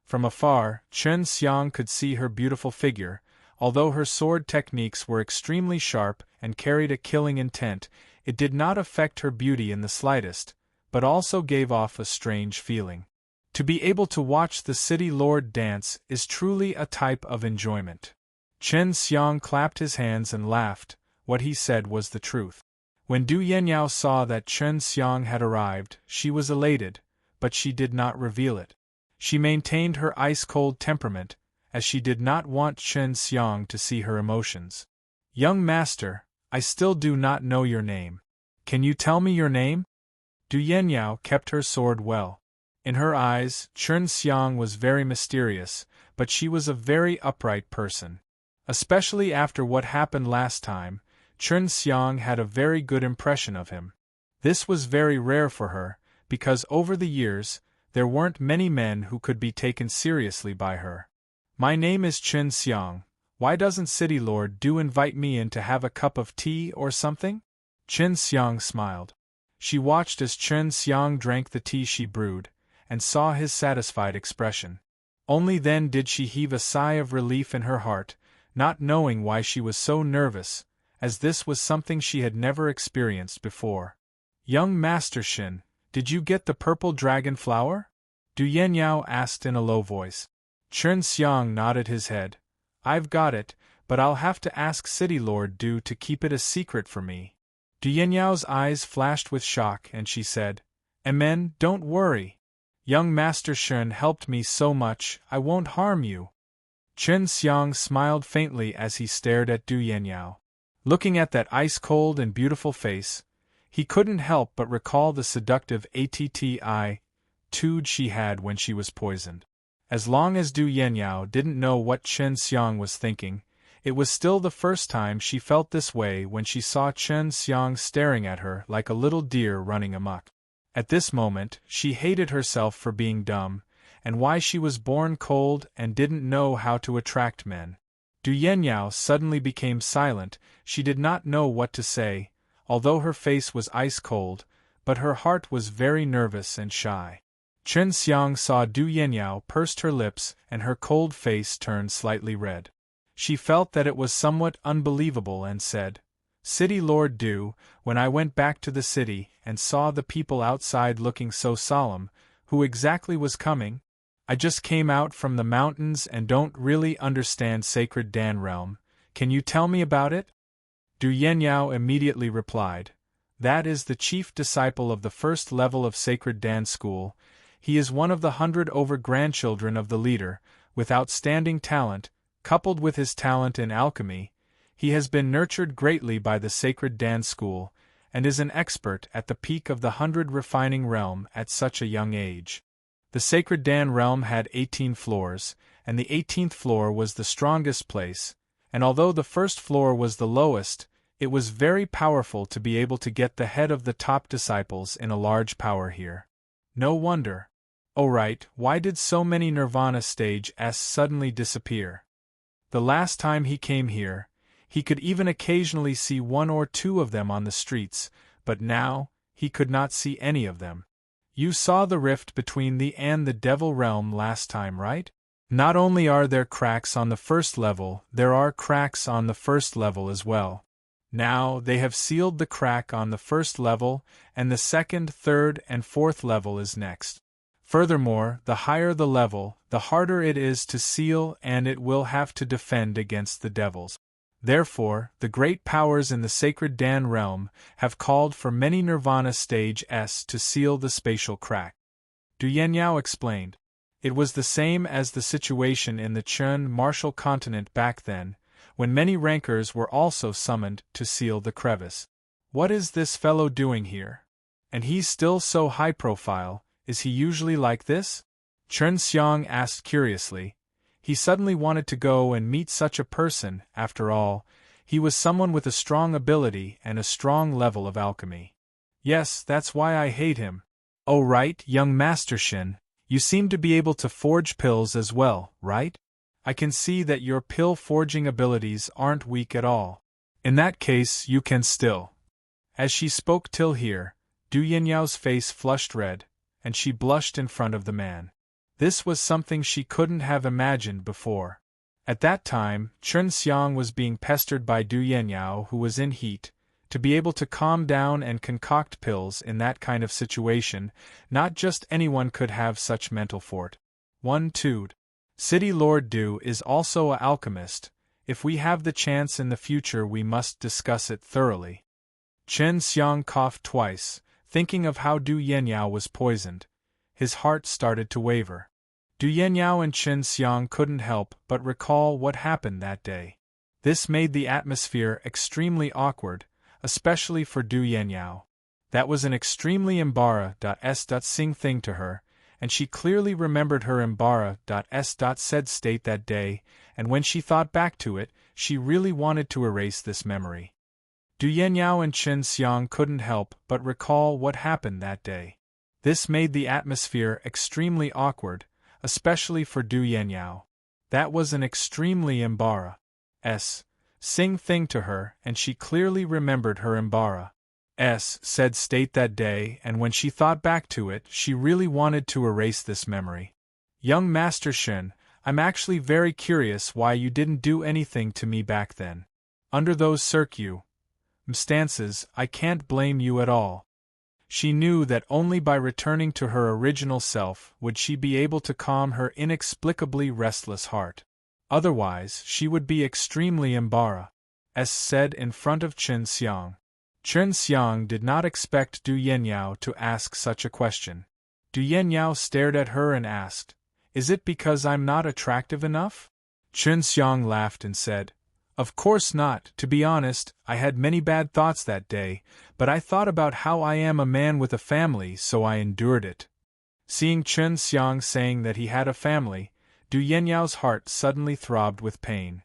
From afar, Chen Xiang could see her beautiful figure. Although her sword techniques were extremely sharp and carried a killing intent, it did not affect her beauty in the slightest, but also gave off a strange feeling. To be able to watch the city lord dance is truly a type of enjoyment. Chen Xiang clapped his hands and laughed. What he said was the truth. When Du Yanyao saw that Chen Xiang had arrived, she was elated, but she did not reveal it. She maintained her ice-cold temperament, as she did not want Chen Xiang to see her emotions. "Young master, I still do not know your name. Can you tell me your name?" Du Yanyao kept her sword well. In her eyes, Chen Xiang was very mysterious, but she was a very upright person. Especially after what happened last time, Chen Xiang had a very good impression of him. This was very rare for her, because over the years, there weren't many men who could be taken seriously by her. "My name is Chen Xiang. Why doesn't City Lord Du invite me in to have a cup of tea or something?" Chen Xiang smiled. She watched as Chen Xiang drank the tea she brewed, and saw his satisfied expression. Only then did she heave a sigh of relief in her heart, not knowing why she was so nervous, as this was something she had never experienced before. "Young Master Shin, did you get the purple dragon flower?" Du Yanyao asked in a low voice. Chen Xiang nodded his head. "I've got it, but I'll have to ask City Lord Du to keep it a secret for me." Du Yanyao's eyes flashed with shock and she said, "Amen, don't worry. Young Master Shen helped me so much, I won't harm you." Chen Xiang smiled faintly as he stared at Du Yanyao. Looking at that ice-cold and beautiful face, he couldn't help but recall the seductive attitude she had when she was poisoned. As long as Du Yanyao didn't know what Chen Xiang was thinking, it was still the first time she felt this way when she saw Chen Xiang staring at her like a little deer running amok. At this moment, she hated herself for being dumb, and why she was born cold and didn't know how to attract men. Du Yanyao suddenly became silent. She did not know what to say, although her face was ice-cold, but her heart was very nervous and shy. Chen Xiang saw Du Yanyao pursed her lips and her cold face turned slightly red. She felt that it was somewhat unbelievable and said, "City Lord Du, when I went back to the city and saw the people outside looking so solemn, who exactly was coming? I just came out from the mountains and don't really understand sacred Dan realm. Can you tell me about it?" Du Yanyao immediately replied, That is the chief disciple of the first level of Sacred Dan School. He is one of the 100 over grandchildren of the leader, with outstanding talent, coupled with his talent in alchemy. He has been nurtured greatly by the Sacred Dan School, and is an expert at the peak of the 100 refining realm at such a young age. The Sacred Dan realm had 18 floors, and the 18th floor was the strongest place, and although the first floor was the lowest, it was very powerful to be able to get the head of the top disciples in a large power here. No wonder. Oh right, why did so many Nirvana stage S suddenly disappear? The last time he came here, he could even occasionally see 1 or 2 of them on the streets, but now, he could not see any of them. You saw the rift between the and the Devil realm last time, right? Not only are there cracks on the first level, there are cracks on the first level as well. Now, they have sealed the crack on the first level, and the second, third, and fourth level is next. Furthermore, the higher the level, the harder it is to seal, and it will have to defend against the devils. Therefore, the great powers in the Sacred Dan realm have called for many Nirvana stage S to seal the spatial crack. Du Yenyao explained. It was the same as the situation in the Chun martial continent back then, when many rankers were also summoned to seal the crevice. What is this fellow doing here? And he's still so high profile, is he usually like this? Chen Xiang asked curiously. He suddenly wanted to go and meet such a person. After all, he was someone with a strong ability and a strong level of alchemy. Yes, that's why I hate him. Oh right, young Master Shin, you seem to be able to forge pills as well, right? I can see that your pill forging abilities aren't weak at all. In that case, you can still. As she spoke till here, Du Yinyao's face flushed red, and she blushed in front of the man. This was something she couldn't have imagined before. At that time, Chen Xiang was being pestered by Du Yenyao, who was in heat. To be able to calm down and concoct pills in that kind of situation, not just anyone could have such mental fort. 1-2. City Lord Du is also an alchemist. If we have the chance in the future, we must discuss it thoroughly. Chen Xiang coughed twice, thinking of how Du Yenyao was poisoned. His heart started to waver. Du Yenyao and Chen Xiang couldn't help but recall what happened that day. This made the atmosphere extremely awkward, especially for Du Yenyao. That was an extremely embarrassing thing to her, and she clearly remembered her said state that day, and when she thought back to it, she really wanted to erase this memory. Du Yenyao and Chen Xiang couldn't help but recall what happened that day. This made the atmosphere extremely awkward, especially for Du Yenyao. That was an extremely embarrassing thing to her, and she clearly remembered her said state that day, and when she thought back to it, she really wanted to erase this memory. Young Master Shin, I'm actually very curious why you didn't do anything to me back then. Under those circumstances, I can't blame you at all. She knew that only by returning to her original self would she be able to calm her inexplicably restless heart. Otherwise, she would be extremely embarrassed, said in front of Chen Xiang. Chen Xiang did not expect Du Yenyao to ask such a question. Du Yenyao stared at her and asked, "Is it because I'm not attractive enough?" Chen Xiang laughed and said, "Of course not. To be honest, I had many bad thoughts that day, but I thought about how I am a man with a family, so I endured it." Seeing Chen Xiang saying that he had a family, Du Yenyao's heart suddenly throbbed with pain.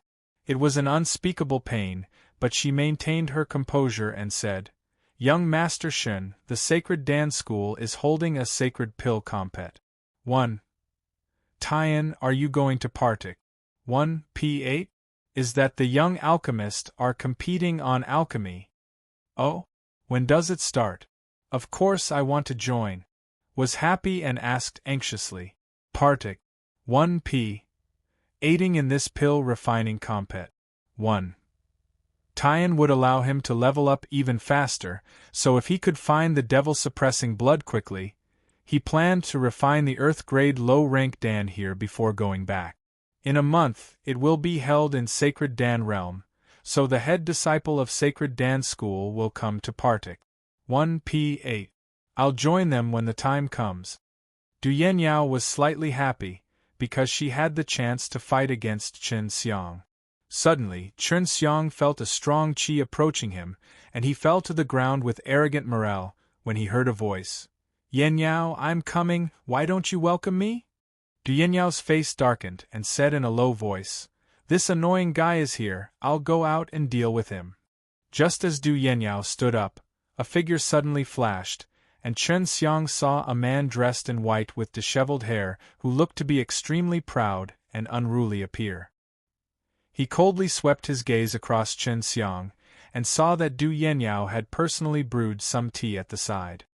It was an unspeakable pain, but she maintained her composure and said, "Young Master Shin, the Sacred Dan School is holding a sacred pill compet. 1. Tian, are you going to partake? 1p8? Is that the young alchemists are competing on alchemy? Oh? When does it start? Of course I want to join." Was happy and asked anxiously. Partake. 1p. Aiding in this pill refining compet. 1. Tian would allow him to level up even faster, so if he could find the devil-suppressing blood quickly, he planned to refine the Earth-grade low-rank Dan here before going back. In a month, it will be held in Sacred Dan Realm, so the head disciple of Sacred Dan School will come to partake. 1p8. I'll join them when the time comes. Du Yenyao was slightly happy, because she had the chance to fight against Chen Xiang. Suddenly, Chen Xiang felt a strong qi approaching him, and he fell to the ground with arrogant morale, when he heard a voice. Yenyao, I'm coming, why don't you welcome me? Du Yenyao's face darkened and said in a low voice, This annoying guy is here, I'll go out and deal with him. Just as Du Yenyao stood up, a figure suddenly flashed, and Chen Xiang saw a man dressed in white with disheveled hair who looked to be extremely proud and unruly appear. He coldly swept his gaze across Chen Xiang, and saw that Du Yenyao had personally brewed some tea at the side.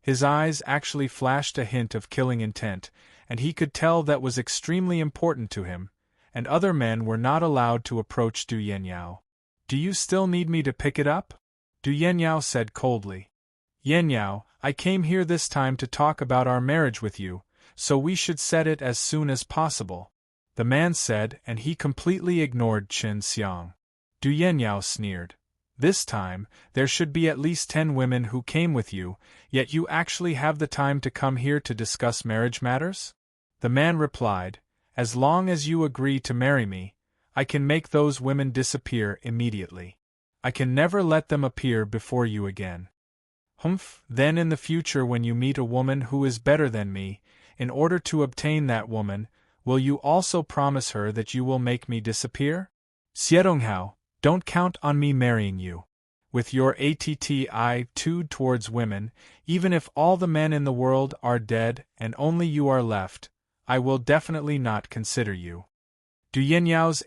His eyes actually flashed a hint of killing intent, and he could tell that was extremely important to him, and other men were not allowed to approach Du Yenyao. Do you still need me to pick it up? Du Yenyao said coldly. Yenyao, I came here this time to talk about our marriage with you, so we should set it as soon as possible, the man said, and he completely ignored Chen Xiang. Du Yenyao sneered. This time, there should be at least 10 women who came with you, yet you actually have the time to come here to discuss marriage matters? The man replied, As long as you agree to marry me, I can make those women disappear immediately. I can never let them appear before you again. Humph, then in the future when you meet a woman who is better than me, in order to obtain that woman, will you also promise her that you will make me disappear? Xiedonghao, don't count on me marrying you. With your attitude towards women, even if all the men in the world are dead and only you are left, I will definitely not consider you. Du Yenyao's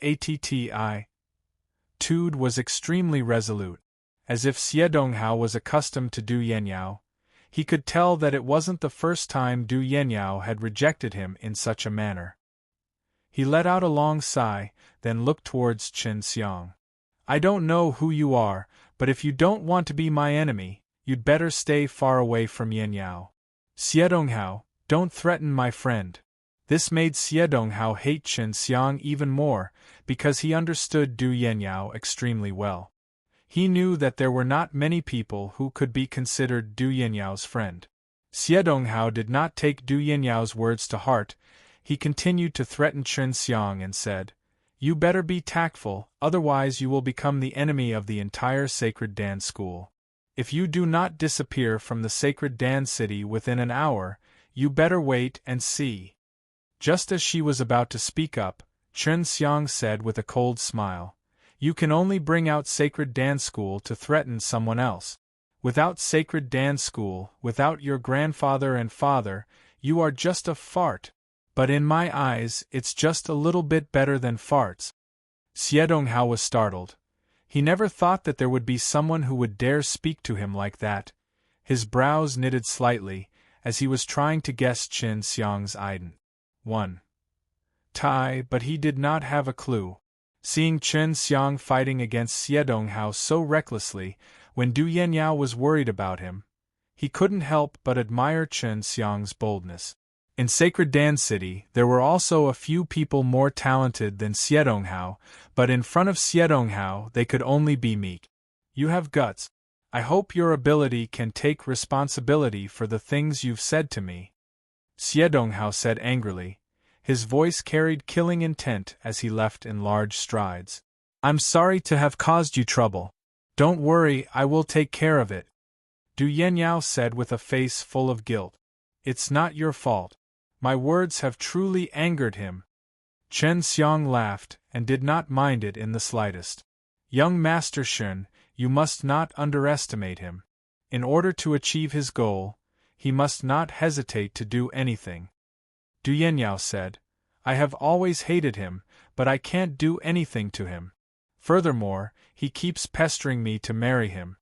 attitude was extremely resolute. As if Xiedonghao was accustomed to Du Yenyao, he could tell that it wasn't the first time Du Yenyao had rejected him in such a manner. He let out a long sigh, then looked towards Chen Xiang. I don't know who you are, but if you don't want to be my enemy, you'd better stay far away from Yenyao. Xiedonghao, don't threaten my friend. This made Xiedonghao hate Chen Xiang even more, because he understood Du Yenyao extremely well. He knew that there were not many people who could be considered Du Yenyao's friend. Xiedonghao did not take Du Yenyao's words to heart. He continued to threaten Chen Xiang and said, You better be tactful, otherwise you will become the enemy of the entire Sacred Dan school. If you do not disappear from the Sacred Dan city within an hour, you better wait and see. Just as she was about to speak up, Chen Xiang said with a cold smile, You can only bring out Sacred Dan school to threaten someone else. Without Sacred Dan school, without your grandfather and father, you are just a fart. But in my eyes, it's just a little bit better than farts. Xiedonghao was startled. He never thought that there would be someone who would dare speak to him like that. His brows knitted slightly, as he was trying to guess Chen Xiang's ident. 1. Tai, but he did not have a clue. Seeing Chen Xiang fighting against Xiedonghao so recklessly, when Du Yenyao was worried about him, he couldn't help but admire Chen Xiang's boldness. In Sacred Dan City, there were also a few people more talented than Xiedonghao, but in front of Xiedonghao they could only be meek. You have guts. I hope your ability can take responsibility for the things you've said to me. Xiedonghao said angrily. His voice carried killing intent as he left in large strides. I'm sorry to have caused you trouble. Don't worry, I will take care of it. Du Yenyao said with a face full of guilt. It's not your fault. My words have truly angered him. Chen Xiang laughed, and did not mind it in the slightest. Young Master Shen, you must not underestimate him. In order to achieve his goal, he must not hesitate to do anything. Du Yenyao said, I have always hated him, but I can't do anything to him. Furthermore, he keeps pestering me to marry him.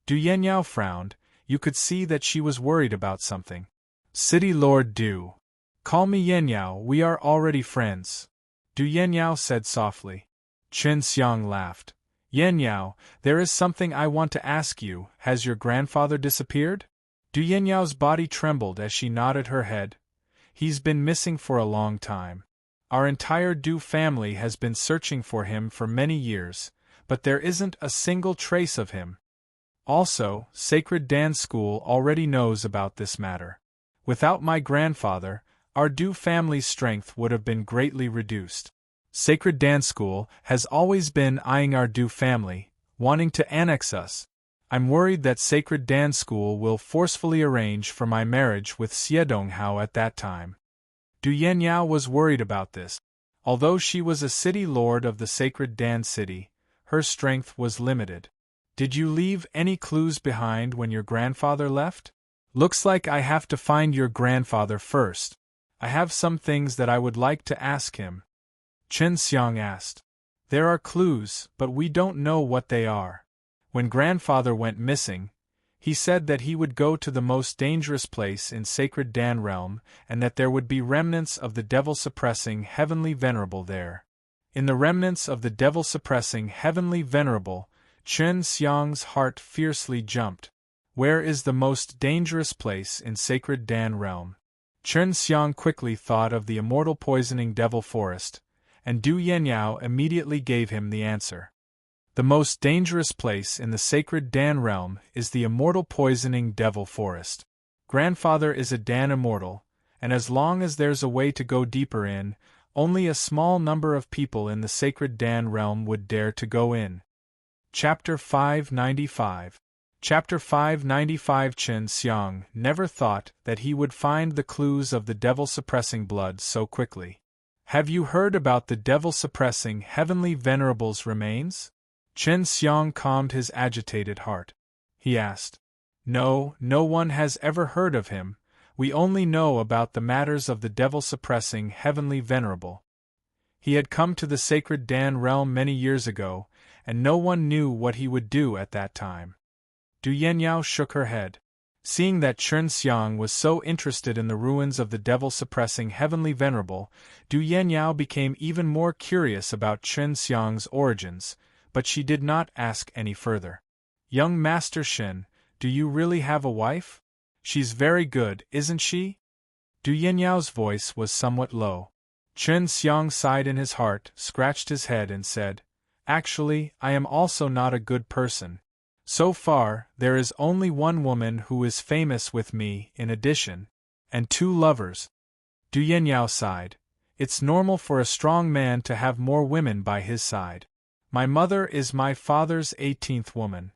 Du Yenyao frowned. You could see that she was worried about something. City Lord Du. Call me Yenyao, we are already friends. Du Yenyao said softly. Chen Xiang laughed. Yenyao, there is something I want to ask you. Has your grandfather disappeared? Du Yenyao's body trembled as she nodded her head. He's been missing for a long time. Our entire Du family has been searching for him for many years, but there isn't a single trace of him. Also, Sacred Dance School already knows about this matter. Without my grandfather, our Du family's strength would have been greatly reduced. Sacred Dance School has always been eyeing our Du family, wanting to annex us. I'm worried that Sacred Dance School will forcefully arrange for my marriage with Xiedonghao at that time. Du Yenyao was worried about this. Although she was a city lord of the Sacred Dan City, her strength was limited. Did you leave any clues behind when your grandfather left? Looks like I have to find your grandfather first. I have some things that I would like to ask him. Chen Xiang asked. There are clues, but we don't know what they are. When grandfather went missing, he said that he would go to the most dangerous place in Sacred Dan Realm and that there would be remnants of the devil-suppressing Heavenly Venerable there. In the remnants of the devil-suppressing Heavenly Venerable, Chen Xiang's heart fiercely jumped. Where is the most dangerous place in Sacred Dan Realm? Chen Xiang quickly thought of the immortal poisoning devil forest, and Du Yenyao immediately gave him the answer. The most dangerous place in the Sacred Dan Realm is the immortal poisoning devil forest. Grandfather is a Dan immortal, and as long as there's a way to go deeper in, only a small number of people in the Sacred Dan Realm would dare to go in. Chapter 595. Chapter 595. Chen Xiang never thought that he would find the clues of the devil-suppressing blood so quickly. Have you heard about the devil-suppressing Heavenly Venerable's remains? Chen Xiang calmed his agitated heart. He asked. No, no one has ever heard of him. We only know about the matters of the devil-suppressing Heavenly Venerable. He had come to the Sacred Dan Realm many years ago, and no one knew what he would do at that time. Du Yenyao shook her head. Seeing that Chen Xiang was so interested in the ruins of the devil-suppressing Heavenly Venerable, Du Yenyao became even more curious about Chen Xiang's origins, but she did not ask any further. Young Master Shen, do you really have a wife? She's very good, isn't she? Du Yenyao's voice was somewhat low. Chen Xiang sighed in his heart, scratched his head and said, Actually, I am also not a good person. So far, there is only one woman who is famous with me in addition, and 2 lovers. Du Yenyao sighed. It's normal for a strong man to have more women by his side. My mother is my father's 18th woman.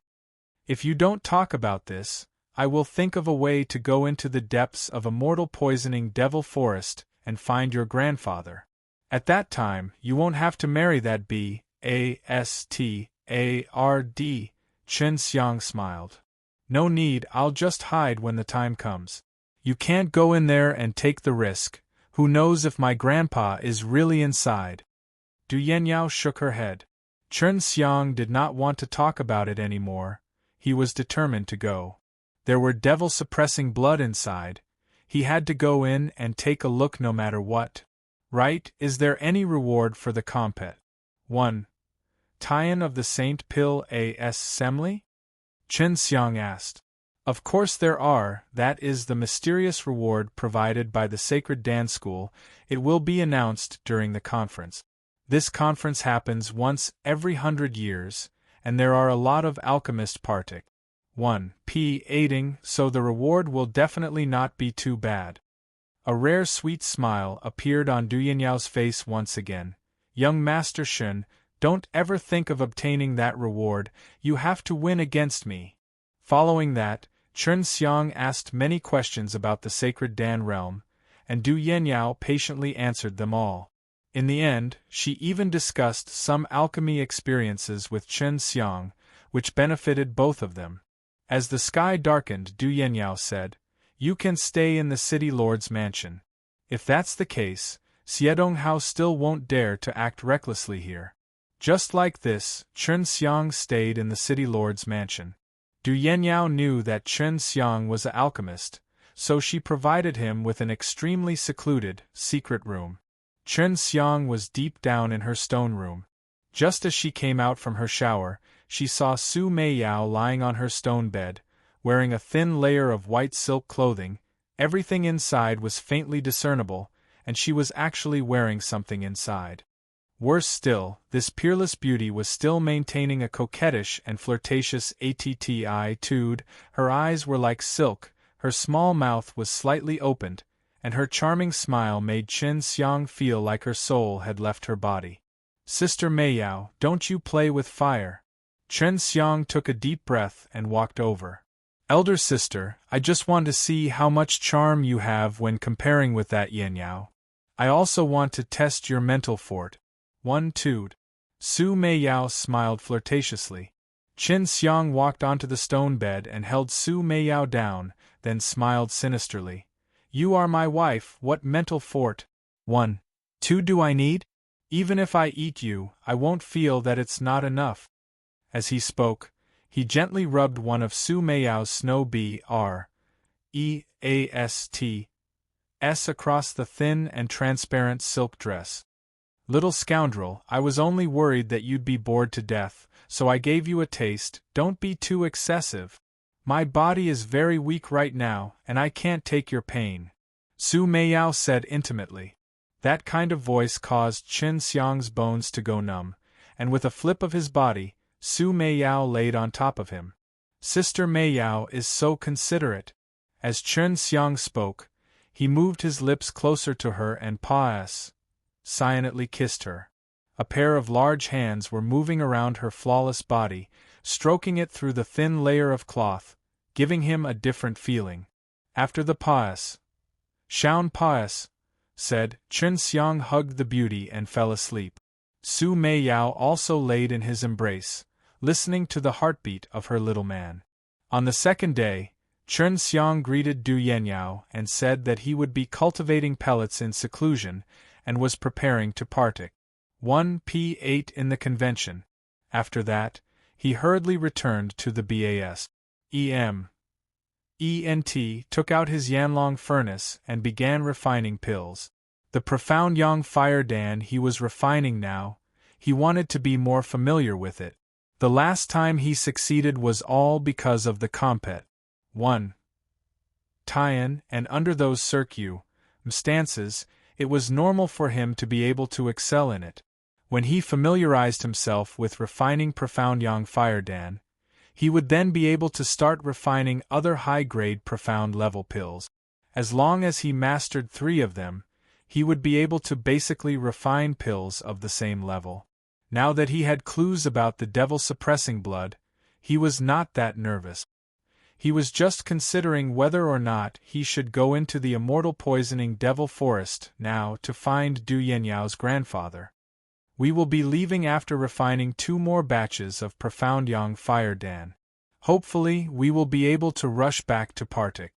If you don't talk about this, I will think of a way to go into the depths of a mortal poisoning devil forest and find your grandfather. At that time, you won't have to marry that bastard. Chen Xiang smiled. No need, I'll just hide when the time comes. You can't go in there and take the risk. Who knows if my grandpa is really inside? Du Yenyao shook her head. Chen Xiang did not want to talk about it anymore. He was determined to go. There were devil-suppressing blood inside. He had to go in and take a look no matter what. Right, is there any reward for the compet? 1. Tie-in of the Saint Pill A.S. Semli? Chen Xiang asked. Of course there are, that is the mysterious reward provided by the Sacred Dan School. It will be announced during the conference. This conference happens once every 100 years, and there are a lot of alchemist partic. 1. P. aiding, so the reward will definitely not be too bad. A rare sweet smile appeared on Du Yenyao's face once again. Young Master Shen, don't ever think of obtaining that reward, you have to win against me. Following that, Chen Xiang asked many questions about the Sacred Dan Realm, and Du Yenyao patiently answered them all. In the end, she even discussed some alchemy experiences with Chen Xiang, which benefited both of them. As the sky darkened, Du Yenyao said, You can stay in the city lord's mansion. If that's the case, Xiedonghao still won't dare to act recklessly here. Just like this, Chen Xiang stayed in the city lord's mansion. Du Yenyao knew that Chen Xiang was an alchemist, so she provided him with an extremely secluded, secret room. Chen Xiang was deep down in her stone room. Just as she came out from her shower, she saw Su Meiyao lying on her stone bed, wearing a thin layer of white silk clothing. Everything inside was faintly discernible, and she was actually wearing something inside. Worse still, this peerless beauty was still maintaining a coquettish and flirtatious attitude. Her eyes were like silk, her small mouth was slightly opened, and her charming smile made Chen Xiang feel like her soul had left her body. Sister Meiyao, don't you play with fire. Chen Xiang took a deep breath and walked over. Elder sister, I just want to see how much charm you have when comparing with that Yanyao. I also want to test your mental fort. 1-2. Su Meiyao smiled flirtatiously. Chen Xiang walked onto the stone bed and held Su Meiyao down, then smiled sinisterly. You are my wife, what mental fort? 1-2 do I need? Even if I eat you, I won't feel that it's not enough. As he spoke, he gently rubbed one of Su Meiyao's snow breasts across the thin and transparent silk dress. Little scoundrel, I was only worried that you'd be bored to death, so I gave you a taste. Don't be too excessive. My body is very weak right now, and I can't take your pain. Su Meiyao said intimately. That kind of voice caused Chen Xiang's bones to go numb, and with a flip of his body, Su Meiyao laid on top of him. Sister Meiyao is so considerate. As Chen Xiang spoke, he moved his lips closer to her and silently kissed her. A pair of large hands were moving around her flawless body, stroking it through the thin layer of cloth, giving him a different feeling. After the Shaun said, Chen Xiang hugged the beauty and fell asleep. Su Meiyao also laid in his embrace, listening to the heartbeat of her little man. On the second day, Chen Xiang greeted Du Yanyao and said that he would be cultivating pellets in seclusion and was preparing to partake 1p8 in the convention. After that, he hurriedly returned to the BAS. ENT took out his Yanlong furnace and began refining pills. The profound Yang Fire Dan he was refining now, he wanted to be more familiar with it. The last time he succeeded was all because of the compet. 1. Tian, and under those circumstances, it was normal for him to be able to excel in it. When he familiarized himself with refining profound Yang Fire Dan, he would then be able to start refining other high-grade profound level pills. As long as he mastered 3 of them, he would be able to basically refine pills of the same level. Now that he had clues about the devil-suppressing blood, he was not that nervous. He was just considering whether or not he should go into the immortal poisoning devil forest now to find Du Yanyao's grandfather. We will be leaving after refining 2 more batches of profound Yang Fire Dan. Hopefully we will be able to rush back to partake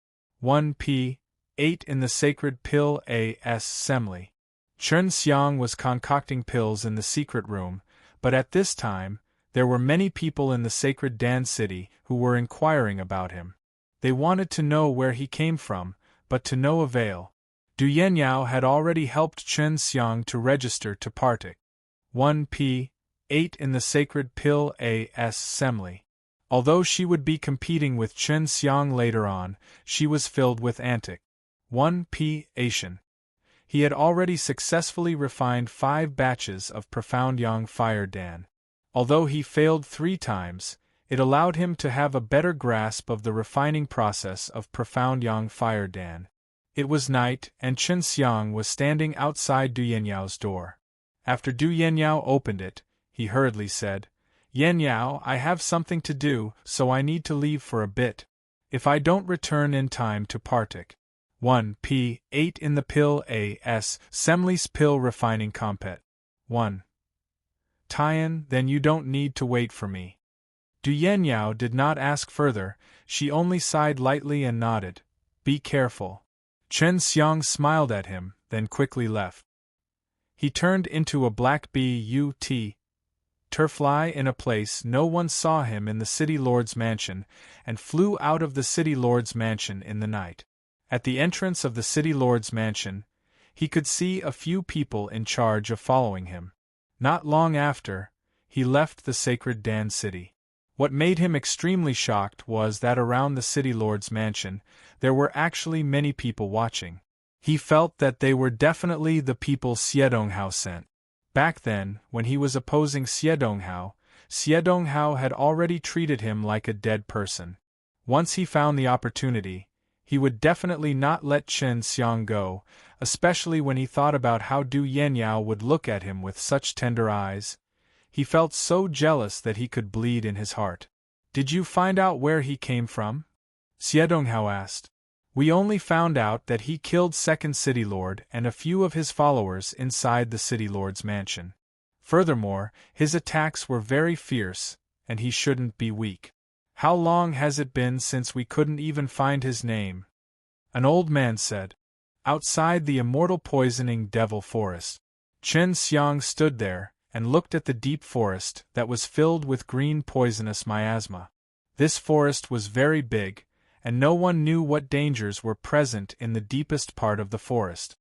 1p8 in the sacred pill assembly. Chen Xiang was concocting pills in the secret room, but at this time, there were many people in the sacred Dan city who were inquiring about him. They wanted to know where he came from, but to no avail. Du Yanyao had already helped Chen Xiang to register to partake 1p8 in the sacred pill assembly. Although she would be competing with Chen Xiang later on, she was filled with antic 1p Asian. He had already successfully refined 5 batches of profound Yang Fire Dan. Although he failed 3 times, it allowed him to have a better grasp of the refining process of profound Yang Fire Dan. It was night, and Chen Xiang was standing outside Du Yanyao's door. After Du Yanyao opened it, he hurriedly said, Yanyao, I have something to do, so I need to leave for a bit. If I don't return in time to partake 1p8 in the pill assembly's pill refining compet 1. Tian, then you don't need to wait for me. Du Yanyao did not ask further, she only sighed lightly and nodded. Be careful. Chen Xiang smiled at him, then quickly left. He turned into a black turfly in a place no one saw him in the city lord's mansion, and flew out of the city lord's mansion in the night. At the entrance of the city lord's mansion, he could see a few people in charge of following him. Not long after, he left the sacred Dan city. What made him extremely shocked was that around the city lord's mansion, there were actually many people watching. He felt that they were definitely the people Xiedonghao sent. Back then, when he was opposing Xie had already treated him like a dead person. Once he found the opportunity, he would definitely not let Chen Xiang go, especially when he thought about how Du Yanyao would look at him with such tender eyes. He felt so jealous that he could bleed in his heart. Did you find out where he came from? Xie Donghao asked. We only found out that he killed Second City Lord and a few of his followers inside the City Lord's mansion. Furthermore, his attacks were very fierce, and he shouldn't be weak. How long has it been since we couldn't even find his name? An old man said. Outside the immortal poisoning devil forest. Chen Xiang stood there and looked at the deep forest that was filled with green poisonous miasma. This forest was very big, and no one knew what dangers were present in the deepest part of the forest.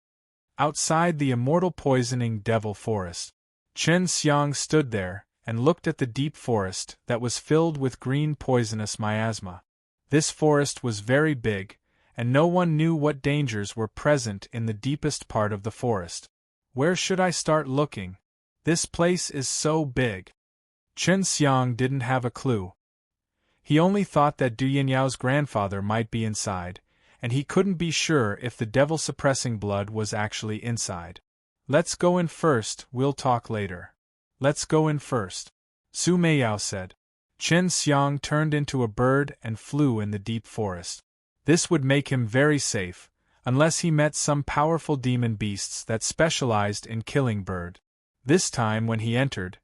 Outside the immortal poisoning devil forest. Chen Xiang stood there and looked at the deep forest that was filled with green poisonous miasma. This forest was very big, and no one knew what dangers were present in the deepest part of the forest. Where should I start looking? This place is so big. Chen Xiang didn't have a clue. He only thought that Du Yanyao's grandfather might be inside, and he couldn't be sure if the devil-suppressing blood was actually inside. Let's go in first, we'll talk later. Let's go in first, Su Meiyao said. Chen Xiang turned into a bird and flew in the deep forest. This would make him very safe, unless he met some powerful demon beasts that specialized in killing bird. This time when he entered,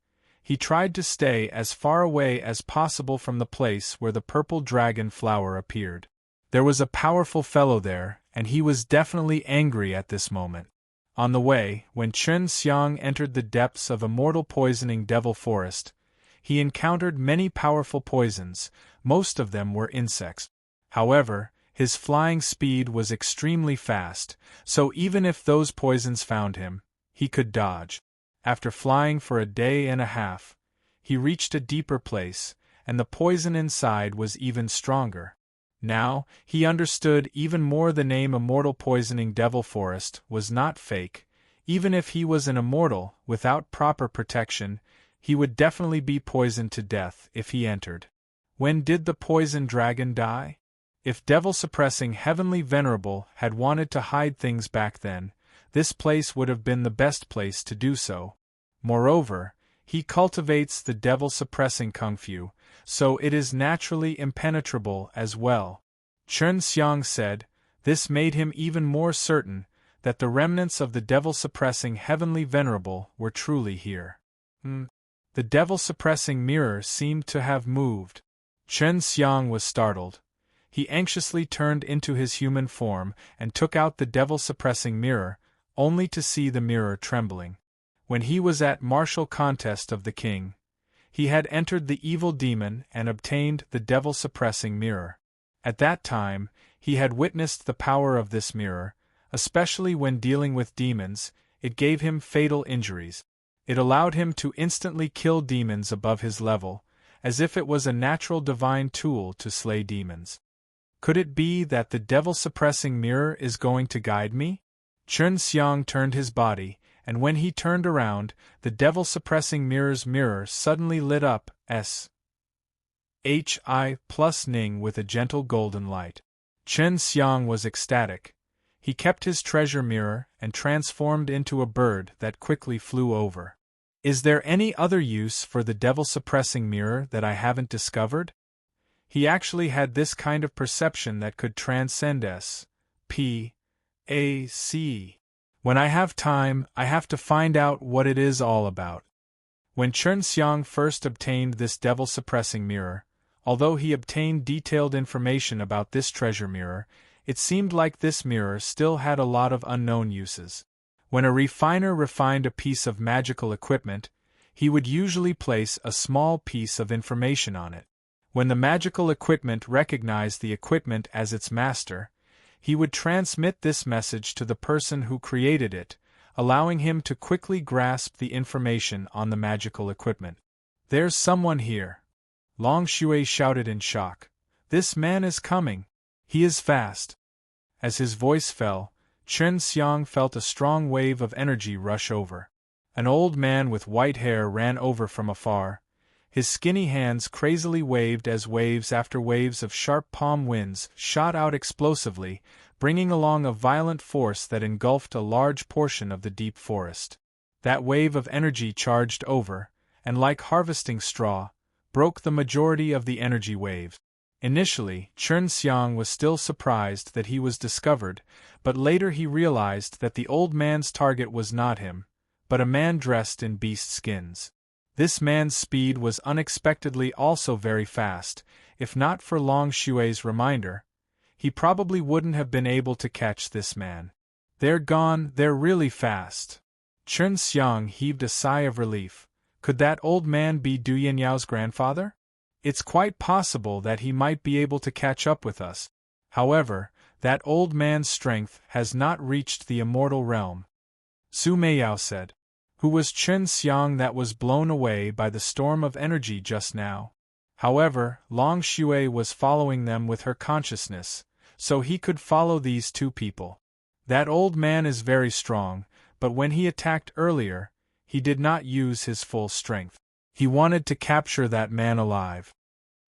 he tried to stay as far away as possible from the place where the purple dragon flower appeared. There was a powerful fellow there, and he was definitely angry at this moment. On the way, when Chen Xiang entered the depths of immortal poisoning devil forest, he encountered many powerful poisons, most of them were insects. However, his flying speed was extremely fast, so even if those poisons found him, he could dodge. After flying for a day and a half, he reached a deeper place, and the poison inside was even stronger. Now, he understood even more the name Immortal Poisoning Devil Forest was not fake. Even if he was an immortal, without proper protection, he would definitely be poisoned to death if he entered. When did the poison dragon die? If devil-suppressing Heavenly Venerable had wanted to hide things back then, this place would have been the best place to do so. Moreover, he cultivates the devil-suppressing Kung Fu, so it is naturally impenetrable as well. Chen Xiang said, this made him even more certain that the remnants of the devil-suppressing Heavenly Venerable were truly here. The devil-suppressing mirror seemed to have moved. Chen Xiang was startled. He anxiously turned into his human form and took out the devil-suppressing mirror, only to see the mirror trembling. When he was at martial contest of the king, he had entered the evil demon and obtained the devil-suppressing mirror. At that time, he had witnessed the power of this mirror, especially when dealing with demons. It gave him fatal injuries. It allowed him to instantly kill demons above his level, as if it was a natural divine tool to slay demons. Could it be that the devil-suppressing mirror is going to guide me? Chen Xiang turned his body, and when he turned around, the devil-suppressing mirror's mirror suddenly lit up, Hi plus Ning with a gentle golden light. Chen Xiang was ecstatic. He kept his treasure mirror and transformed into a bird that quickly flew over. Is there any other use for the devil-suppressing mirror that I haven't discovered? He actually had this kind of perception that could transcend S.P.A.C. When I have time, I have to find out what it is all about. When Chen Xiang first obtained this devil-suppressing mirror, although he obtained detailed information about this treasure mirror, it seemed like this mirror still had a lot of unknown uses. When a refiner refined a piece of magical equipment, he would usually place a small piece of information on it. When the magical equipment recognized the equipment as its master, he would transmit this message to the person who created it, allowing him to quickly grasp the information on the magical equipment. There's someone here. Long Shui shouted in shock. This man is coming. He is fast. As his voice fell, Chen Xiang felt a strong wave of energy rush over. An old man with white hair ran over from afar. His skinny hands crazily waved as waves after waves of sharp palm winds shot out explosively, bringing along a violent force that engulfed a large portion of the deep forest. That wave of energy charged over, and like harvesting straw, broke the majority of the energy waves. Initially, Chen Xiang was still surprised that he was discovered, but later he realized that the old man's target was not him, but a man dressed in beast skins. This man's speed was unexpectedly also very fast. If not for Long Xue's reminder, he probably wouldn't have been able to catch this man. They're gone, they're really fast. Chen Xiang heaved a sigh of relief. Could that old man be Du Yanyao's grandfather? It's quite possible that he might be able to catch up with us. However, that old man's strength has not reached the immortal realm. Su Meiyao said. Who was Chen Xiang that was blown away by the storm of energy just now? However, Long Xue was following them with her consciousness, so he could follow these two people. That old man is very strong, but when he attacked earlier, he did not use his full strength. He wanted to capture that man alive.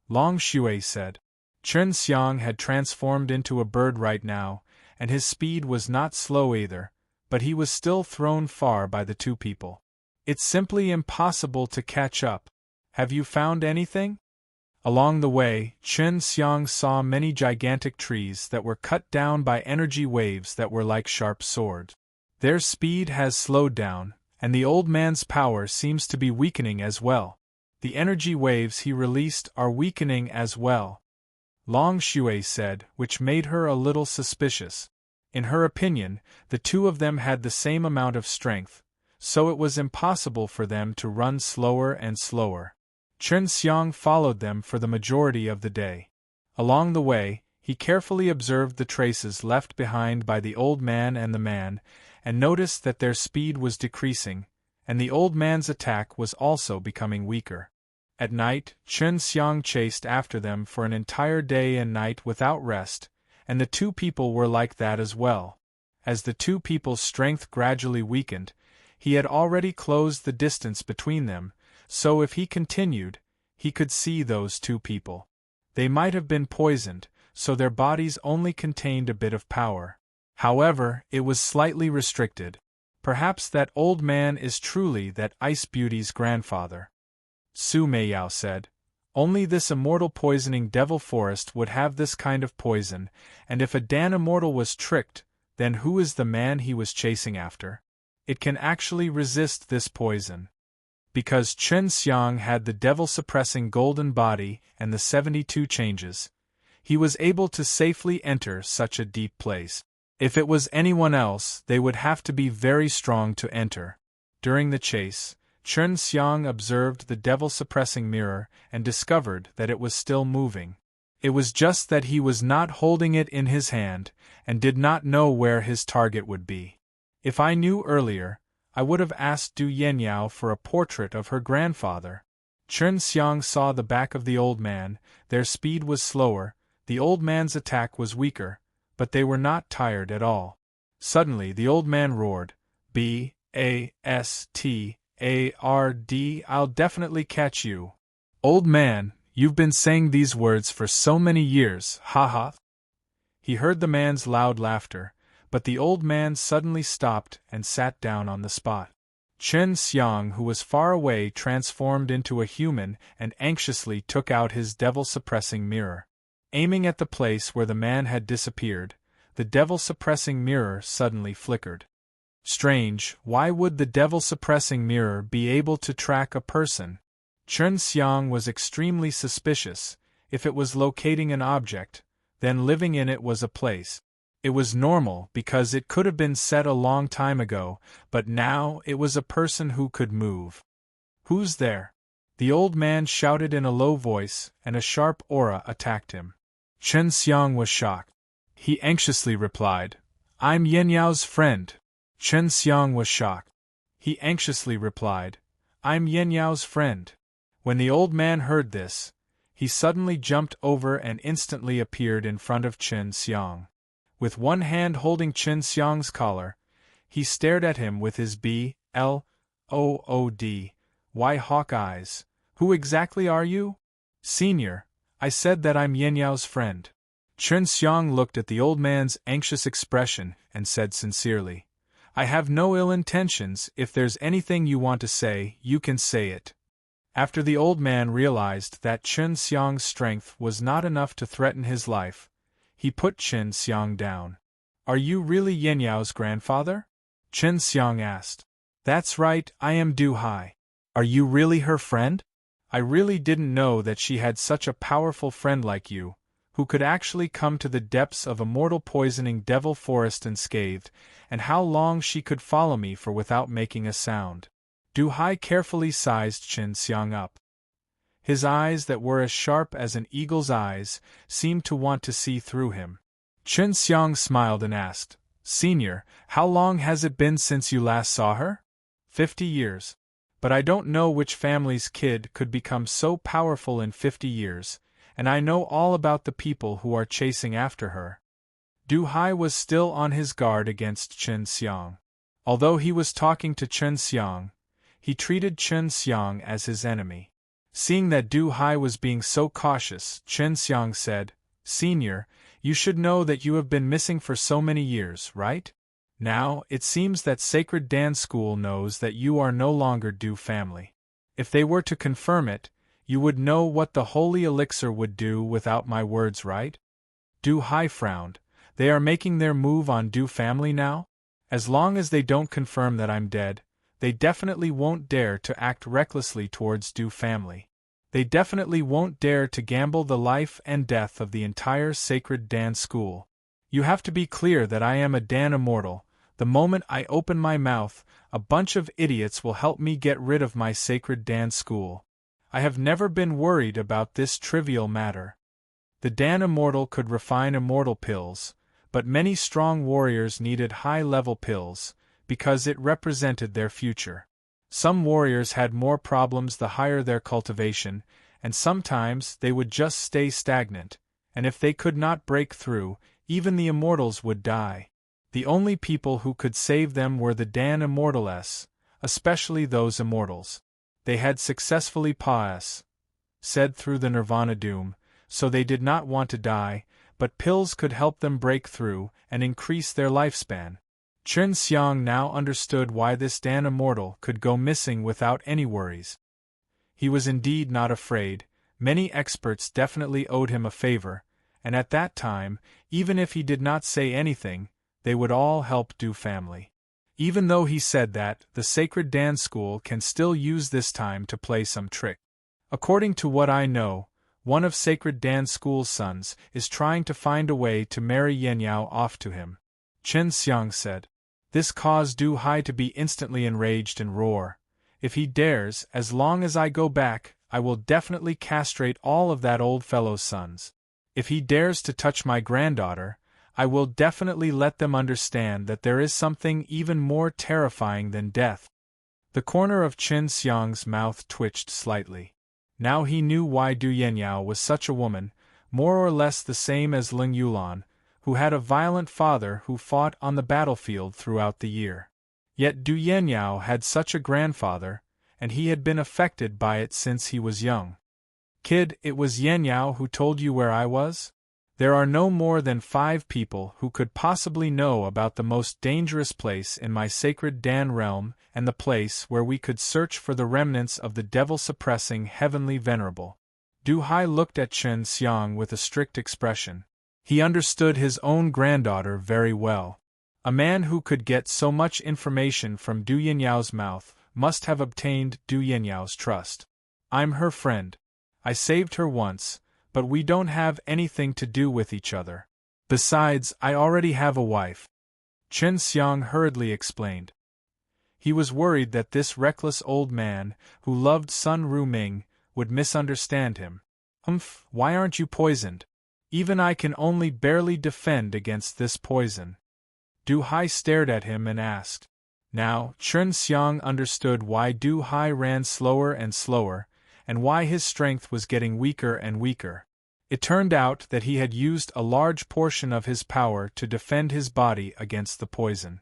Long Xue said. Chen Xiang had transformed into a bird right now, and his speed was not slow either, but he was still thrown far by the two people. It's simply impossible to catch up. Have you found anything? Along the way, Chen Xiang saw many gigantic trees that were cut down by energy waves that were like sharp swords. Their speed has slowed down, and the old man's power seems to be weakening as well. The energy waves he released are weakening as well. Long Xue said, which made her a little suspicious. In her opinion, the two of them had the same amount of strength, so it was impossible for them to run slower and slower. Chen Xiang followed them for the majority of the day. Along the way, he carefully observed the traces left behind by the old man and the man, and noticed that their speed was decreasing, and the old man's attack was also becoming weaker. At night, Chen Xiang chased after them for an entire day and night without rest, and the two people were like that as well. As the two people's strength gradually weakened, he had already closed the distance between them, so if he continued, he could see those two people. They might have been poisoned, so their bodies only contained a bit of power. However, it was slightly restricted. Perhaps that old man is truly that Ice Beauty's grandfather. Su Meiyao said. Only this immortal poisoning devil forest would have this kind of poison, and if a Dan immortal was tricked, then who is the man he was chasing after? It can actually resist this poison. Because Chen Xiang had the devil-suppressing golden body and the 72 changes, he was able to safely enter such a deep place. If it was anyone else, they would have to be very strong to enter. During the chase, Chen Xiang observed the devil-suppressing mirror and discovered that it was still moving. It was just that he was not holding it in his hand and did not know where his target would be. If I knew earlier, I would have asked Du Yanyao for a portrait of her grandfather. Chen Xiang saw the back of the old man. Their speed was slower, the old man's attack was weaker, but they were not tired at all. Suddenly the old man roared, "B-A-S-T-A-R-D, I'll definitely catch you. Old man, you've been saying these words for so many years, ha-ha." He heard the man's loud laughter, but the old man suddenly stopped and sat down on the spot. Chen Xiang, who was far away, transformed into a human and anxiously took out his devil-suppressing mirror. Aiming at the place where the man had disappeared, the devil-suppressing mirror suddenly flickered. Strange, why would the devil-suppressing mirror be able to track a person? Chen Xiang was extremely suspicious. If it was locating an object, then living in it was a place. It was normal because it could have been set a long time ago, but now it was a person who could move. "Who's there?" The old man shouted in a low voice, and a sharp aura attacked him. Chen Xiang was shocked. He anxiously replied, "I'm Yanyao's friend." Chen Xiang was shocked. He anxiously replied, "I'm Yanyao's friend." When the old man heard this, he suddenly jumped over and instantly appeared in front of Chen Xiang. With one hand holding Chen Xiang's collar, he stared at him with his Why hawk eyes? Who exactly are you? Senior, I said that I'm Yin Yao's friend. Chen Xiang looked at the old man's anxious expression and said sincerely, I have no ill intentions. If there's anything you want to say, you can say it. After the old man realized that Chen Xiang's strength was not enough to threaten his life, he put Chen Xiang down. Are you really Yin Yao's grandfather? Chen Xiang asked. That's right, I am Du Hai. Are you really her friend? I really didn't know that she had such a powerful friend like you, who could actually come to the depths of a mortal poisoning devil forest unscathed, and how long she could follow me for without making a sound. Du Hai carefully sized Chen Xiang up. His eyes that were as sharp as an eagle's eyes seemed to want to see through him. Chen Xiang smiled and asked, Senior, how long has it been since you last saw her? 50 years. But I don't know which family's kid could become so powerful in 50 years, and I know all about the people who are chasing after her. Du Hai was still on his guard against Chen Xiang. Although he was talking to Chen Xiang, he treated Chen Xiang as his enemy. Seeing that Du Hai was being so cautious, Chen Xiang said, Senior, you should know that you have been missing for so many years, right? Now, it seems that Sacred Dan School knows that you are no longer Du family. If they were to confirm it, you would know what the holy elixir would do without my words, right? Du Hai frowned. They are making their move on Du family now? As long as they don't confirm that I'm dead, they definitely won't dare to act recklessly towards Du family. They definitely won't dare to gamble the life and death of the entire Sacred Dan School. You have to be clear that I am a Dan immortal. The moment I open my mouth, a bunch of idiots will help me get rid of my Sacred Dan School. I have never been worried about this trivial matter. The Dan immortal could refine immortal pills, but many strong warriors needed high-level pills, because it represented their future. Some warriors had more problems the higher their cultivation, and sometimes they would just stay stagnant, and if they could not break through, even the immortals would die. The only people who could save them were the Dan Immortales, especially those immortals. They had successfully said through the Nirvana doom, so they did not want to die, but pills could help them break through and increase their lifespan. Chen Xiang now understood why this Dan Immortal could go missing without any worries. He was indeed not afraid. Many experts definitely owed him a favor, and at that time, even if he did not say anything, they would all help Du family. Even though he said that, the Sacred Dan School can still use this time to play some trick. According to what I know, one of Sacred Dan School's sons is trying to find a way to marry Yin Yao off to him. Chen Xiang said. This caused Du Hai to be instantly enraged and roar. If he dares, as long as I go back, I will definitely castrate all of that old fellow's sons. If he dares to touch my granddaughter, I will definitely let them understand that there is something even more terrifying than death. The corner of Chen Xiang's mouth twitched slightly. Now he knew why Du Yenyao was such a woman, more or less the same as Ling Yulan, who had a violent father who fought on the battlefield throughout the year. Yet Du Yenyao had such a grandfather, and he had been affected by it since he was young. Kid, it was Yenyao who told you where I was? There are no more than 5 people who could possibly know about the most dangerous place in my sacred Dan realm and the place where we could search for the remnants of the devil-suppressing heavenly venerable. Du Hai looked at Chen Xiang with a strict expression. He understood his own granddaughter very well. A man who could get so much information from Du Yinyao's mouth must have obtained Du Yinyao's trust. I'm her friend. I saved her once, but we don't have anything to do with each other. Besides, I already have a wife. Chen Xiang hurriedly explained. He was worried that this reckless old man, who loved Sun Ruming, would misunderstand him. Why aren't you poisoned? Even I can only barely defend against this poison. Du Hai stared at him and asked. Now, Chen Xiang understood why Du Hai ran slower and slower, and why his strength was getting weaker and weaker. It turned out that he had used a large portion of his power to defend his body against the poison.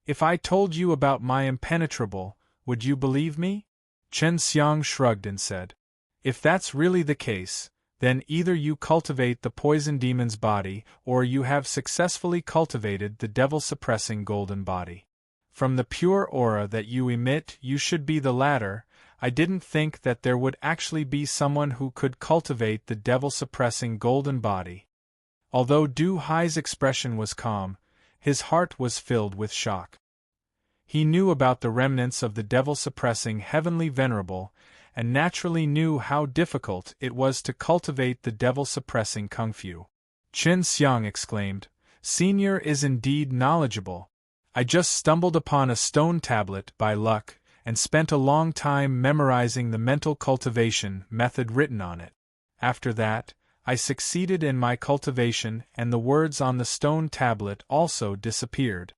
If I told you about my impenetrable, Would you believe me? Chen Xiang shrugged and said, if that's really the case, then either you cultivate the poison demon's body or you have successfully cultivated the devil-suppressing golden body. From the pure aura that you emit, you should be the latter. I didn't think that there would actually be someone who could cultivate the devil-suppressing golden body. Although Du Hai's expression was calm, his heart was filled with shock. He knew about the remnants of the devil-suppressing heavenly venerable, and naturally knew how difficult it was to cultivate the devil-suppressing kung fu. Chen Xiang exclaimed, Senior is indeed knowledgeable. I just stumbled upon a stone tablet by luck, and spent a long time memorizing the mental cultivation method written on it. After that, I succeeded in my cultivation and the words on the stone tablet also disappeared.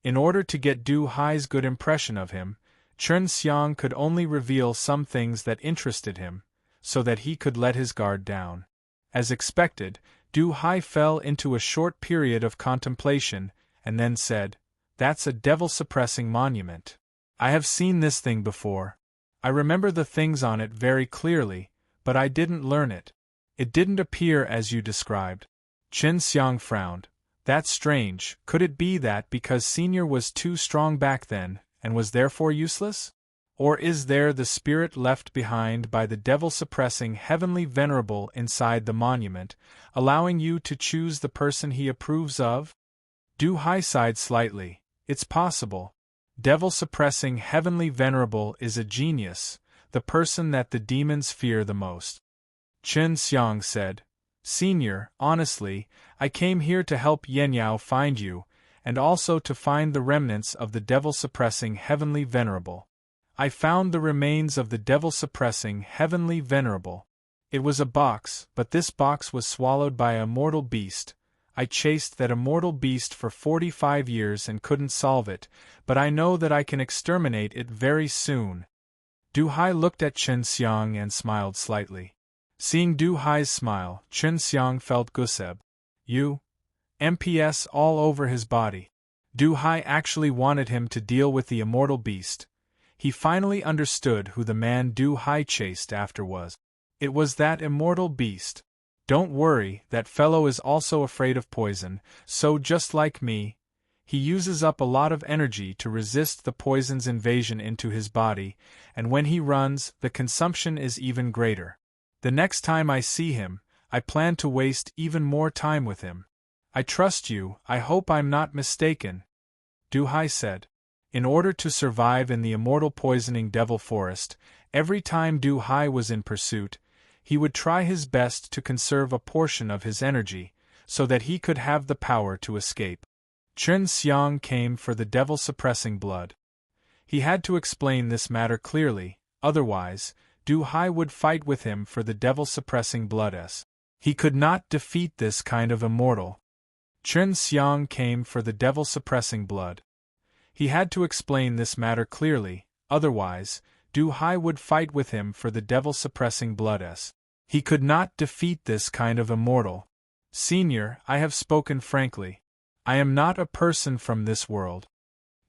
In order to get Du Hai's good impression of him, Chen Xiang could only reveal some things that interested him, so that he could let his guard down. As expected, Du Hai fell into a short period of contemplation, and then said, That's a devil-suppressing monument. I have seen this thing before. I remember the things on it very clearly, but I didn't learn it. It didn't appear as you described. Chen Xiang frowned. That's strange. Could it be that because Senior was too strong back then, and was therefore useless? Or is there the spirit left behind by the devil-suppressing heavenly venerable inside the monument, allowing you to choose the person he approves of? Du Hai sighed slightly. It's possible. Devil-suppressing heavenly venerable is a genius, the person that the demons fear the most. Chen Xiang said, Senior, honestly, I came here to help Yenyao find you, and also to find the remnants of the devil-suppressing heavenly venerable. I found the remains of the devil-suppressing heavenly venerable. It was a box, but this box was swallowed by a mortal beast. I chased that immortal beast for 45 years and couldn't solve it, but I know that I can exterminate it very soon. Du Hai looked at Chen Xiang and smiled slightly. Seeing Du Hai's smile, Chen Xiang felt Guseb. MPS all over his body. Du Hai actually wanted him to deal with the immortal beast. He finally understood who the man Du Hai chased after was. It was that immortal beast. Don't worry, that fellow is also afraid of poison, so just like me, he uses up a lot of energy to resist the poison's invasion into his body, and when he runs, the consumption is even greater. The next time I see him, I plan to waste even more time with him. I trust you, I hope I'm not mistaken. Du Hai said. In order to survive in the immortal poisoning devil forest, every time Du Hai was in pursuit, he would try his best to conserve a portion of his energy, so that he could have the power to escape. Chen Xiang came for the devil-suppressing blood. He had to explain this matter clearly, otherwise, Du Hai would fight with him for the devil-suppressing blood. He could not defeat this kind of immortal. Chen Xiang came for the devil-suppressing blood. He had to explain this matter clearly, otherwise, Du Hai would fight with him for the devil-suppressing blood. He could not defeat this kind of immortal. Senior, I have spoken frankly. I am not a person from this world.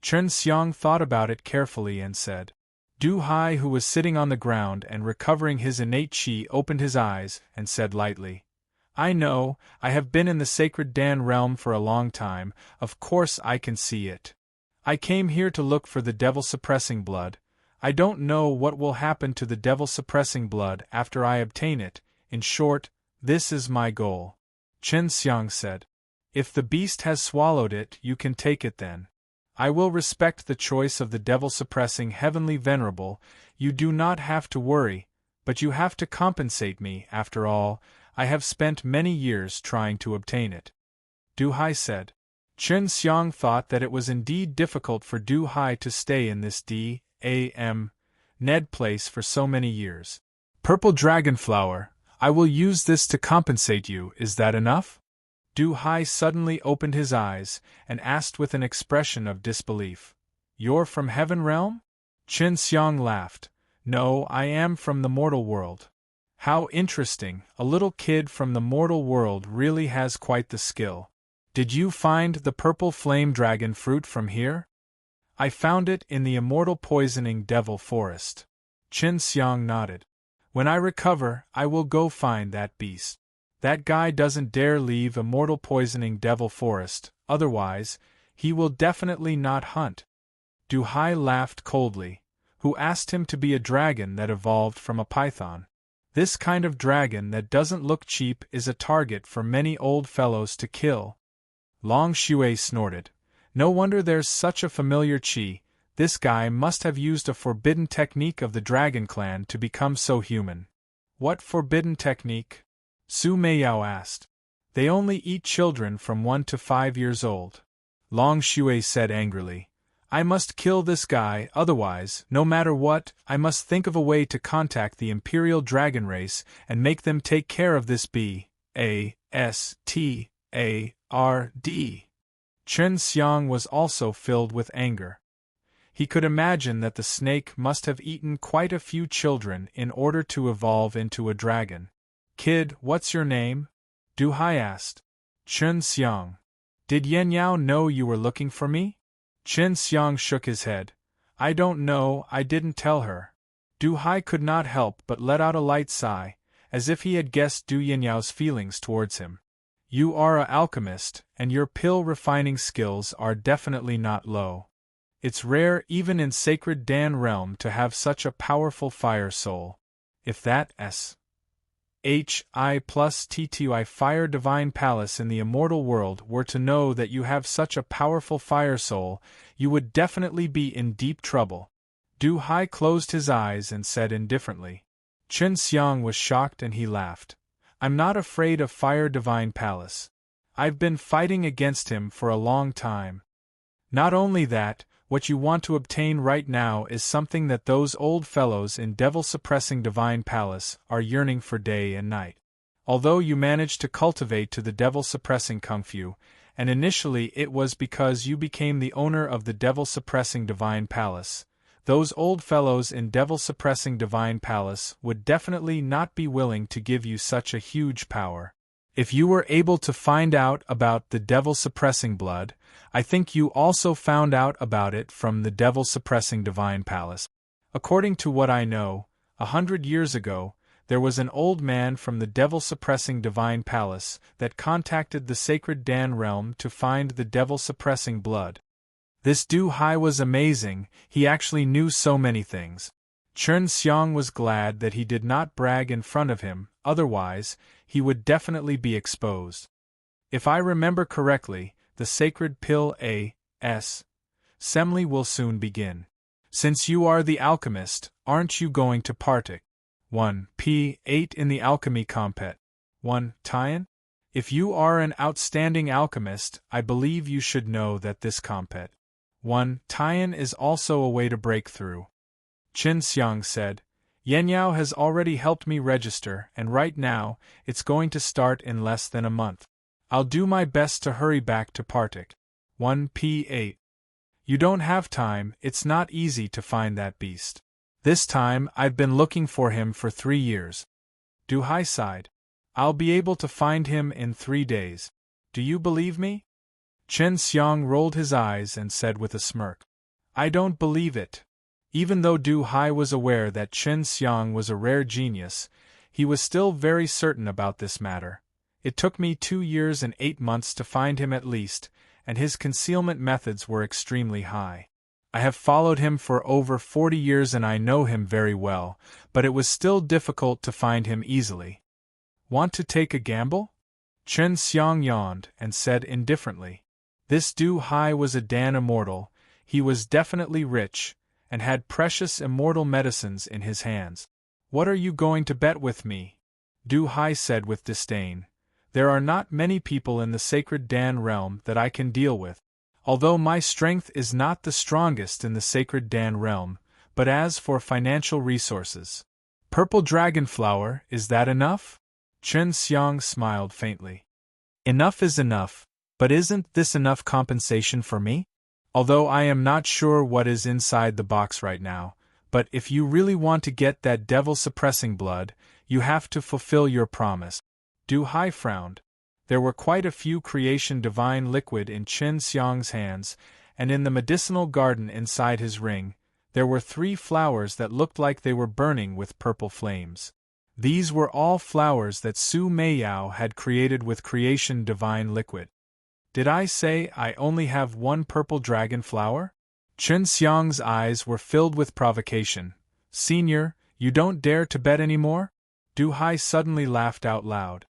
Chen Xiang thought about it carefully and said. Du Hai, who was sitting on the ground and recovering his innate qi, opened his eyes and said lightly, I know, I have been in the sacred Dan realm for a long time, of course I can see it. I came here to look for the devil-suppressing blood. I don't know what will happen to the devil-suppressing blood after I obtain it. In short, this is my goal. Chen Xiang said. If the beast has swallowed it, you can take it then. I will respect the choice of the devil-suppressing heavenly venerable. You do not have to worry, but you have to compensate me. After all, I have spent many years trying to obtain it. Du Hai said. Chen Xiang thought that it was indeed difficult for Du Hai to stay in this Ned place for so many years. Purple dragonflower, I will use this to compensate you, is that enough? Du Hai suddenly opened his eyes and asked with an expression of disbelief. You're from Heaven Realm? Chen Xiang laughed. No, I am from the mortal world. How interesting, a little kid from the mortal world really has quite the skill. Did you find the purple flame dragon fruit from here? I found it in the immortal poisoning devil forest. Qin Xiang nodded. When I recover, I will go find that beast. That guy doesn't dare leave immortal poisoning devil forest, otherwise, he will definitely not hunt. Du Hai laughed coldly. Who asked him to be a dragon that evolved from a python? This kind of dragon that doesn't look cheap is a target for many old fellows to kill. Long Shui snorted. No wonder there's such a familiar qi. This guy must have used a forbidden technique of the Dragon Clan to become so human. What forbidden technique? Su Meiyao asked. They only eat children from 1 to 5 years old. Long Shui said angrily. I must kill this guy, otherwise, no matter what, I must think of a way to contact the Imperial Dragon Race and make them take care of this B-A-S-T-A-R-D. Qin Xiang was also filled with anger. He could imagine that the snake must have eaten quite a few children in order to evolve into a dragon. Kid, what's your name? Du Hai asked. Qin Xiang. Did Yan Yao know you were looking for me? Qin Xiang shook his head. I don't know, I didn't tell her. Du Hai could not help but let out a light sigh, as if he had guessed Du Yanyao's feelings towards him. You are an alchemist, and your pill refining skills are definitely not low. It's rare even in sacred Dan realm to have such a powerful fire soul. If that S.H.I plus TTI Fire Divine Palace in the immortal world were to know that you have such a powerful fire soul, you would definitely be in deep trouble. Du Hai closed his eyes and said indifferently. Qin Xiang was shocked and he laughed. I'm not afraid of Fire Divine Palace. I've been fighting against him for a long time. Not only that, what you want to obtain right now is something that those old fellows in devil-suppressing Divine Palace are yearning for day and night. Although you managed to cultivate to the devil-suppressing Kung Fu, and initially it was because you became the owner of the devil-suppressing Divine Palace, those old fellows in devil-suppressing Divine Palace would definitely not be willing to give you such a huge power. If you were able to find out about the devil-suppressing blood, I think you also found out about it from the devil-suppressing Divine Palace. According to what I know, 100 years ago, there was an old man from the devil-suppressing Divine Palace that contacted the sacred Dan realm to find the devil-suppressing blood. This Du Hai was amazing, he actually knew so many things. Qin Xiang was glad that he did not brag in front of him, otherwise, he would definitely be exposed. If I remember correctly, the sacred pill A.S. assembly will soon begin. Since you are the alchemist, aren't you going to partake? 1. P8 in the alchemy compet. 1. Tian? If you are an outstanding alchemist, I believe you should know that this compet. 1. Tian is also a way to break through. Qin Xiang said, Yan Yao has already helped me register, and right now, it's going to start in less than a month. I'll do my best to hurry back to Partik. 1P8. You don't have time, it's not easy to find that beast. This time, I've been looking for him for 3 years. Du Hai sighed. I'll be able to find him in 3 days. Do you believe me? Qin Xiang rolled his eyes and said with a smirk. I don't believe it. Even though Du Hai was aware that Qin Xiang was a rare genius, he was still very certain about this matter. It took me 2 years and 8 months to find him at least, and his concealment methods were extremely high. I have followed him for over 40 years and I know him very well, but it was still difficult to find him easily. Want to take a gamble? Qin Xiang yawned and said indifferently. This Du Hai was a Dan immortal, he was definitely rich, and had precious immortal medicines in his hands. What are you going to bet with me? Du Hai said with disdain. There are not many people in the sacred Dan realm that I can deal with. Although my strength is not the strongest in the sacred Dan realm, but as for financial resources. Purple dragon flower, is that enough? Qin Xiang smiled faintly. Enough is enough, but isn't this enough compensation for me? Although I am not sure what is inside the box right now, but if you really want to get that devil-suppressing blood, you have to fulfill your promise. Du Hai frowned. There were quite a few creation divine liquid in Qin Xiang's hands, and in the medicinal garden inside his ring, there were 3 flowers that looked like they were burning with purple flames. These were all flowers that Su Meiyao had created with creation divine liquid. Did I say I only have 1 purple dragon flower? Chen Xiang's eyes were filled with provocation. Senior, you don't dare to bet any more? Du Hai suddenly laughed out loud.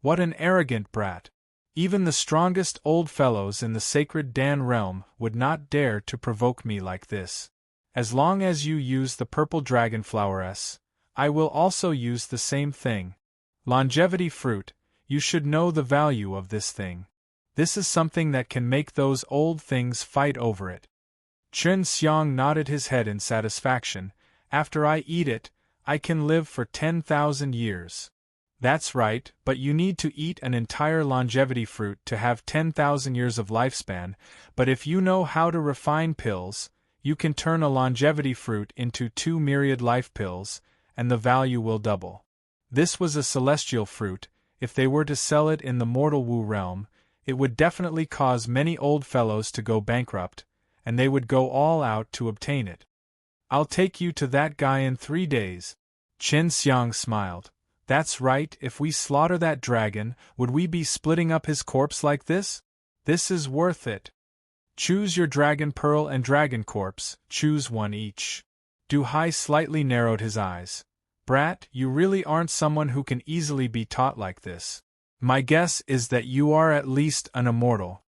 What an arrogant brat! Even the strongest old fellows in the sacred Dan realm would not dare to provoke me like this. As long as you use the purple dragon floweress, I will also use the same thing. Longevity fruit, you should know the value of this thing. This is something that can make those old things fight over it. Chen Xiang nodded his head in satisfaction. After I eat it, I can live for 10,000 years. That's right, but you need to eat an entire longevity fruit to have 10,000 years of lifespan, but if you know how to refine pills, you can turn a longevity fruit into 2 myriad life pills, and the value will double. This was a celestial fruit. If they were to sell it in the mortal Wu realm, it would definitely cause many old fellows to go bankrupt, and they would go all out to obtain it. I'll take you to that guy in 3 days. Chen Xiang smiled. That's right, if we slaughter that dragon, would we be splitting up his corpse like this? This is worth it. Choose your dragon pearl and dragon corpse, choose one each. Du Hai slightly narrowed his eyes. Brat, you really aren't someone who can easily be taught like this. My guess is that you are at least an immortal.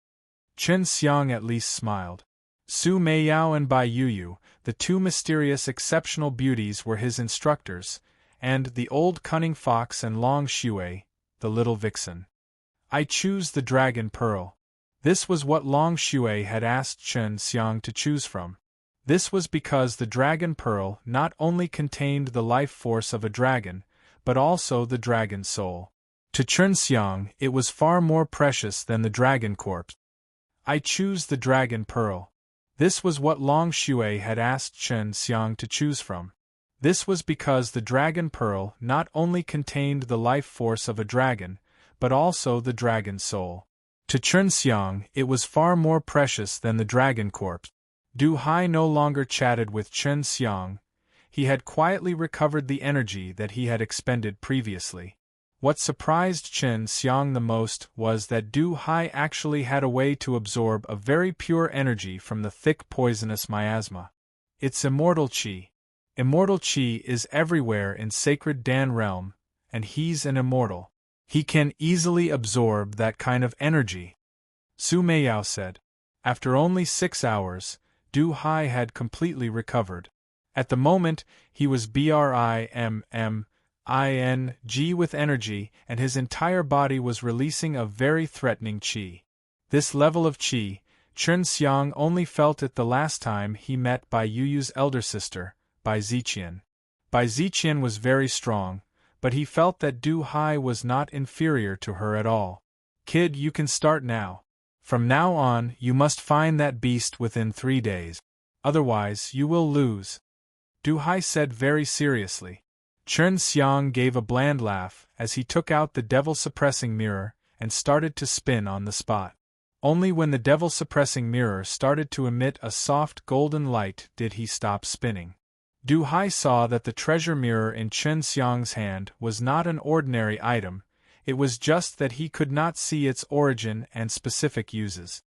Chen Xiang at least smiled. Su Meiyao and Bai Yuyu, the 2 mysterious exceptional beauties, were his instructors, and the old cunning fox and Long Shui, the little vixen. I choose the dragon pearl. This was what Long Shui had asked Chen Xiang to choose from. This was because the dragon pearl not only contained the life force of a dragon, but also the dragon soul. To Chen Xiang, it was far more precious than the dragon corpse. I choose the dragon pearl. This was what Long Shui had asked Chen Xiang to choose from. This was because the dragon pearl not only contained the life force of a dragon, but also the dragon soul. To Chen Xiang, it was far more precious than the dragon corpse. Du Hai no longer chatted with Chen Xiang. He had quietly recovered the energy that he had expended previously. What surprised Chen Xiang the most was that Du Hai actually had a way to absorb a very pure energy from the thick poisonous miasma. It's immortal qi. Immortal qi is everywhere in sacred Dan realm, and he's an immortal. He can easily absorb that kind of energy. Su Meiyao said. After only 6 hours, Du Hai had completely recovered. At the moment, he was BRIMMING with energy, and his entire body was releasing a very threatening qi. This level of qi, Chen Xiang only felt it the last time he met Bai Yuyu's elder sister, Bai Ziqian. Bai Ziqian was very strong, but he felt that Du Hai was not inferior to her at all. Kid, you can start now. From now on, you must find that beast within 3 days. Otherwise, you will lose. Du Hai said very seriously. Chen Xiang gave a bland laugh as he took out the devil-suppressing mirror and started to spin on the spot. Only when the devil-suppressing mirror started to emit a soft golden light did he stop spinning. Du Hai saw that the treasure mirror in Chen Xiang's hand was not an ordinary item, it was just that he could not see its origin and specific uses.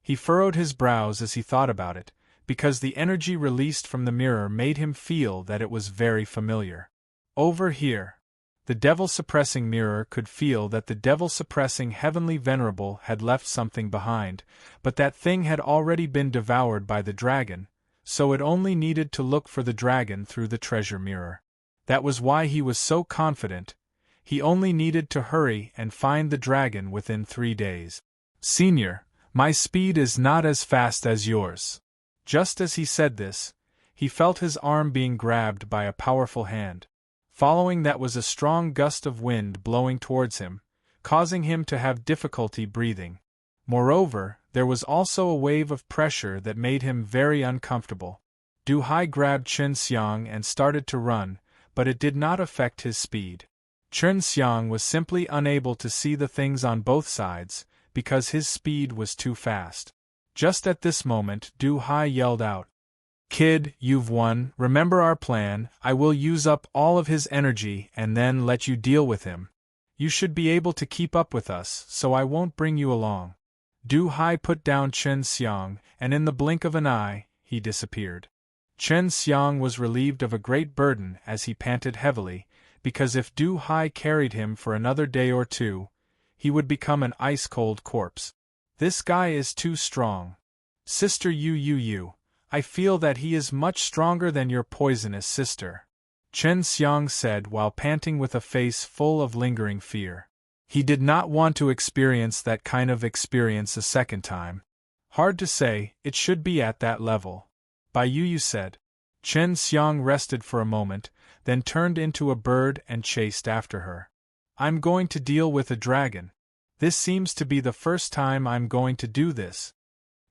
He furrowed his brows as he thought about it, because the energy released from the mirror made him feel that it was very familiar. Over here. The devil-suppressing mirror could feel that the devil-suppressing heavenly venerable had left something behind, but that thing had already been devoured by the dragon, so it only needed to look for the dragon through the treasure mirror. That was why he was so confident. He only needed to hurry and find the dragon within 3 days. Senior, my speed is not as fast as yours. Just as he said this, he felt his arm being grabbed by a powerful hand. Following that was a strong gust of wind blowing towards him, causing him to have difficulty breathing. Moreover, there was also a wave of pressure that made him very uncomfortable. Du Hai grabbed Chen Xiang and started to run, but it did not affect his speed. Chen Xiang was simply unable to see the things on both sides, because his speed was too fast. Just at this moment, Du Hai yelled out, "Kid, you've won, remember our plan, I will use up all of his energy and then let you deal with him. You should be able to keep up with us, so I won't bring you along." Du Hai put down Chen Xiang, and in the blink of an eye, he disappeared. Chen Xiang was relieved of a great burden as he panted heavily, because if Du Hai carried him for another day or two, he would become an ice-cold corpse. "This guy is too strong. Sister Yu, I feel that he is much stronger than your poisonous sister," Chen Xiang said while panting with a face full of lingering fear. He did not want to experience that kind of experience a second time. "Hard to say, it should be at that level," Bai Yu said. Chen Xiang rested for a moment, then turned into a bird and chased after her. "I'm going to deal with a dragon. This seems to be the first time I'm going to do this."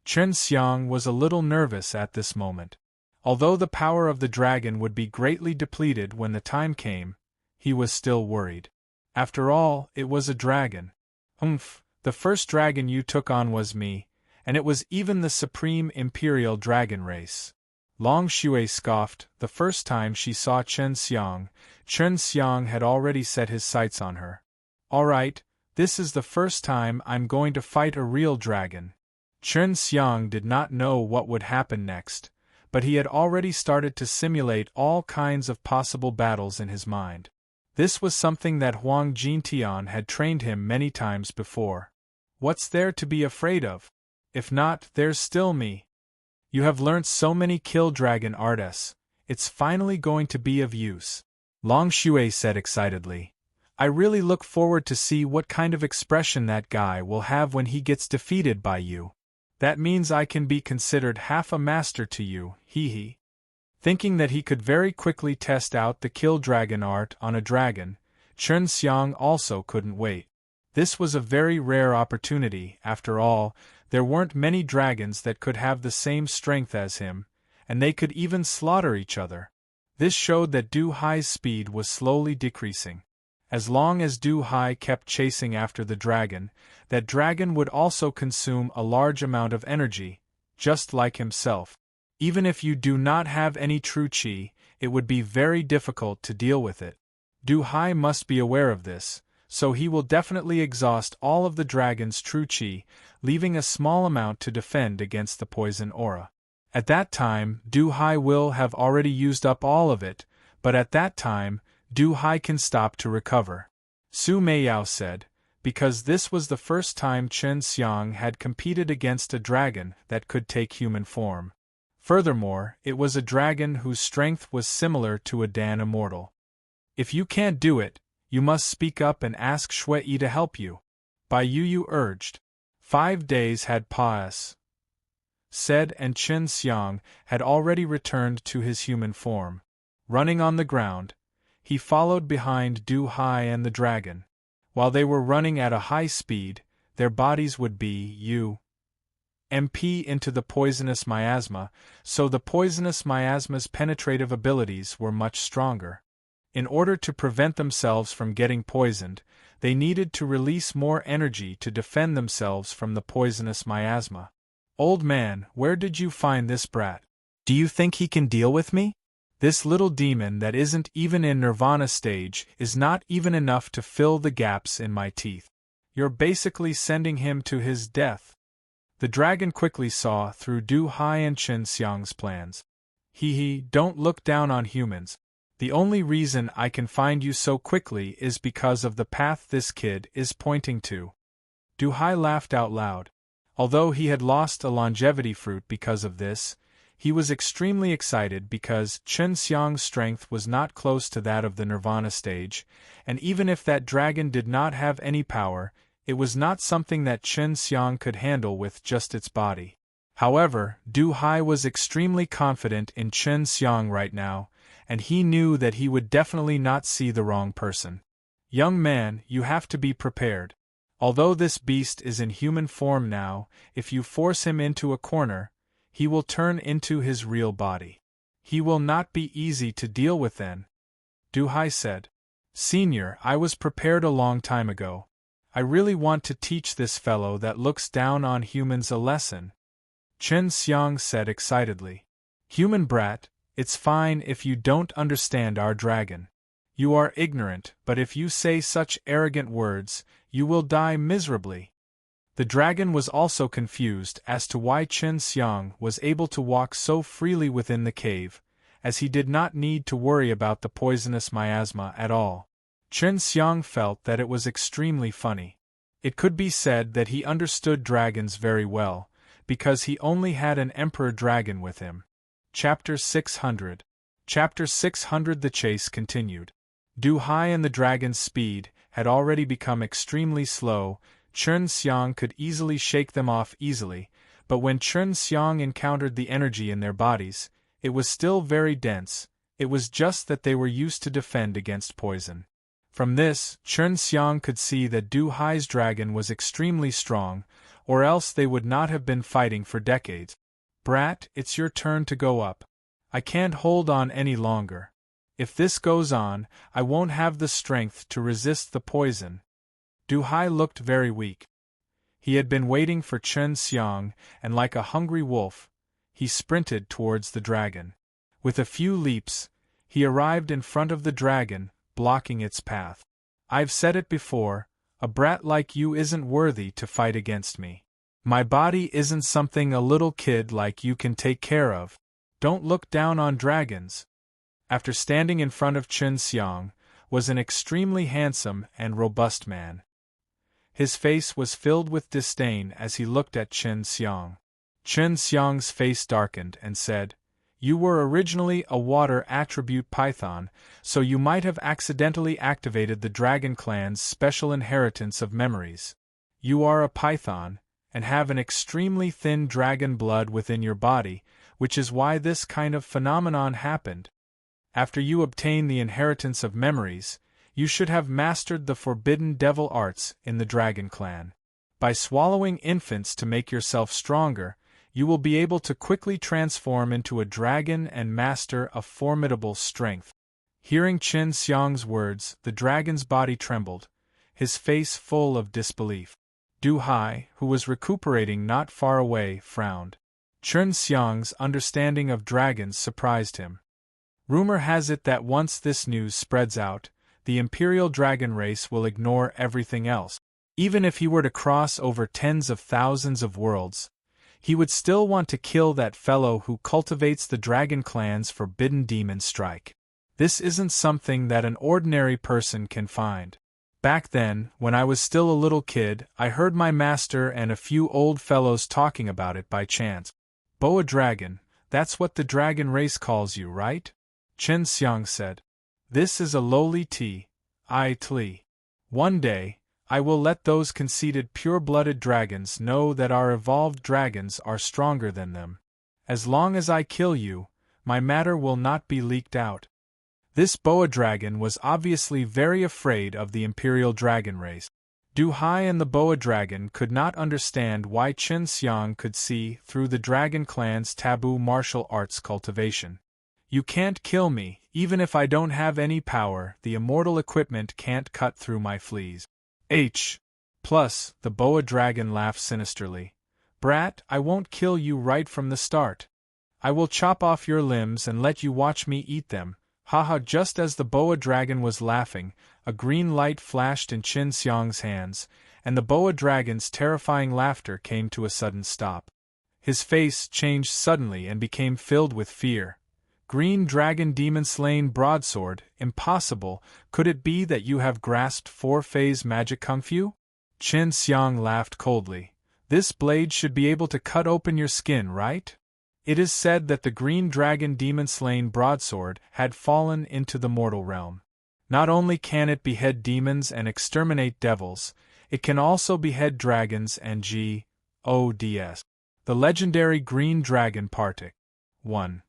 Chen Xiang was a little nervous at this moment. Although the power of the dragon would be greatly depleted when the time came, he was still worried. After all, it was a dragon. The first dragon you took on was me, and it was even the supreme imperial dragon race." Long Shui scoffed. The first time she saw Chen Xiang had already set his sights on her. "All right, this is the first time I'm going to fight a real dragon." Chen Xiang did not know what would happen next, but he had already started to simulate all kinds of possible battles in his mind. This was something that Huang Jintian had trained him many times before. "What's there to be afraid of? If not, there's still me. You have learnt so many kill dragon arts, it's finally going to be of use," Long Shui said excitedly. "I really look forward to see what kind of expression that guy will have when he gets defeated by you. That means I can be considered half a master to you, hee." Thinking that he could very quickly test out the kill dragon art on a dragon, Chen Xiang also couldn't wait. This was a very rare opportunity. After all, there weren't many dragons that could have the same strength as him, and they could even slaughter each other. This showed that Du Hai's speed was slowly decreasing. As long as Du Hai kept chasing after the dragon, that dragon would also consume a large amount of energy, just like himself. Even if you do not have any true qi, it would be very difficult to deal with it. Du Hai must be aware of this, so he will definitely exhaust all of the dragon's true qi, leaving a small amount to defend against the poison aura. At that time, Du Hai will have already used up all of it, but at that time, Du Hai can stop to recover. Su Meiyao said, because this was the first time Chen Xiang had competed against a dragon that could take human form. Furthermore, it was a dragon whose strength was similar to a Dan immortal. "If you can't do it, you must speak up and ask Shui Yi to help you," Bai Yu urged. 5 days had passed, and Chen Xiang had already returned to his human form. Running on the ground, he followed behind Du Hai and the dragon. While they were running at a high speed, their bodies would be MP into the poisonous miasma, so the poisonous miasma's penetrative abilities were much stronger. In order to prevent themselves from getting poisoned, they needed to release more energy to defend themselves from the poisonous miasma. "Old man, where did you find this brat? Do you think he can deal with me? This little demon that isn't even in nirvana stage is not even enough to fill the gaps in my teeth. You're basically sending him to his death." The dragon quickly saw through Du Hai and Chen Xiang's plans. Don't look down on humans. The only reason I can find you so quickly is because of the path this kid is pointing to." Du Hai laughed out loud. Although he had lost a longevity fruit because of this, he was extremely excited because Chen Xiang's strength was not close to that of the nirvana stage, and even if that dragon did not have any power, it was not something that Chen Xiang could handle with just its body. However, Du Hai was extremely confident in Chen Xiang right now, and he knew that he would definitely not see the wrong person. "Young man, you have to be prepared. Although this beast is in human form now, if you force him into a corner, he will turn into his real body. He will not be easy to deal with then," Du Hai said. "Senior, I was prepared a long time ago. I really want to teach this fellow that looks down on humans a lesson." Chen Xiang said excitedly. Human brat, it's fine if you don't understand our dragon. You are ignorant, but if you say such arrogant words, you will die miserably. The dragon was also confused as to why Chen Xiang was able to walk so freely within the cave, as he did not need to worry about the poisonous miasma at all. Chen Xiang felt that it was extremely funny. It could be said that he understood dragons very well, because he only had an emperor dragon with him. Chapter 600. Chapter 600. The chase continued. Du Hai and the dragon's speed had already become extremely slow. Chen Xiang could easily shake them off easily, but when Chen Xiang encountered the energy in their bodies, it was still very dense. It was just that they were used to defend against poison. From this, Chen Xiang could see that Du Hai's dragon was extremely strong, or else they would not have been fighting for decades. Brat, it's your turn to go up. I can't hold on any longer. If this goes on, I won't have the strength to resist the poison. Du Hai looked very weak. He had been waiting for Chen Xiang, and like a hungry wolf, he sprinted towards the dragon. With a few leaps, he arrived in front of the dragon, blocking its path. I've said it before, a brat like you isn't worthy to fight against me. My body isn't something a little kid like you can take care of. Don't look down on dragons. After standing in front of Chen Xiang, was an extremely handsome and robust man. His face was filled with disdain as he looked at Chen Xiang. Chen Xiang's face darkened and said, You were originally a water attribute python, so you might have accidentally activated the dragon clan's special inheritance of memories. You are a python, and have an extremely thin dragon blood within your body, which is why this kind of phenomenon happened. After you obtain the inheritance of memories, you should have mastered the forbidden devil arts in the dragon clan. By swallowing infants to make yourself stronger, you will be able to quickly transform into a dragon and master a formidable strength. Hearing Chen Xiang's words, the dragon's body trembled, his face full of disbelief. Du Hai, who was recuperating not far away, frowned. Chen Xiang's understanding of dragons surprised him. Rumor has it that once this news spreads out, the imperial dragon race will ignore everything else. Even if he were to cross over tens of thousands of worlds, he would still want to kill that fellow who cultivates the dragon clan's forbidden demon strike. This isn't something that an ordinary person can find. Back then, when I was still a little kid, I heard my master and a few old fellows talking about it by chance. Boa dragon, that's what the dragon race calls you, right? Chen Xiang said. This is a lowly Tli. One day, I will let those conceited pure-blooded dragons know that our evolved dragons are stronger than them. As long as I kill you, my matter will not be leaked out. This boa dragon was obviously very afraid of the imperial dragon race. Du Hai and the boa dragon could not understand why Chen Xiang could see through the dragon clan's taboo martial arts cultivation. You can't kill me, even if I don't have any power, the immortal equipment can't cut through my fleas. Plus, the boa dragon laughed sinisterly. Brat, I won't kill you right from the start. I will chop off your limbs and let you watch me eat them. Haha! Just as the boa dragon was laughing, a green light flashed in Chen Xiang's hands, and the boa dragon's terrifying laughter came to a sudden stop. His face changed suddenly and became filled with fear. Green dragon demon-slain broadsword, impossible, could it be that you have grasped four-phase magic kung fu? Chen Xiang laughed coldly. This blade should be able to cut open your skin, right? It is said that the green dragon demon-slain broadsword had fallen into the mortal realm. Not only can it behead demons and exterminate devils, it can also behead dragons and gods. The legendary green dragon Partik. 1.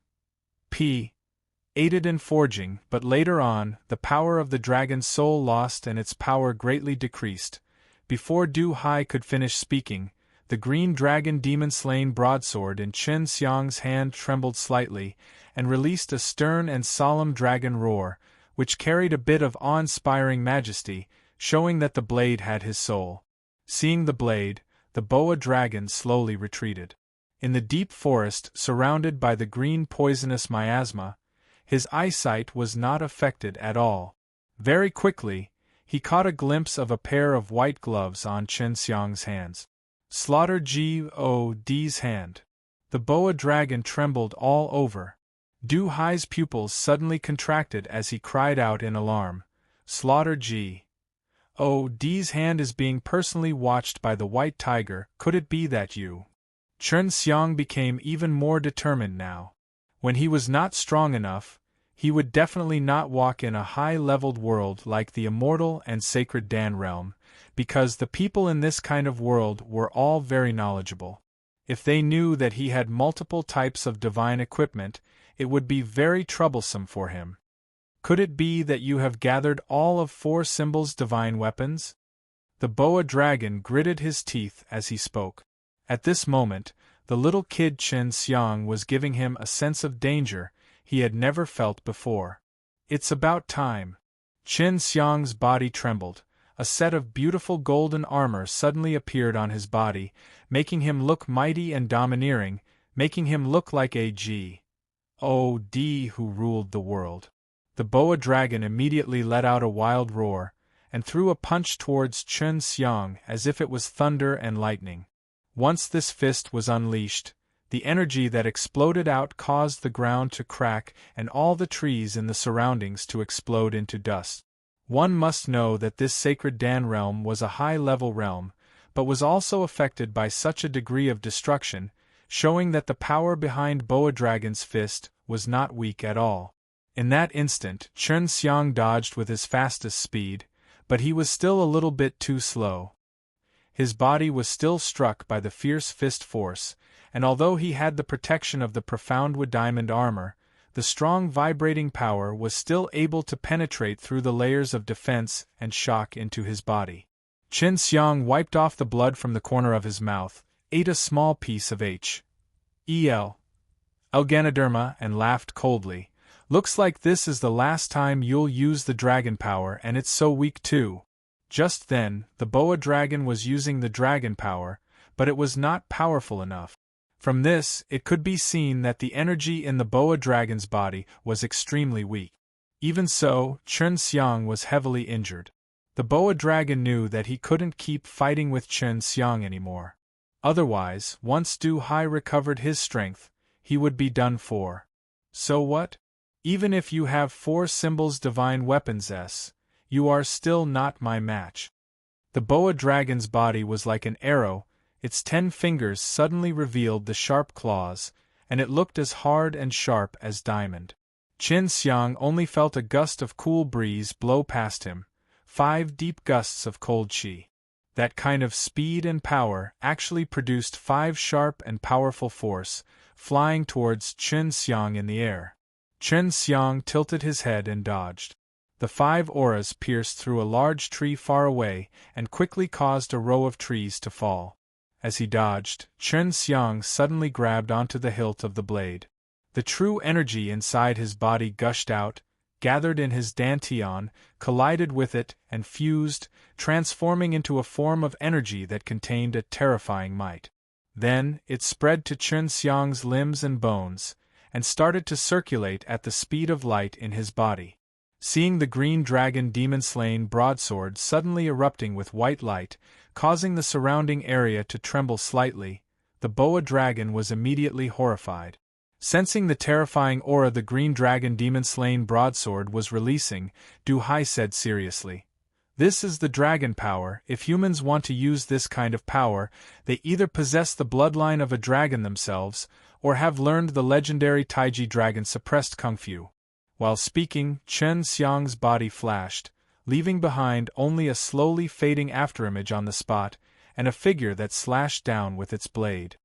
Aided in forging, but later on, the power of the dragon's soul lost and its power greatly decreased. Before Du Hai could finish speaking, the green dragon demon-slain broadsword in Chen Xiang's hand trembled slightly, and released a stern and solemn dragon roar, which carried a bit of awe-inspiring majesty, showing that the blade had his soul. Seeing the blade, the boa dragon slowly retreated. In the deep forest surrounded by the green poisonous miasma, his eyesight was not affected at all. Very quickly, he caught a glimpse of a pair of white gloves on Chen Xiang's hands. Slaughter God's hand. The boa dragon trembled all over. Du Hai's pupils suddenly contracted as he cried out in alarm, Slaughter God's hand is being personally watched by the white tiger, could it be that you? Chen Xiang became even more determined now. When he was not strong enough, he would definitely not walk in a high-leveled world like the immortal and sacred Dan realm, because the people in this kind of world were all very knowledgeable. If they knew that he had multiple types of divine equipment, it would be very troublesome for him. Could it be that you have gathered all of 4 symbols' divine weapons? The boa dragon gritted his teeth as he spoke. At this moment, the little kid Chen Xiang was giving him a sense of danger he had never felt before. It's about time. Chen Xiang's body trembled. A set of beautiful golden armor suddenly appeared on his body, making him look mighty and domineering, making him look like a god who ruled the world. The boa dragon immediately let out a wild roar, and threw a punch towards Chen Xiang as if it was thunder and lightning. Once this fist was unleashed, the energy that exploded out caused the ground to crack and all the trees in the surroundings to explode into dust. One must know that this sacred Dan realm was a high-level realm, but was also affected by such a degree of destruction, showing that the power behind Boa Dragon's fist was not weak at all. In that instant, Chen Xiang dodged with his fastest speed, but he was still a little bit too slow. His body was still struck by the fierce fist force, and although he had the protection of the profound wood diamond armor, the strong vibrating power was still able to penetrate through the layers of defense and shock into his body. Chen Xiang wiped off the blood from the corner of his mouth, ate a small piece of Ganoderma and laughed coldly. Looks like this is the last time you'll use the dragon power, and it's so weak too. Just then, the boa dragon was using the dragon power, but it was not powerful enough. From this, it could be seen that the energy in the boa dragon's body was extremely weak. Even so, Chen Xiang was heavily injured. The boa dragon knew that he couldn't keep fighting with Chen Xiang anymore. Otherwise, once Du Hai recovered his strength, he would be done for. So what? Even if you have 4 symbols divine weapons you are still not my match. The boa dragon's body was like an arrow, its 10 fingers suddenly revealed the sharp claws, and it looked as hard and sharp as diamond. Chen Xiang only felt a gust of cool breeze blow past him, 5 deep gusts of cold qi. That kind of speed and power actually produced 5 sharp and powerful force, flying towards Chen Xiang in the air. Chen Xiang tilted his head and dodged. The 5 auras pierced through a large tree far away and quickly caused a row of trees to fall. As he dodged, Chen Xiang suddenly grabbed onto the hilt of the blade. The true energy inside his body gushed out, gathered in his dantian, collided with it, and fused, transforming into a form of energy that contained a terrifying might. Then, it spread to Chen Xiang's limbs and bones, and started to circulate at the speed of light in his body. Seeing the green dragon demon-slain broadsword suddenly erupting with white light, causing the surrounding area to tremble slightly, the boa dragon was immediately horrified. Sensing the terrifying aura the green dragon demon-slain broadsword was releasing, Du Hai said seriously, "This is the dragon power. If humans want to use this kind of power, they either possess the bloodline of a dragon themselves, or have learned the legendary Taiji dragon suppressed kung fu." While speaking, Chen Xiang's body flashed, leaving behind only a slowly fading afterimage on the spot, and a figure that slashed down with its blade.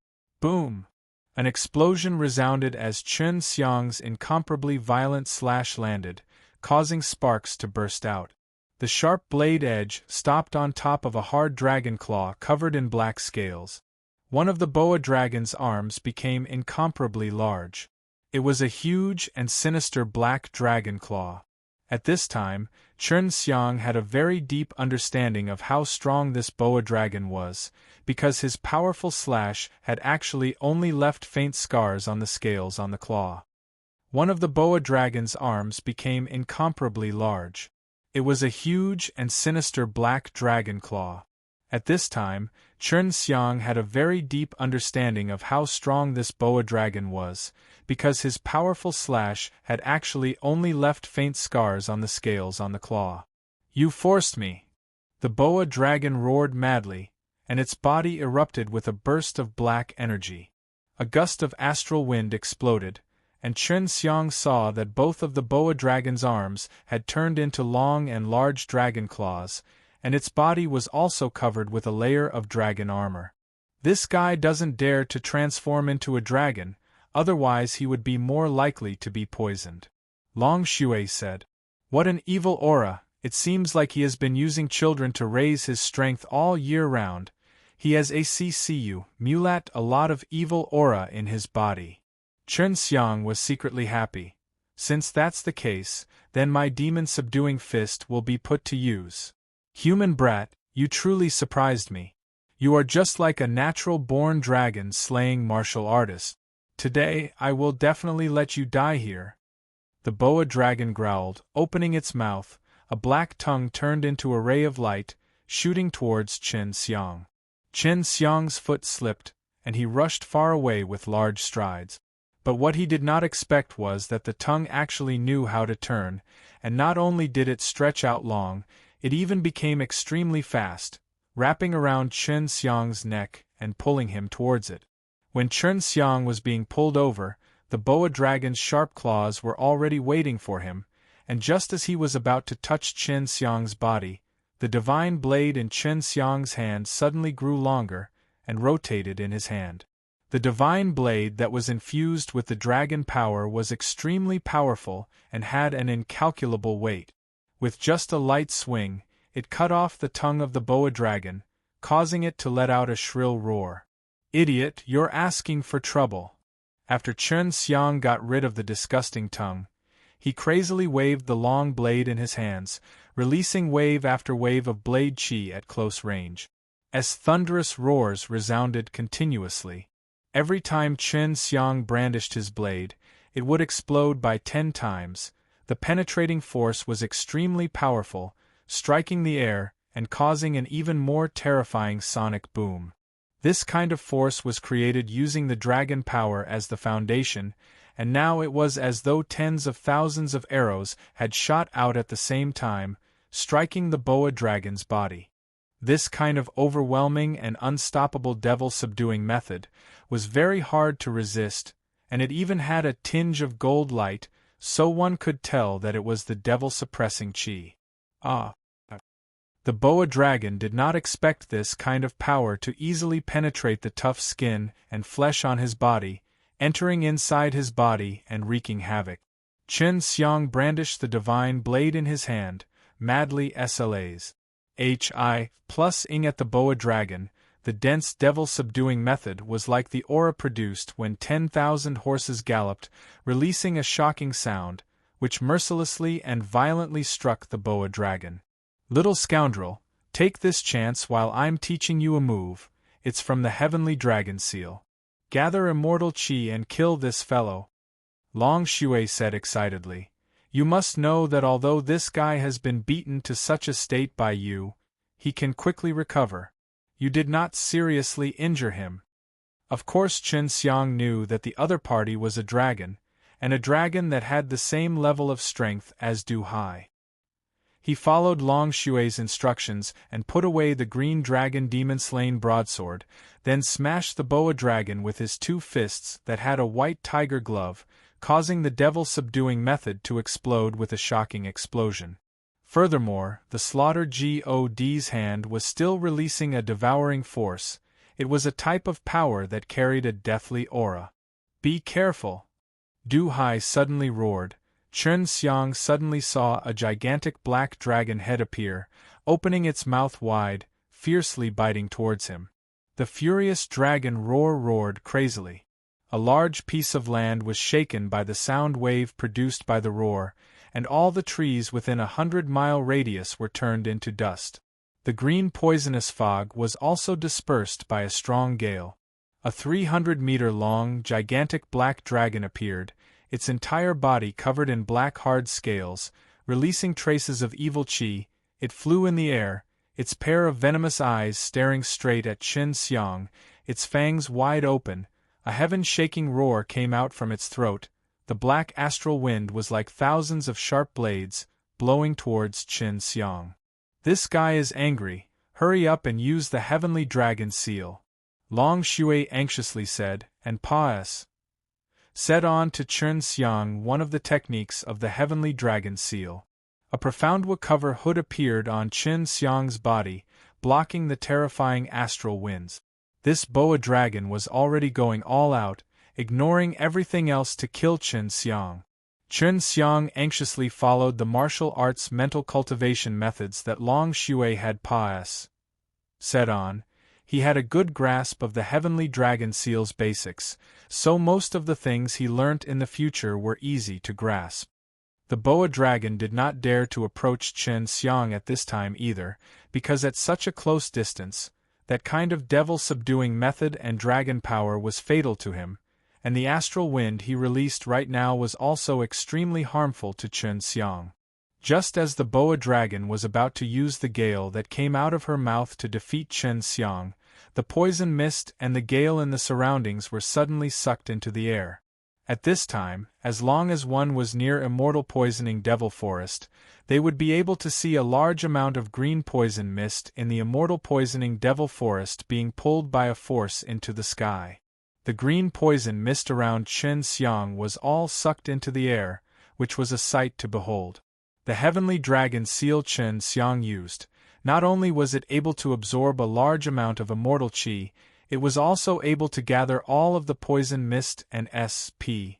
Boom! An explosion resounded as Chen Xiang's incomparably violent slash landed, causing sparks to burst out. The sharp blade edge stopped on top of a hard dragon claw covered in black scales. One of the boa dragon's arms became incomparably large. It was a huge and sinister black dragon claw. At this time, Chen Xiang had a very deep understanding of how strong this boa dragon was, because his powerful slash had actually only left faint scars on the scales on the claw. One of the boa dragon's arms became incomparably large. It was a huge and sinister black dragon claw. At this time, Chen Xiang had a very deep understanding of how strong this boa dragon was, because his powerful slash had actually only left faint scars on the scales on the claw. "You forced me!" The boa dragon roared madly, and its body erupted with a burst of black energy. A gust of astral wind exploded, and Chen Xiang saw that both of the boa dragon's arms had turned into long and large dragon claws, and its body was also covered with a layer of dragon armor. "This guy doesn't dare to transform into a dragon, otherwise he would be more likely to be poisoned," Long Shui said. "What an evil aura! It seems like he has been using children to raise his strength all year round. He has mulat a lot of evil aura in his body." Chen Xiang was secretly happy. "Since that's the case, then my demon-subduing fist will be put to use. Human brat, you truly surprised me. You are just like a natural-born dragon-slaying martial artist. Today, I will definitely let you die here." The boa dragon growled, opening its mouth. A black tongue turned into a ray of light, shooting towards Chen Xiang. Chen Xiang's foot slipped, and he rushed far away with large strides. But what he did not expect was that the tongue actually knew how to turn, and not only did it stretch out long, it even became extremely fast, wrapping around Chen Xiang's neck and pulling him towards it. When Chen Xiang was being pulled over, the boa dragon's sharp claws were already waiting for him, and just as he was about to touch Chen Xiang's body, the divine blade in Chen Xiang's hand suddenly grew longer and rotated in his hand. The divine blade that was infused with the dragon power was extremely powerful and had an incalculable weight. With just a light swing, it cut off the tongue of the boa dragon, causing it to let out a shrill roar. "Idiot, you're asking for trouble." After Chen Xiang got rid of the disgusting tongue, he crazily waved the long blade in his hands, releasing wave after wave of blade chi at close range. As thunderous roars resounded continuously. Every time Chen Xiang brandished his blade, it would explode by 10 times. The penetrating force was extremely powerful, striking the air and causing an even more terrifying sonic boom. This kind of force was created using the dragon power as the foundation, and now it was as though tens of thousands of arrows had shot out at the same time, striking the boa dragon's body. This kind of overwhelming and unstoppable devil-subduing method was very hard to resist, and it even had a tinge of gold light, so one could tell that it was the devil-suppressing chi. The boa dragon did not expect this kind of power to easily penetrate the tough skin and flesh on his body, entering inside his body and wreaking havoc. Chen Xiang brandished the divine blade in his hand, madly SLAs. Hi+ing at the boa dragon. The dense devil-subduing method was like the aura produced when 10,000 horses galloped, releasing a shocking sound, which mercilessly and violently struck the boa dragon. "Little scoundrel, take this chance while I'm teaching you a move. It's from the heavenly dragon seal. Gather immortal chi and kill this fellow," Long Shui said excitedly. "You must know that although this guy has been beaten to such a state by you, he can quickly recover. You did not seriously injure him." Of course Chen Xiang knew that the other party was a dragon, and a dragon that had the same level of strength as Du Hai. He followed Long Shui's instructions and put away the green dragon demon-slain broadsword, then smashed the boa dragon with his 2 fists that had a white tiger glove, causing the devil-subduing method to explode with a shocking explosion. Furthermore, the Slaughter God's hand was still releasing a devouring force. It was a type of power that carried a deathly aura. "Be careful!" Du Hai suddenly roared. Chen Xiang suddenly saw a gigantic black dragon head appear, opening its mouth wide, fiercely biting towards him. The furious dragon roared crazily. A large piece of land was shaken by the sound wave produced by the roar, and all the trees within a 100-mile radius were turned into dust. The green poisonous fog was also dispersed by a strong gale. A 300-meter-long, gigantic black dragon appeared, its entire body covered in black hard scales, releasing traces of evil chi. It flew in the air, its pair of venomous eyes staring straight at Chen Xiang, its fangs wide open. A heaven-shaking roar came out from its throat. The black astral wind was like thousands of sharp blades, blowing towards Chen Xiang. "This guy is angry, hurry up and use the heavenly dragon seal," Long Shui anxiously said, and Pa-S said on to Chen Xiang one of the techniques of the heavenly dragon seal. A profound cover hood appeared on Chen Xiang's body, blocking the terrifying astral winds. This boa dragon was already going all out, ignoring everything else to kill Chen Xiang. Chen Xiang anxiously followed the martial arts mental cultivation methods that Long Shui had Pa-S said on. He had a good grasp of the heavenly dragon seal's basics, so most of the things he learnt in the future were easy to grasp. The boa dragon did not dare to approach Chen Xiang at this time either, because at such a close distance, that kind of devil-subduing method and dragon power was fatal to him, and the astral wind he released right now was also extremely harmful to Chen Xiang. Just as the boa dragon was about to use the gale that came out of her mouth to defeat Chen Xiang, the poison mist and the gale in the surroundings were suddenly sucked into the air. At this time, as long as one was near immortal poisoning devil forest, they would be able to see a large amount of green poison mist in the immortal poisoning devil forest being pulled by a force into the sky. The green poison mist around Chen Xiang was all sucked into the air, which was a sight to behold. The heavenly dragon seal Chen Xiang used, not only was it able to absorb a large amount of immortal qi, it was also able to gather all of the poison mist and SPAC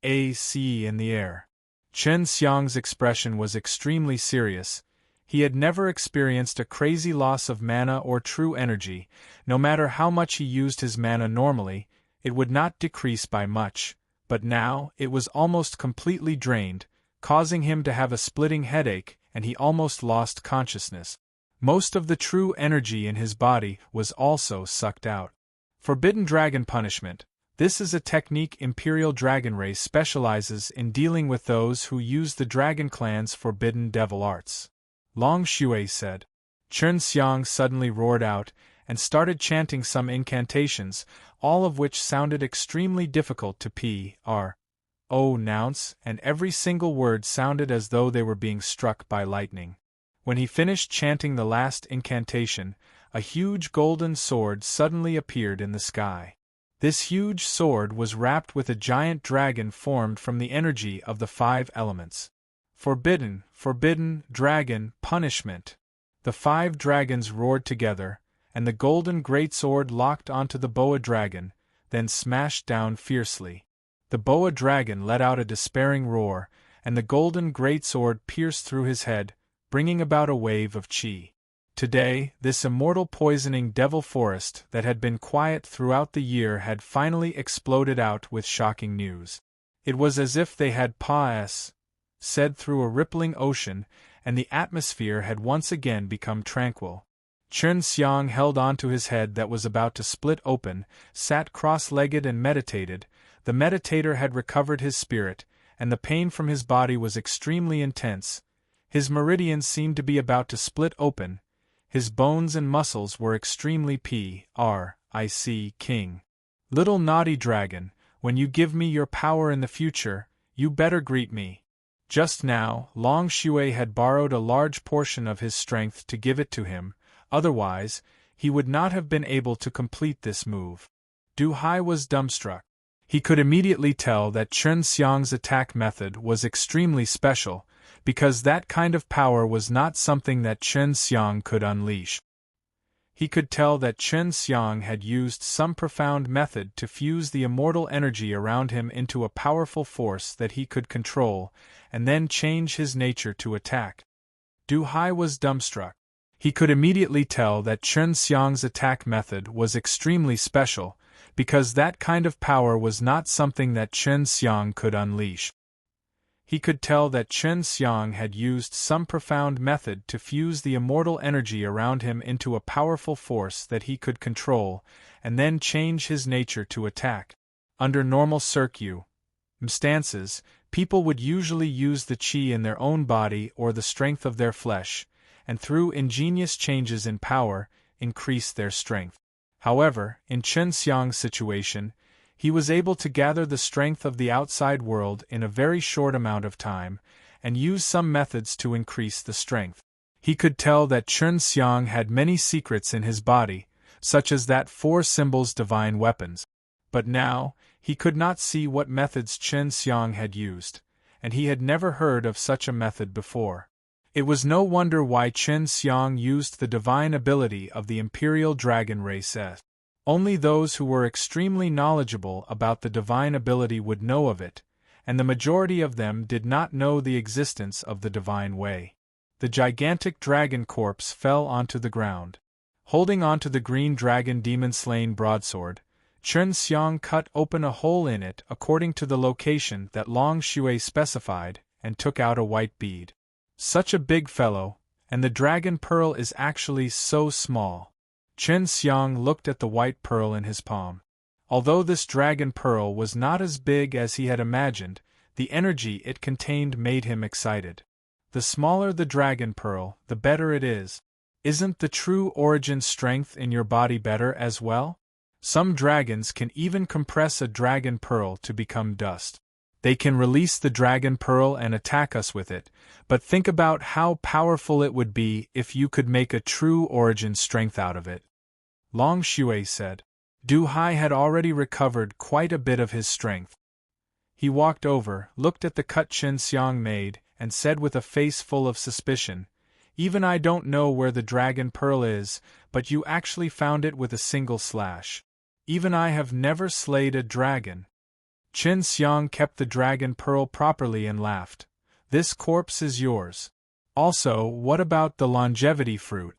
in the air. Chen Xiang's expression was extremely serious. He had never experienced a crazy loss of mana or true energy. No matter how much he used his mana normally, it would not decrease by much, but now it was almost completely drained, causing him to have a splitting headache, and he almost lost consciousness. Most of the true energy in his body was also sucked out. Forbidden Dragon Punishment. This is a technique Imperial Dragon Race specializes in dealing with those who use the Dragon Clan's forbidden devil arts. Long Shui said. Chen Xiang suddenly roared out, and started chanting some incantations, all of which sounded extremely difficult to pronounce, and every single word sounded as though they were being struck by lightning. When he finished chanting the last incantation, a huge golden sword suddenly appeared in the sky. This huge sword was wrapped with a giant dragon formed from the energy of the 5 elements. Forbidden, dragon, punishment. The 5 dragons roared together, and the golden greatsword locked onto the boa dragon, then smashed down fiercely. The boa dragon let out a despairing roar, and the golden greatsword pierced through his head, bringing about a wave of qi. Today, this immortal poisoning devil forest that had been quiet throughout the year had finally exploded out with shocking news. It was as if they had Pa-S said through a rippling ocean, and the atmosphere had once again become tranquil. Chen Xiang held onto his head that was about to split open, sat cross-legged and meditated. The meditator had recovered his spirit, and the pain from his body was extremely intense. His meridians seemed to be about to split open. His bones and muscles were extremely king. Little naughty dragon, when you give me your power in the future, you better greet me. Just now, Long Shui had borrowed a large portion of his strength to give it to him, otherwise, he would not have been able to complete this move. Du Hai was dumbstruck. He could immediately tell that Chen Xiang's attack method was extremely special, because that kind of power was not something that Chen Xiang could unleash. He could tell that Chen Xiang had used some profound method to fuse the immortal energy around him into a powerful force that he could control, and then change his nature to attack. Du Hai was dumbstruck. He could immediately tell that Chen Xiang's attack method was extremely special, because that kind of power was not something that Chen Xiang could unleash. He could tell that Chen Xiang had used some profound method to fuse the immortal energy around him into a powerful force that he could control, and then change his nature to attack. Under normal circumstances, people would usually use the qi in their own body or the strength of their flesh, and through ingenious changes in power, increase their strength. However, in Chen Xiang's situation, he was able to gather the strength of the outside world in a very short amount of time, and use some methods to increase the strength. He could tell that Chen Xiang had many secrets in his body, such as that 4 symbols divine weapons. But now, he could not see what methods Chen Xiang had used, and he had never heard of such a method before. It was no wonder why Chen Xiang used the divine ability of the Imperial Dragon race. Only those who were extremely knowledgeable about the divine ability would know of it, and the majority of them did not know the existence of the divine way. The gigantic dragon corpse fell onto the ground. Holding onto the green dragon demon-slain broadsword, Chen Xiang cut open a hole in it according to the location that Long Shui specified, and took out a white bead. Such a big fellow, and the dragon pearl is actually so small. Chen Xiang looked at the white pearl in his palm. Although this dragon pearl was not as big as he had imagined, the energy it contained made him excited. The smaller the dragon pearl, the better it is. Isn't the true origin strength in your body better as well? Some dragons can even compress a dragon pearl to become dust. They can release the dragon pearl and attack us with it, but think about how powerful it would be if you could make a true origin strength out of it. Long Shui said. Du Hai had already recovered quite a bit of his strength. He walked over, looked at the cut Chen Xiang made, and said with a face full of suspicion, "Even I don't know where the dragon pearl is, but you actually found it with a single slash. Even I have never slayed a dragon." Chen Xiang kept the dragon pearl properly and laughed. "This corpse is yours. Also, what about the longevity fruit?"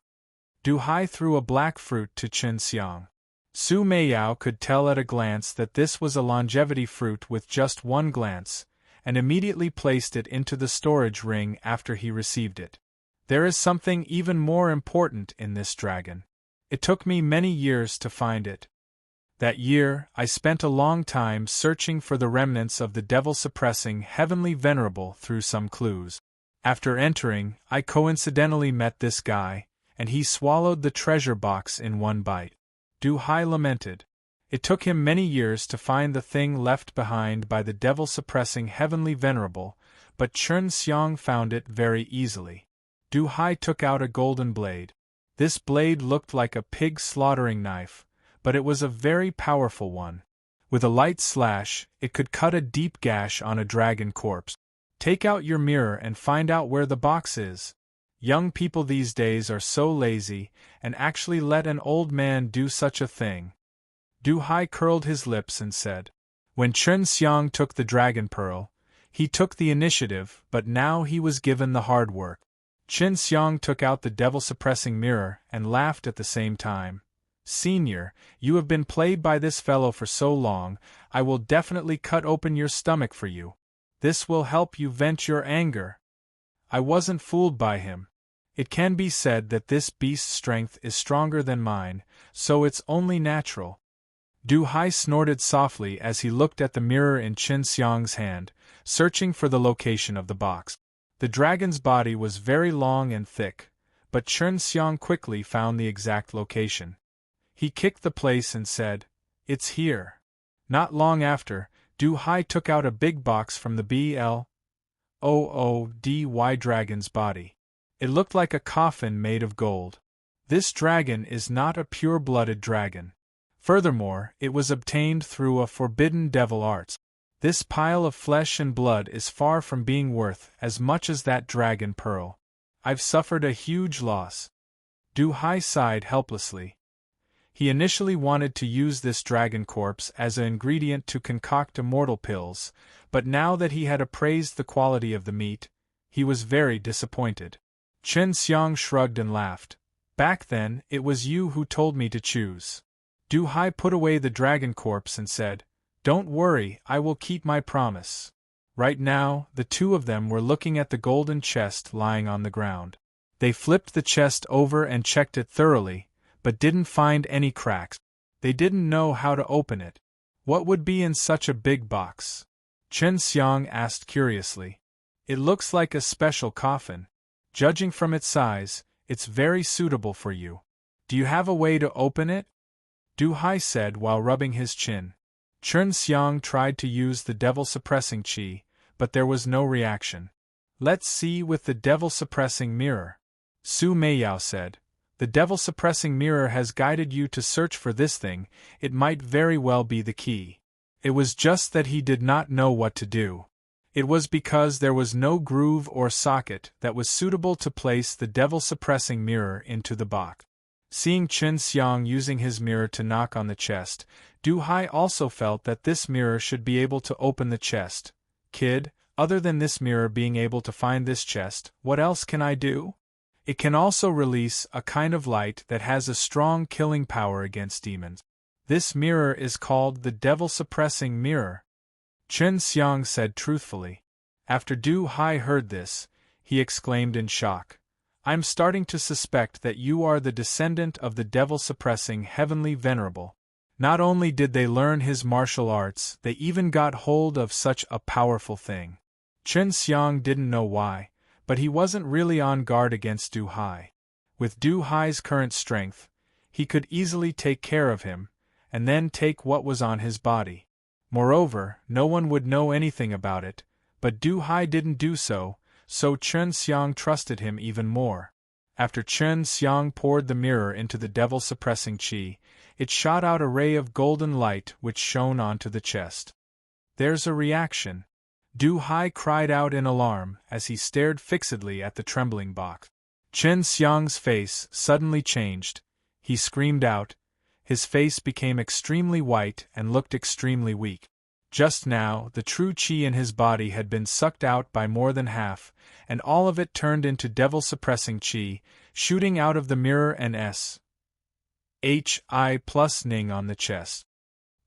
Du Hai threw a black fruit to Chen Xiang. Su Meiyao could tell at a glance that this was a longevity fruit with just one glance, and immediately placed it into the storage ring after he received it. There is something even more important in this dragon. It took me many years to find it. That year, I spent a long time searching for the remnants of the devil-suppressing heavenly venerable through some clues. After entering, I coincidentally met this guy, and he swallowed the treasure box in one bite. Du Hai lamented. It took him many years to find the thing left behind by the devil-suppressing heavenly venerable, but Chen Xiang found it very easily. Du Hai took out a golden blade. This blade looked like a pig slaughtering knife, but it was a very powerful one. With a light slash, it could cut a deep gash on a dragon corpse. Take out your mirror and find out where the box is. Young people these days are so lazy, and actually let an old man do such a thing. Du Hai curled his lips and said. When Chen Xiang took the dragon pearl, he took the initiative, but now he was given the hard work. Chen Xiang took out the devil-suppressing mirror and laughed at the same time. "Senior, you have been played by this fellow for so long, I will definitely cut open your stomach for you. This will help you vent your anger." I wasn't fooled by him. It can be said that this beast's strength is stronger than mine, so it's only natural. Du Hai snorted softly as he looked at the mirror in Chen Xiang's hand, searching for the location of the box. The dragon's body was very long and thick, but Chen Xiang quickly found the exact location. He kicked the place and said, "It's here." Not long after, Du Hai took out a big box from the BLOODY dragon's body. It looked like a coffin made of gold. This dragon is not a pure-blooded dragon. Furthermore, it was obtained through a forbidden devil arts. This pile of flesh and blood is far from being worth as much as that dragon pearl. I've suffered a huge loss. Du Hai sighed helplessly. He initially wanted to use this dragon corpse as an ingredient to concoct immortal pills, but now that he had appraised the quality of the meat, he was very disappointed. Chen Xiang shrugged and laughed. "Back then, it was you who told me to choose." Du Hai put away the dragon corpse and said, "Don't worry, I will keep my promise. Right now, the two of them were looking at the golden chest lying on the ground. They flipped the chest over and checked it thoroughly, but didn't find any cracks. They didn't know how to open it. What would be in such a big box? Chen Xiang asked curiously. It looks like a special coffin. Judging from its size, it's very suitable for you. Do you have a way to open it? Du Hai said while rubbing his chin. Chen Xiang tried to use the devil-suppressing qi, but there was no reaction. Let's see with the devil-suppressing mirror. Su Meiyao said. The devil-suppressing mirror has guided you to search for this thing, it might very well be the key. It was just that he did not know what to do. It was because there was no groove or socket that was suitable to place the devil-suppressing mirror into the box. Seeing Chen Xiang using his mirror to knock on the chest, Du Hai also felt that this mirror should be able to open the chest. Kid, other than this mirror being able to find this chest, what else can I do? It can also release a kind of light that has a strong killing power against demons. This mirror is called the devil-suppressing mirror. Chen Xiang said truthfully. After Du Hai heard this, he exclaimed in shock. I'm starting to suspect that you are the descendant of the devil-suppressing heavenly venerable. Not only did they learn his martial arts, they even got hold of such a powerful thing. Chen Xiang didn't know why, but he wasn't really on guard against Du Hai. With Du Hai's current strength, he could easily take care of him, and then take what was on his body. Moreover, no one would know anything about it, but Du Hai didn't do so, so Chen Xiang trusted him even more. After Chen Xiang poured the mirror into the devil-suppressing qi, it shot out a ray of golden light which shone onto the chest. There's a reaction. Du Hai cried out in alarm as he stared fixedly at the trembling box. Chen Xiang's face suddenly changed. He screamed out. His face became extremely white and looked extremely weak. Just now, the true qi in his body had been sucked out by more than half, and all of it turned into devil-suppressing qi, shooting out of the mirror and S.H.I plus Ning on the chest.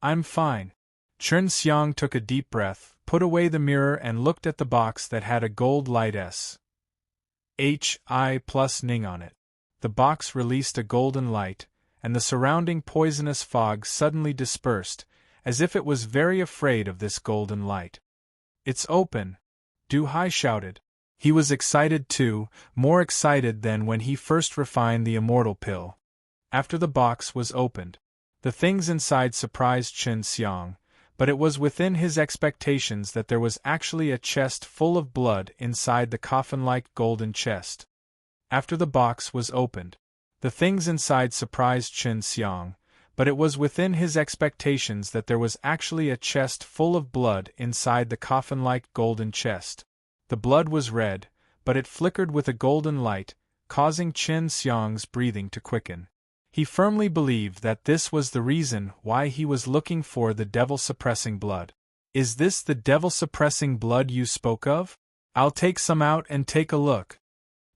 I'm fine. Chen Xiang took a deep breath, put away the mirror and looked at the box that had a gold light S.H.I plus Ning on it. The box released a golden light, and the surrounding poisonous fog suddenly dispersed, as if it was very afraid of this golden light. It's open! Du Hai shouted. He was excited too, more excited than when he first refined the immortal pill. After the box was opened, the things inside surprised Chen Xiang, but it was within his expectations that there was actually a chest full of blood inside the coffin-like golden chest. After the box was opened, the things inside surprised Chen Xiang, but it was within his expectations that there was actually a chest full of blood inside the coffin-like golden chest. The blood was red, but it flickered with a golden light, causing Chen Xiang's breathing to quicken. He firmly believed that this was the reason why he was looking for the devil-suppressing blood. Is this the devil-suppressing blood you spoke of? I'll take some out and take a look.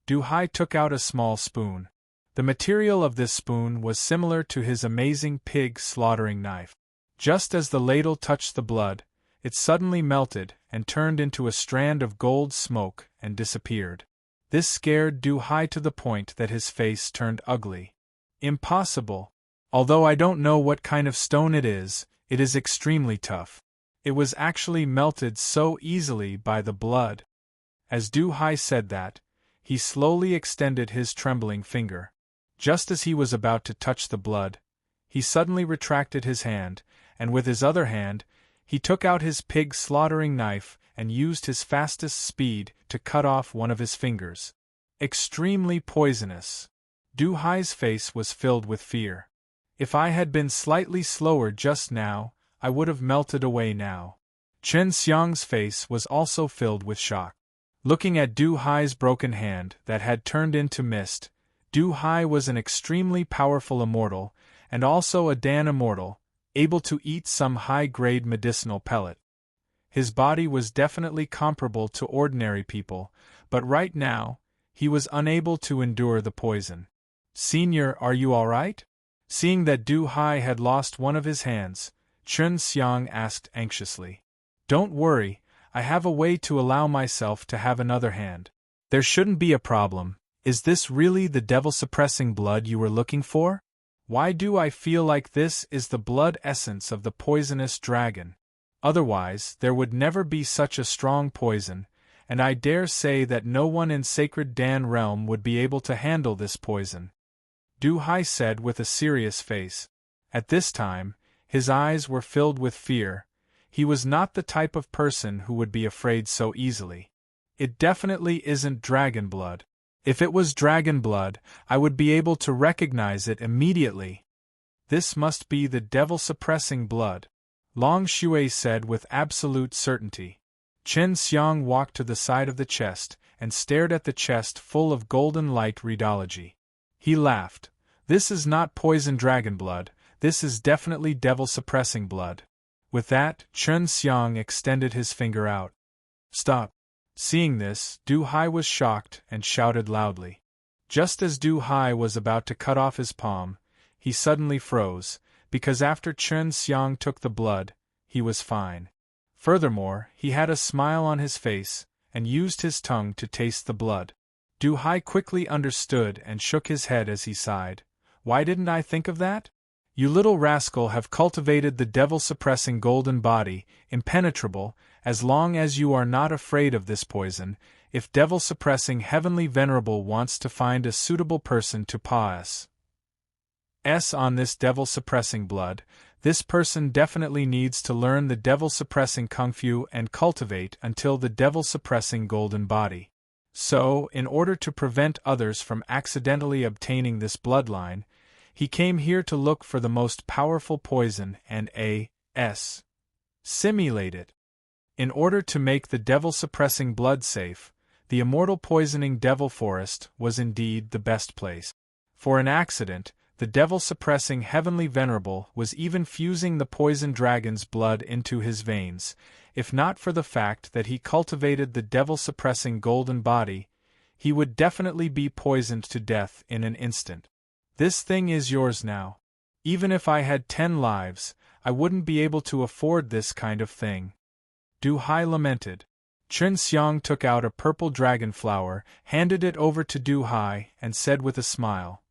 Du Hai took out a small spoon. The material of this spoon was similar to his amazing pig slaughtering knife. Just as the ladle touched the blood, it suddenly melted and turned into a strand of gold smoke and disappeared. This scared Du Hai to the point that his face turned ugly. Impossible. Although I don't know what kind of stone it is extremely tough. It was actually melted so easily by the blood. As Du Hai said that, he slowly extended his trembling finger. Just as he was about to touch the blood, he suddenly retracted his hand, and with his other hand, he took out his pig slaughtering knife and used his fastest speed to cut off one of his fingers. Extremely poisonous. Du Hai's face was filled with fear. If I had been slightly slower just now, I would have melted away now. Chen Xiang's face was also filled with shock. Looking at Du Hai's broken hand that had turned into mist, Du Hai was an extremely powerful immortal, and also a Dan immortal, able to eat some high-grade medicinal pellet. His body was definitely comparable to ordinary people, but right now, he was unable to endure the poison. Senior, are you all right? Seeing that Du Hai had lost one of his hands, Chen Xiang asked anxiously. Don't worry, I have a way to allow myself to have another hand. There shouldn't be a problem. Is this really the devil-suppressing blood you were looking for? Why do I feel like this is the blood essence of the poisonous dragon? Otherwise, there would never be such a strong poison, and I dare say that no one in Sacred Dan realm would be able to handle this poison. Du Hai said with a serious face. At this time, his eyes were filled with fear. He was not the type of person who would be afraid so easily. It definitely isn't dragon blood. If it was dragon blood, I would be able to recognize it immediately. This must be the devil-suppressing blood, Long Shui said with absolute certainty. Chen Xiang walked to the side of the chest and stared at the chest full of golden light radiology. He laughed. This is not poison dragon blood, this is definitely devil-suppressing blood. With that, Chen Xiang extended his finger out. Stop. Seeing this, Du Hai was shocked and shouted loudly. Just as Du Hai was about to cut off his palm, he suddenly froze, because after Chen Xiang took the blood, he was fine. Furthermore, he had a smile on his face, and used his tongue to taste the blood. Du Hai quickly understood and shook his head as he sighed. Why didn't I think of that? You little rascal have cultivated the devil-suppressing golden body, impenetrable, as long as you are not afraid of this poison. If devil-suppressing heavenly venerable wants to find a suitable person to pass on this devil-suppressing blood, this person definitely needs to learn the devil-suppressing kung fu and cultivate until the devil-suppressing golden body. So, in order to prevent others from accidentally obtaining this bloodline, he came here to look for the most powerful poison and simulate it. In order to make the devil-suppressing blood safe, the immortal poisoning devil forest was indeed the best place. For an accident, the devil-suppressing heavenly venerable was even fusing the poison dragon's blood into his veins. If not for the fact that he cultivated the devil-suppressing golden body, he would definitely be poisoned to death in an instant. This thing is yours now. Even if I had 10 lives, I wouldn't be able to afford this kind of thing. Du Hai lamented. Chen Xiang took out a purple dragon flower, handed it over to Du Hai, and said with a smile,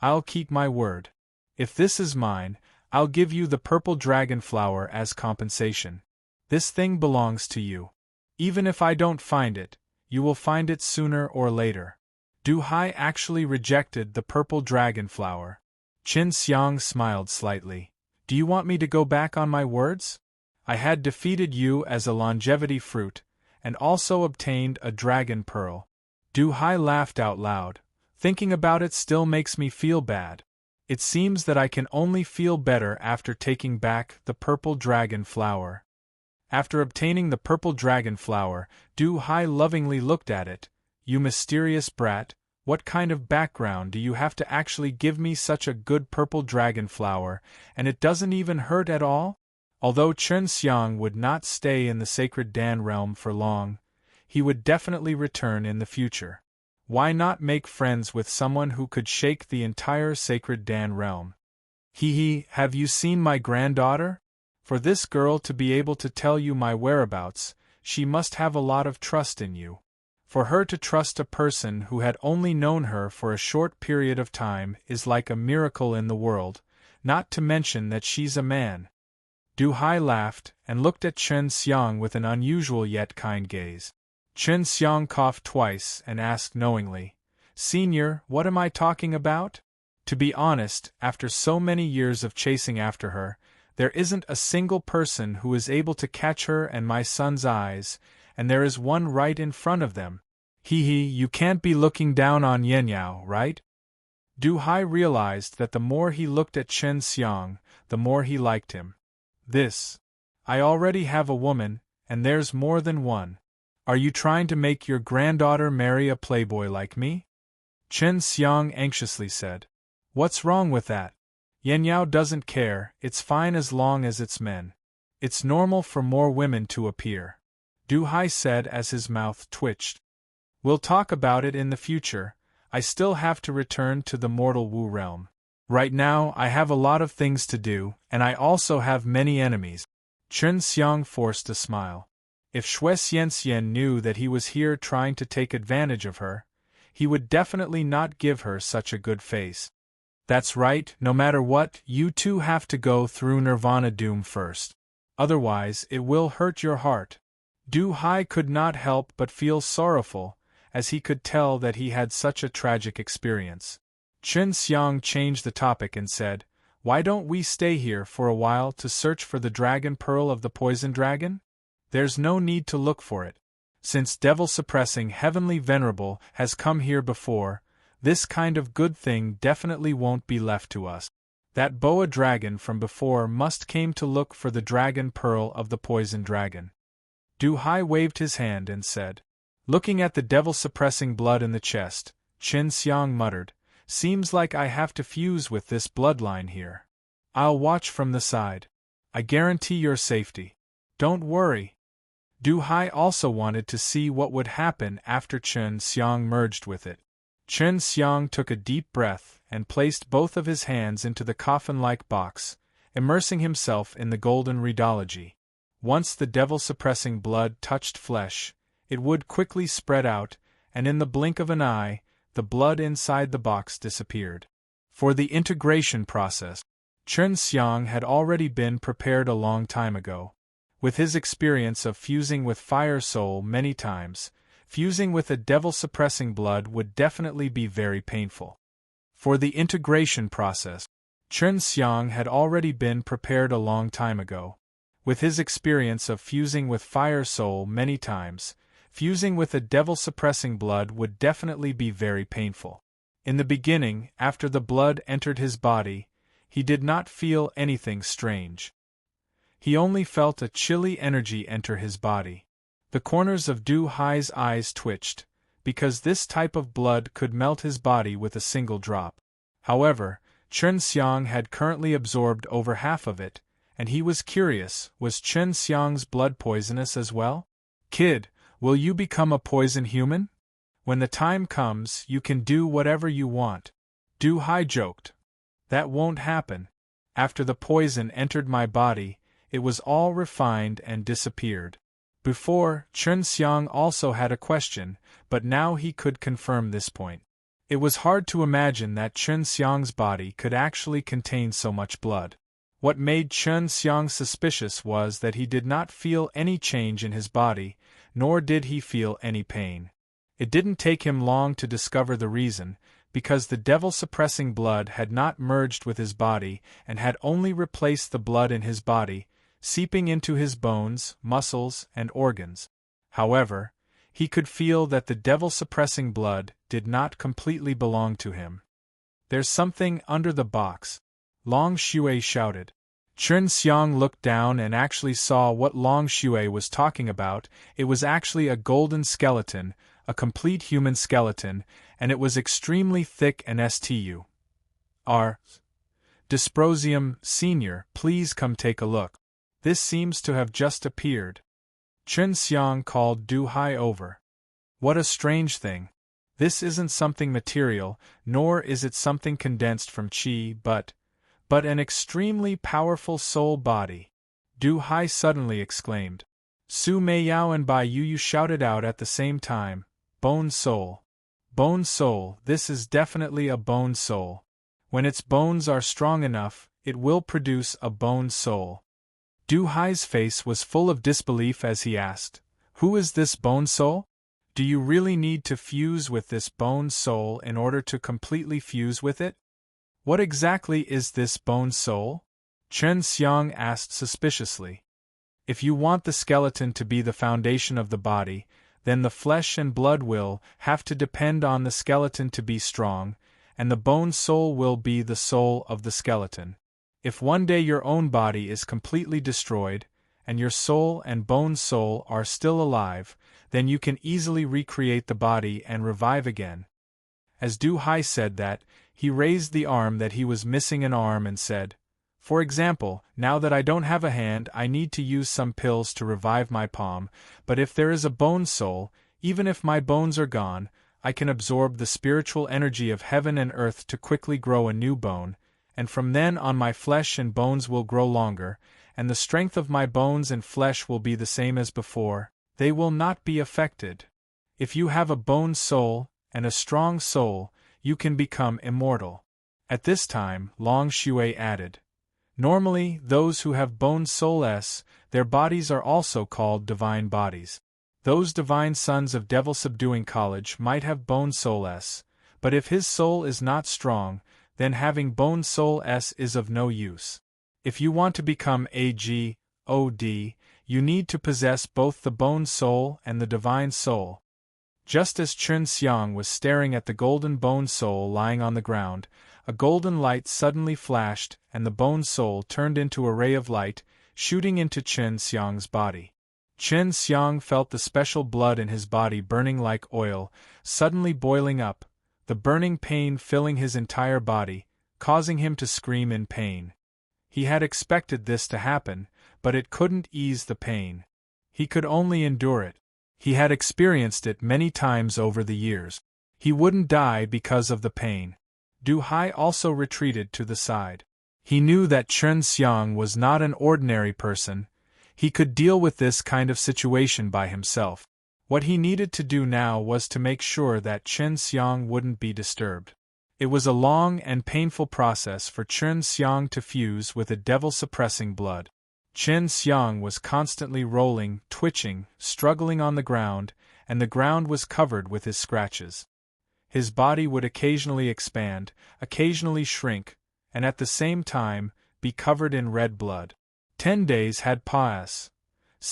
I'll keep my word. If this is mine, I'll give you the purple dragon flower as compensation. This thing belongs to you. Even if I don't find it, you will find it sooner or later. Du Hai actually rejected the purple dragon flower. Chen Xiang smiled slightly. Do you want me to go back on my words? I had defeated you as a longevity fruit, and also obtained a dragon pearl. Du Hai laughed out loud. Thinking about it still makes me feel bad. It seems that I can only feel better after taking back the purple dragon flower. After obtaining the purple dragon flower, Du Hai lovingly looked at it. You mysterious brat, what kind of background do you have to actually give me such a good purple dragon flower, and it doesn't even hurt at all? Although Chen Xiang would not stay in the Sacred Dan realm for long, he would definitely return in the future. Why not make friends with someone who could shake the entire Sacred Dan realm? Have you seen my granddaughter? For this girl to be able to tell you my whereabouts, she must have a lot of trust in you. For her to trust a person who had only known her for a short period of time is like a miracle in the world, not to mention that she's a man. Du Hai laughed and looked at Chen Xiang with an unusual yet kind gaze. Chen Xiang coughed twice and asked knowingly, Senior, what am I talking about? To be honest, after so many years of chasing after her, there isn't a single person who is able to catch her and my son's eyes, and there is one right in front of them. You can't be looking down on Yenyao, right? Du Hai realized that the more he looked at Chen Xiang, the more he liked him. I already have a woman, and there's more than one. Are you trying to make your granddaughter marry a playboy like me? Chen Xiang anxiously said. What's wrong with that? Yenyao doesn't care, it's fine as long as it's men. It's normal for more women to appear. Du Hai said as his mouth twitched. We'll talk about it in the future. I still have to return to the mortal Wu realm. Right now I have a lot of things to do, and I also have many enemies. Chen Xiang forced a smile. If Shui Xianxian knew that he was here trying to take advantage of her, he would definitely not give her such a good face. That's right, no matter what, you two have to go through Nirvana Doom first. Otherwise, it will hurt your heart. Du Hai could not help but feel sorrowful, as he could tell that he had such a tragic experience. Chen Xiang changed the topic and said, "Why don't we stay here for a while to search for the dragon pearl of the poison dragon? There's no need to look for it. Since devil-suppressing Heavenly Venerable has come here before, this kind of good thing definitely won't be left to us. That boa dragon from before must came to look for the dragon pearl of the poison dragon." Du Hai waved his hand and said, looking at the devil-suppressing blood in the chest, Chen Xiang muttered, "Seems like I have to fuse with this bloodline here. I'll watch from the side. I guarantee your safety. Don't worry." Du Hai also wanted to see what would happen after Chen Xiang merged with it. Chen Xiang took a deep breath and placed both of his hands into the coffin-like box, immersing himself in the golden redology. Once the devil-suppressing blood touched flesh, it would quickly spread out, and in the blink of an eye, the blood inside the box disappeared. For the integration process, Chen Xiang had already been prepared a long time ago. With his experience of fusing with Fire Soul many times, fusing with a devil-suppressing blood would definitely be very painful. For the integration process, Chen Xiang had already been prepared a long time ago. With his experience of fusing with Fire Soul many times, fusing with a devil-suppressing blood would definitely be very painful. In the beginning, after the blood entered his body, he did not feel anything strange. He only felt a chilly energy enter his body. The corners of Du Hai's eyes twitched, because this type of blood could melt his body with a single drop. However, Chen Xiang had currently absorbed over half of it, and he was curious, was Chen Xiang's blood poisonous as well? "Kid, will you become a poison human? When the time comes, you can do whatever you want." Du Hai joked. "That won't happen. After the poison entered my body, it was all refined and disappeared." Before, Chen Xiang also had a question, but now he could confirm this point. It was hard to imagine that Chen Xiang's body could actually contain so much blood. What made Chen Xiang suspicious was that he did not feel any change in his body, nor did he feel any pain. It didn't take him long to discover the reason, because the devil-suppressing blood had not merged with his body and had only replaced the blood in his body, seeping into his bones, muscles, and organs. However, he could feel that the devil-suppressing blood did not completely belong to him. "There's something under the box," Long Shui shouted. Chen Xiang looked down and actually saw what Long Shui was talking about. It was actually a golden skeleton, a complete human skeleton, and it was extremely thick and stu. "R. Dysprosium, Senior, please come take a look. This seems to have just appeared." Chen Xiang called Du Hai over. "What a strange thing. This isn't something material, nor is it something condensed from qi, but an extremely powerful soul body," Du Hai suddenly exclaimed. Su Meiyao and Bai Yuyu shouted out at the same time, "Bone soul. Bone soul, this is definitely a bone soul. When its bones are strong enough, it will produce a bone soul." Du Hai's face was full of disbelief as he asked, "Who is this bone soul? Do you really need to fuse with this bone soul in order to completely fuse with it? What exactly is this bone soul?" Chen Xiang asked suspiciously. "If you want the skeleton to be the foundation of the body, then the flesh and blood will have to depend on the skeleton to be strong, and the bone soul will be the soul of the skeleton. If one day your own body is completely destroyed, and your soul and bone soul are still alive, then you can easily recreate the body and revive again." As Du Hai said that, he raised the arm that he was missing an arm and said, "For example, now that I don't have a hand, I need to use some pills to revive my palm, but if there is a bone soul, even if my bones are gone, I can absorb the spiritual energy of heaven and earth to quickly grow a new bone, and from then on my flesh and bones will grow longer, and the strength of my bones and flesh will be the same as before, they will not be affected. If you have a bone soul, and a strong soul, you can become immortal. At this time, Long Shui added, normally, those who have bone souls, their bodies are also called divine bodies. Those divine sons of devil-subduing college might have bone souls, but if his soul is not strong, then having bone souls is of no use. If you want to become a god, you need to possess both the bone soul and the divine soul. Just as Chen Xiang was staring at the golden bone soul lying on the ground, a golden light suddenly flashed and the bone soul turned into a ray of light, shooting into Chen Xiang's body. Chen Xiang felt the special blood in his body burning like oil, suddenly boiling up, the burning pain filling his entire body, causing him to scream in pain. He had expected this to happen, but it couldn't ease the pain. He could only endure it. He had experienced it many times over the years. He wouldn't die because of the pain. Du Hai also retreated to the side. He knew that Chen Xiang was not an ordinary person. He could deal with this kind of situation by himself. What he needed to do now was to make sure that Chen Xiang wouldn't be disturbed. It was a long and painful process for Chen Xiang to fuse with a devil-suppressing blood. Chen Xiang was constantly rolling, twitching, struggling on the ground, and the ground was covered with his scratches. His body would occasionally expand, occasionally shrink, and at the same time, be covered in red blood. 10 days had passed,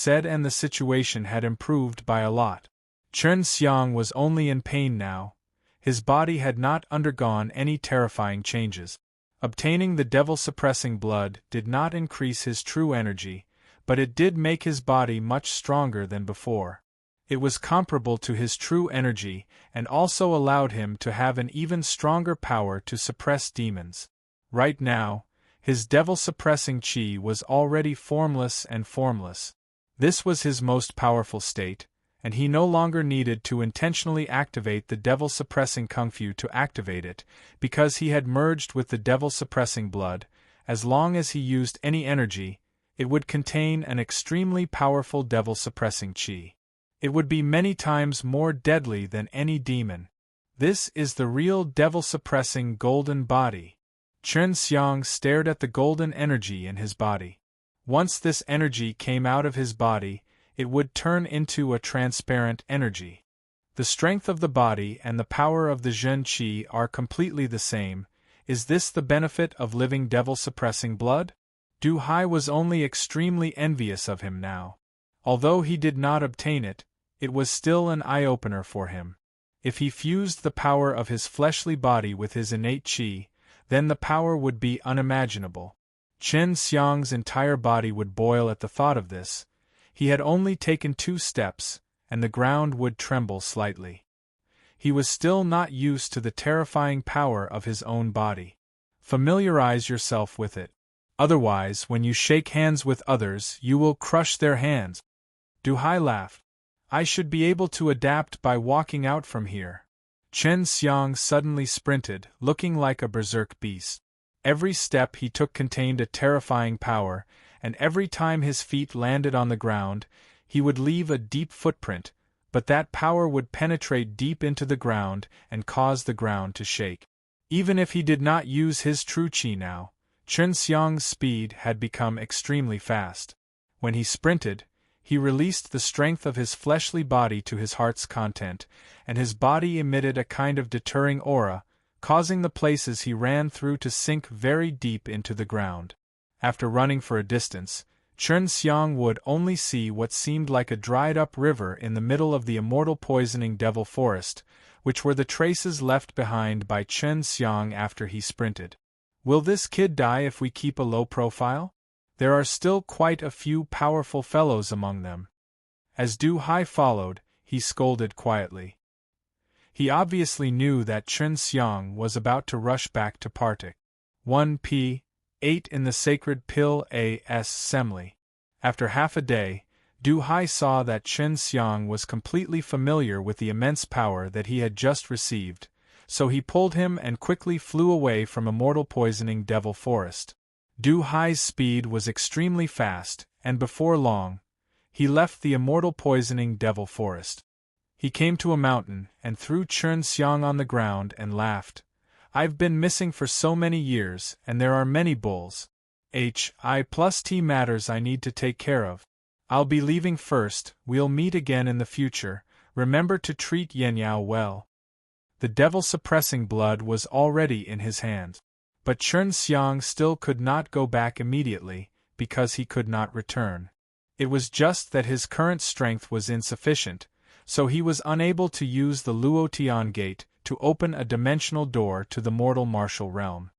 and the situation had improved by a lot. Chen Xiang was only in pain now. His body had not undergone any terrifying changes. Obtaining the devil-suppressing blood did not increase his true energy, but it did make his body much stronger than before. It was comparable to his true energy and also allowed him to have an even stronger power to suppress demons. Right now, his devil-suppressing qi was already formless and formless. This was his most powerful state, and he no longer needed to intentionally activate the devil-suppressing kung fu to activate it, because he had merged with the devil-suppressing blood. As long as he used any energy, it would contain an extremely powerful devil-suppressing qi. It would be many times more deadly than any demon. This is the real devil-suppressing golden body. Chen Xiang stared at the golden energy in his body. Once this energy came out of his body, it would turn into a transparent energy. The strength of the body and the power of the Zhen Qi are completely the same. Is this the benefit of living devil-suppressing blood? Du Hai was only extremely envious of him now. Although he did not obtain it, it was still an eye-opener for him. If he fused the power of his fleshly body with his innate qi, then the power would be unimaginable. Chen Xiang's entire body would boil at the thought of this. He had only taken 2 steps, and the ground would tremble slightly. He was still not used to the terrifying power of his own body. Familiarize yourself with it. Otherwise, when you shake hands with others, you will crush their hands. Du Hai laughed. I should be able to adapt by walking out from here. Chen Xiang suddenly sprinted, looking like a berserk beast. Every step he took contained a terrifying power, and every time his feet landed on the ground, he would leave a deep footprint, but that power would penetrate deep into the ground and cause the ground to shake. Even if he did not use his true qi now, Chen Xiang's speed had become extremely fast. When he sprinted, he released the strength of his fleshly body to his heart's content, and his body emitted a kind of deterring aura, causing the places he ran through to sink very deep into the ground. After running for a distance, Chen Xiang would only see what seemed like a dried-up river in the middle of the immortal poisoning devil forest, which were the traces left behind by Chen Xiang after he sprinted. Will this kid die if we keep a low profile? There are still quite a few powerful fellows among them. As Du Hai followed, he scolded quietly. He obviously knew that Chen Xiang was about to rush back to Partik. 1p. 8 in the sacred Pil A.S. Semli. After half a day, Du Hai saw that Chen Xiang was completely familiar with the immense power that he had just received, so he pulled him and quickly flew away from immortal poisoning devil forest. Du Hai's speed was extremely fast, and before long, He left the immortal poisoning devil forest. He came to a mountain and threw Chen Xiang on the ground and laughed. I've been missing for so many years, and there are many bulls. T matters I need to take care of. I'll be leaving first, we'll meet again in the future, remember to treat Yanyao well. The devil-suppressing blood was already in his hand. But Chen Xiang still could not go back immediately, because he could not return. It was just that his current strength was insufficient, so he was unable to use the Luotian gate to open a dimensional door to the mortal martial realm.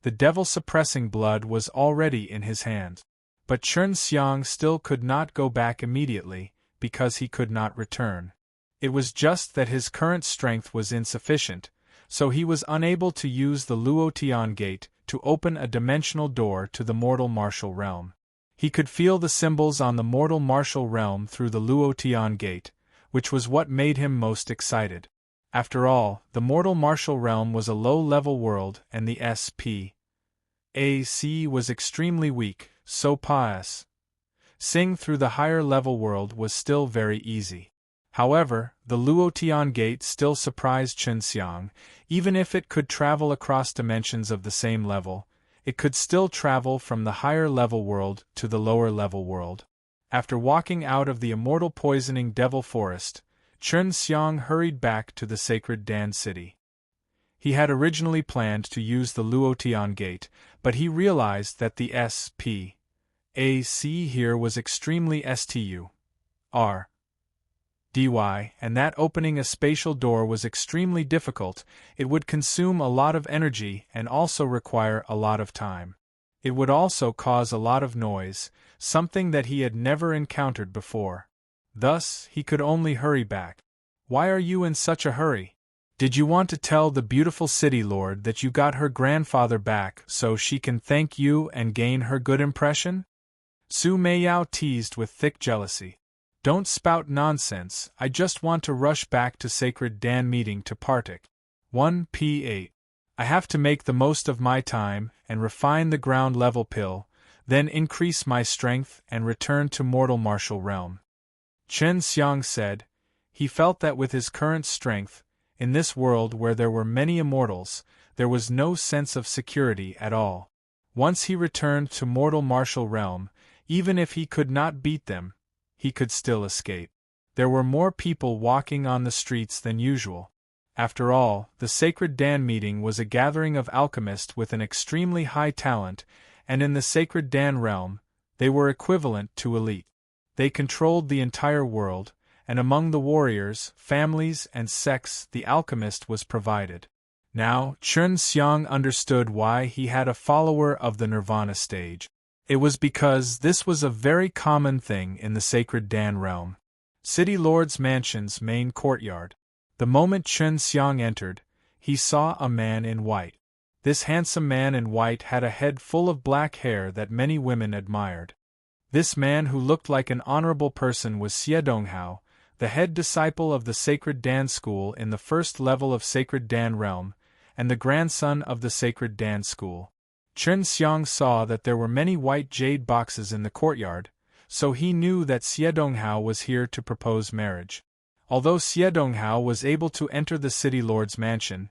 The devil-suppressing blood was already in his hand. But Chen Xiang still could not go back immediately, because he could not return. It was just that his current strength was insufficient, so he was unable to use the Luotian gate to open a dimensional door to the mortal martial realm. He could feel the symbols on the mortal martial realm through the Luotian gate, which was what made him most excited. After all, the mortal martial realm was a low-level world and the SPAC was extremely weak, so passing through the higher-level world was still very easy. However, the Luotian gate still surprised Chen Xiang. Even if it could travel across dimensions of the same level, it could still travel from the higher-level world to the lower-level world. After walking out of the immortal poisoning devil forest, Chen Xiang hurried back to the sacred Dan city. He had originally planned to use the Luotian gate, but he realized that the SPAC here was extremely STURDY, and that opening a spatial door was extremely difficult. It would consume a lot of energy and also require a lot of time. It would also cause a lot of noise, something that he had never encountered before. Thus, he could only hurry back. Why are you in such a hurry? Did you want to tell the beautiful city lord that you got her grandfather back so she can thank you and gain her good impression? Su Meiyao teased with thick jealousy. Don't spout nonsense, I just want to rush back to Sacred Dan meeting to partic. 1p8. I have to make the most of my time and refine the ground level pill, then increase my strength and return to mortal martial realm. Chen Xiang said. He felt that with his current strength, in this world where there were many immortals, there was no sense of security at all. Once he returned to mortal martial realm, even if he could not beat them, he could still escape. There were more people walking on the streets than usual. After all, the Sacred Dan meeting was a gathering of alchemists with an extremely high talent, and in the Sacred Dan realm, they were equivalent to elite. They controlled the entire world, and among the warriors, families, and sects the alchemist was provided. Now, Chen Xiang understood why he had a follower of the Nirvana stage. It was because this was a very common thing in the Sacred Dan realm. City Lord's mansion's main courtyard. The moment Chen Xiang entered, he saw a man in white. This handsome man in white had a head full of black hair that many women admired. This man who looked like an honorable person was Xie Donghao, the head disciple of the Sacred Dan school in the first level of Sacred Dan realm, and the grandson of the Sacred Dan school. Chen Xiang saw that there were many white jade boxes in the courtyard, so he knew that Xie Donghao was here to propose marriage. Although Xie Donghao was able to enter the city lord's mansion,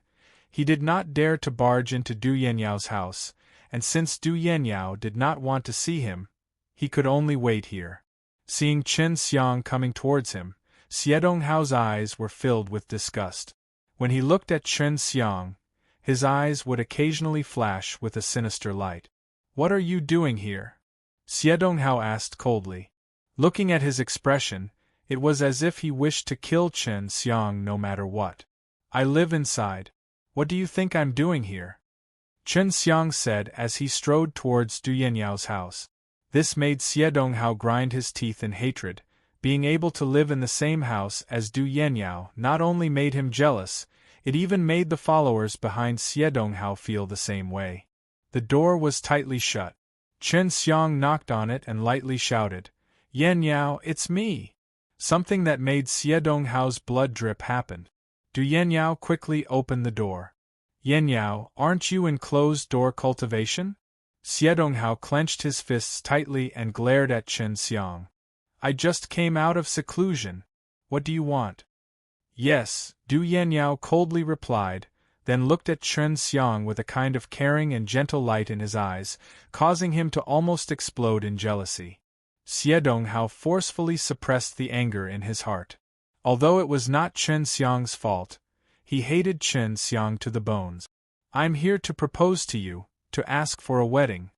he did not dare to barge into Du Yanyao's house, and since Du Yanyao did not want to see him, he could only wait here. Seeing Chen Xiang coming towards him, Xie Donghao's eyes were filled with disgust. When he looked at Chen Xiang, his eyes would occasionally flash with a sinister light. What are you doing here? Xie Donghao asked coldly. Looking at his expression, it was as if he wished to kill Chen Xiang no matter what. I live inside. What do you think I'm doing here? Chen Xiang said as he strode towards Du Yanyao's house. This made Xie Donghao grind his teeth in hatred. Being able to live in the same house as Du Yanyao not only made him jealous, it even made the followers behind Xie Donghao feel the same way. The door was tightly shut. Chen Xiang knocked on it and lightly shouted, Yanyao, it's me! Something that made Xie Donghao's blood drip happened. Du Yanyao quickly opened the door. Yanyao, aren't you in closed-door cultivation? Xie Donghao clenched his fists tightly and glared at Chen Xiang. I just came out of seclusion. What do you want? Yes, Du Yanniao coldly replied, then looked at Chen Xiang with a kind of caring and gentle light in his eyes, causing him to almost explode in jealousy. Xie Donghao forcefully suppressed the anger in his heart. Although it was not Chen Xiang's fault, he hated Chen Xiang to the bones. I'm here to propose to you, to ask for a wedding.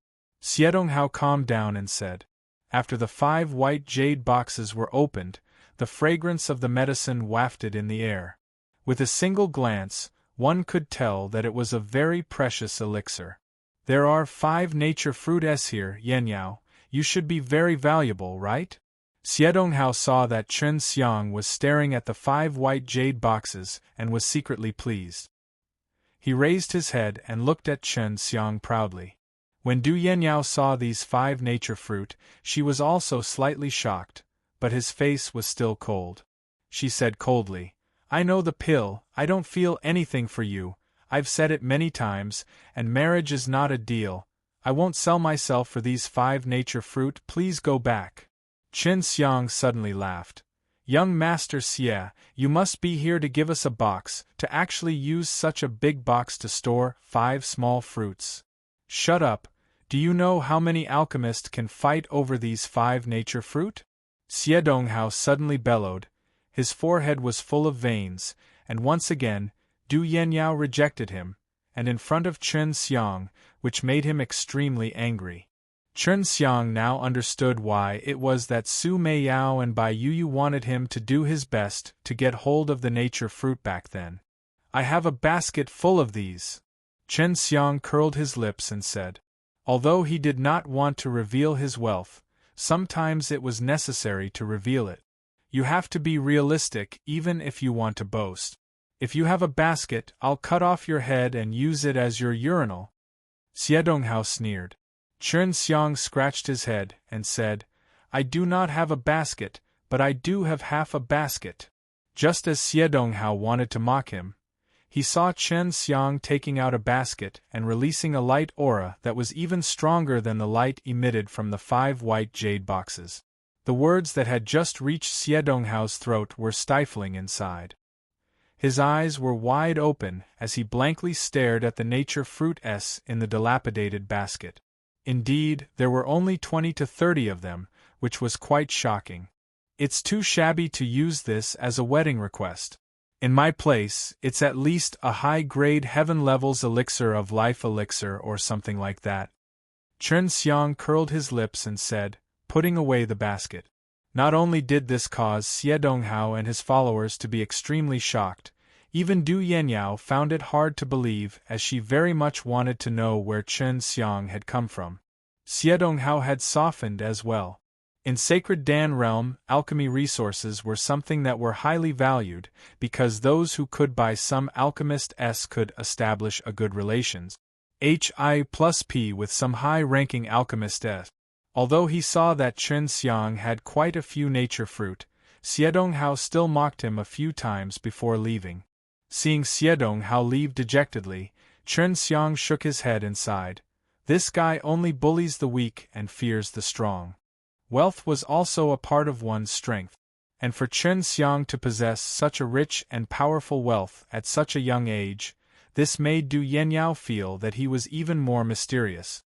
Xie Donghao calmed down and said. After the 5 white jade boxes were opened, the fragrance of the medicine wafted in the air. With a single glance, one could tell that it was a very precious elixir. There are 5 nature fruits here, Yanniao. You should be very valuable, right? Xie Donghao saw that Chen Xiang was staring at the 5 white jade boxes and was secretly pleased. He raised his head and looked at Chen Xiang proudly. When Du Yanniao saw these 5 nature fruit, she was also slightly shocked, but his face was still cold. She said coldly, I know the pill, I don't feel anything for you, I've said it many times, and marriage is not a deal. I won't sell myself for these 5 nature fruit, please go back. Chen Xiang suddenly laughed. Young Master Xie, you must be here to give us a box, to actually use such a big box to store 5 small fruits. Shut up, do you know how many alchemists can fight over these 5 nature fruit? Xie Donghao suddenly bellowed, his forehead was full of veins, and once again, Du Yanniao rejected him, and in front of Chen Xiang, which made him extremely angry. Chen Xiang now understood why it was that Su Meiyao and Bai Yuyu wanted him to do his best to get hold of the nature fruit back then. I have a basket full of these. Chen Xiang curled his lips and said. Although he did not want to reveal his wealth, sometimes it was necessary to reveal it. You have to be realistic even if you want to boast. If you have a basket, I'll cut off your head and use it as your urinal. Xie Donghao sneered. Chen Xiang scratched his head and said, I do not have a basket, but I do have half a basket. Just as Xie Donghao wanted to mock him, he saw Chen Xiang taking out a basket and releasing a light aura that was even stronger than the light emitted from the 5 white jade boxes. The words that had just reached Xie Donghao's throat were stifling inside. His eyes were wide open as he blankly stared at the nature fruit in the dilapidated basket. Indeed, there were only 20 to 30 of them, which was quite shocking. It's too shabby to use this as a wedding request. In my place, it's at least a high-grade heaven levels elixir of life elixir or something like that. Chen Xiang curled his lips and said, putting away the basket. Not only did this cause Xie Donghao and his followers to be extremely shocked, even Du Yanniao found it hard to believe as she very much wanted to know where Chen Xiang had come from. Xie Donghao had softened as well. In Sacred Dan realm, alchemy resources were something that were highly valued, because those who could buy some alchemist could establish a good relations. Hi+P with some high-ranking alchemist Although he saw that Chen Xiang had quite a few nature fruit, Xie Donghao still mocked him a few times before leaving. Seeing Xie Donghao leave dejectedly, Chen Xiang shook his head and sighed. This guy only bullies the weak and fears the strong. Wealth was also a part of one's strength, and for Chen Xiang to possess such a rich and powerful wealth at such a young age, this made Du Yanniao feel that he was even more mysterious.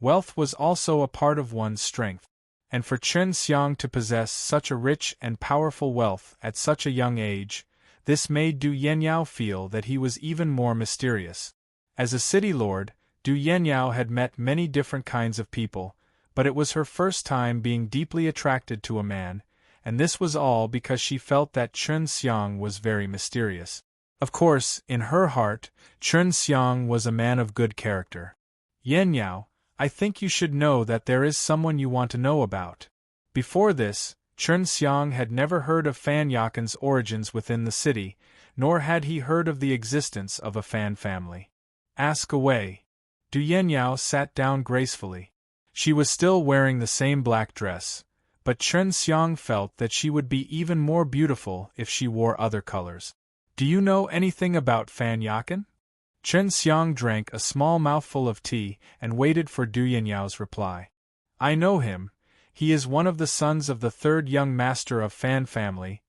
Wealth was also a part of one's strength, and for Chen Xiang to possess such a rich and powerful wealth at such a young age, this made Du Yanniao feel that he was even more mysterious. As a city lord, Du Yanniao had met many different kinds of people, but it was her first time being deeply attracted to a man, and this was all because she felt that Chen Xiang was very mysterious. Of course, in her heart, Chen Xiang was a man of good character. Yanniao, I think you should know that there is someone you want to know about. Before this, Chen Xiang had never heard of Fan Yakan's origins within the city, nor had he heard of the existence of a Fan family. Ask away. Du Yanniao sat down gracefully. She was still wearing the same black dress, but Chen Xiang felt that she would be even more beautiful if she wore other colors. Do you know anything about Fan Yakan? Chen Xiang drank a small mouthful of tea and waited for Du Yanniao's reply. I know him. He is one of the sons of the third young master of Fan family.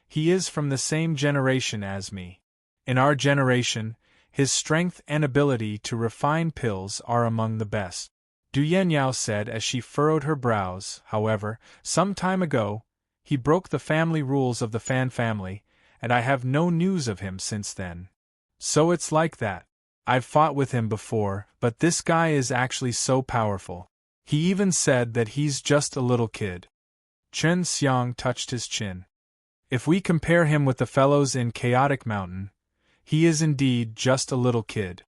He is from the same generation as me. In our generation, his strength and ability to refine pills are among the best. Du Yenyao said as she furrowed her brows. However, some time ago, he broke the family rules of the Fan family, and I have no news of him since then. So it's like that. I've fought with him before, but this guy is actually so powerful. He even said that he's just a little kid. Chen Xiang touched his chin. If we compare him with the fellows in Chaotic Mountain, he is indeed just a little kid.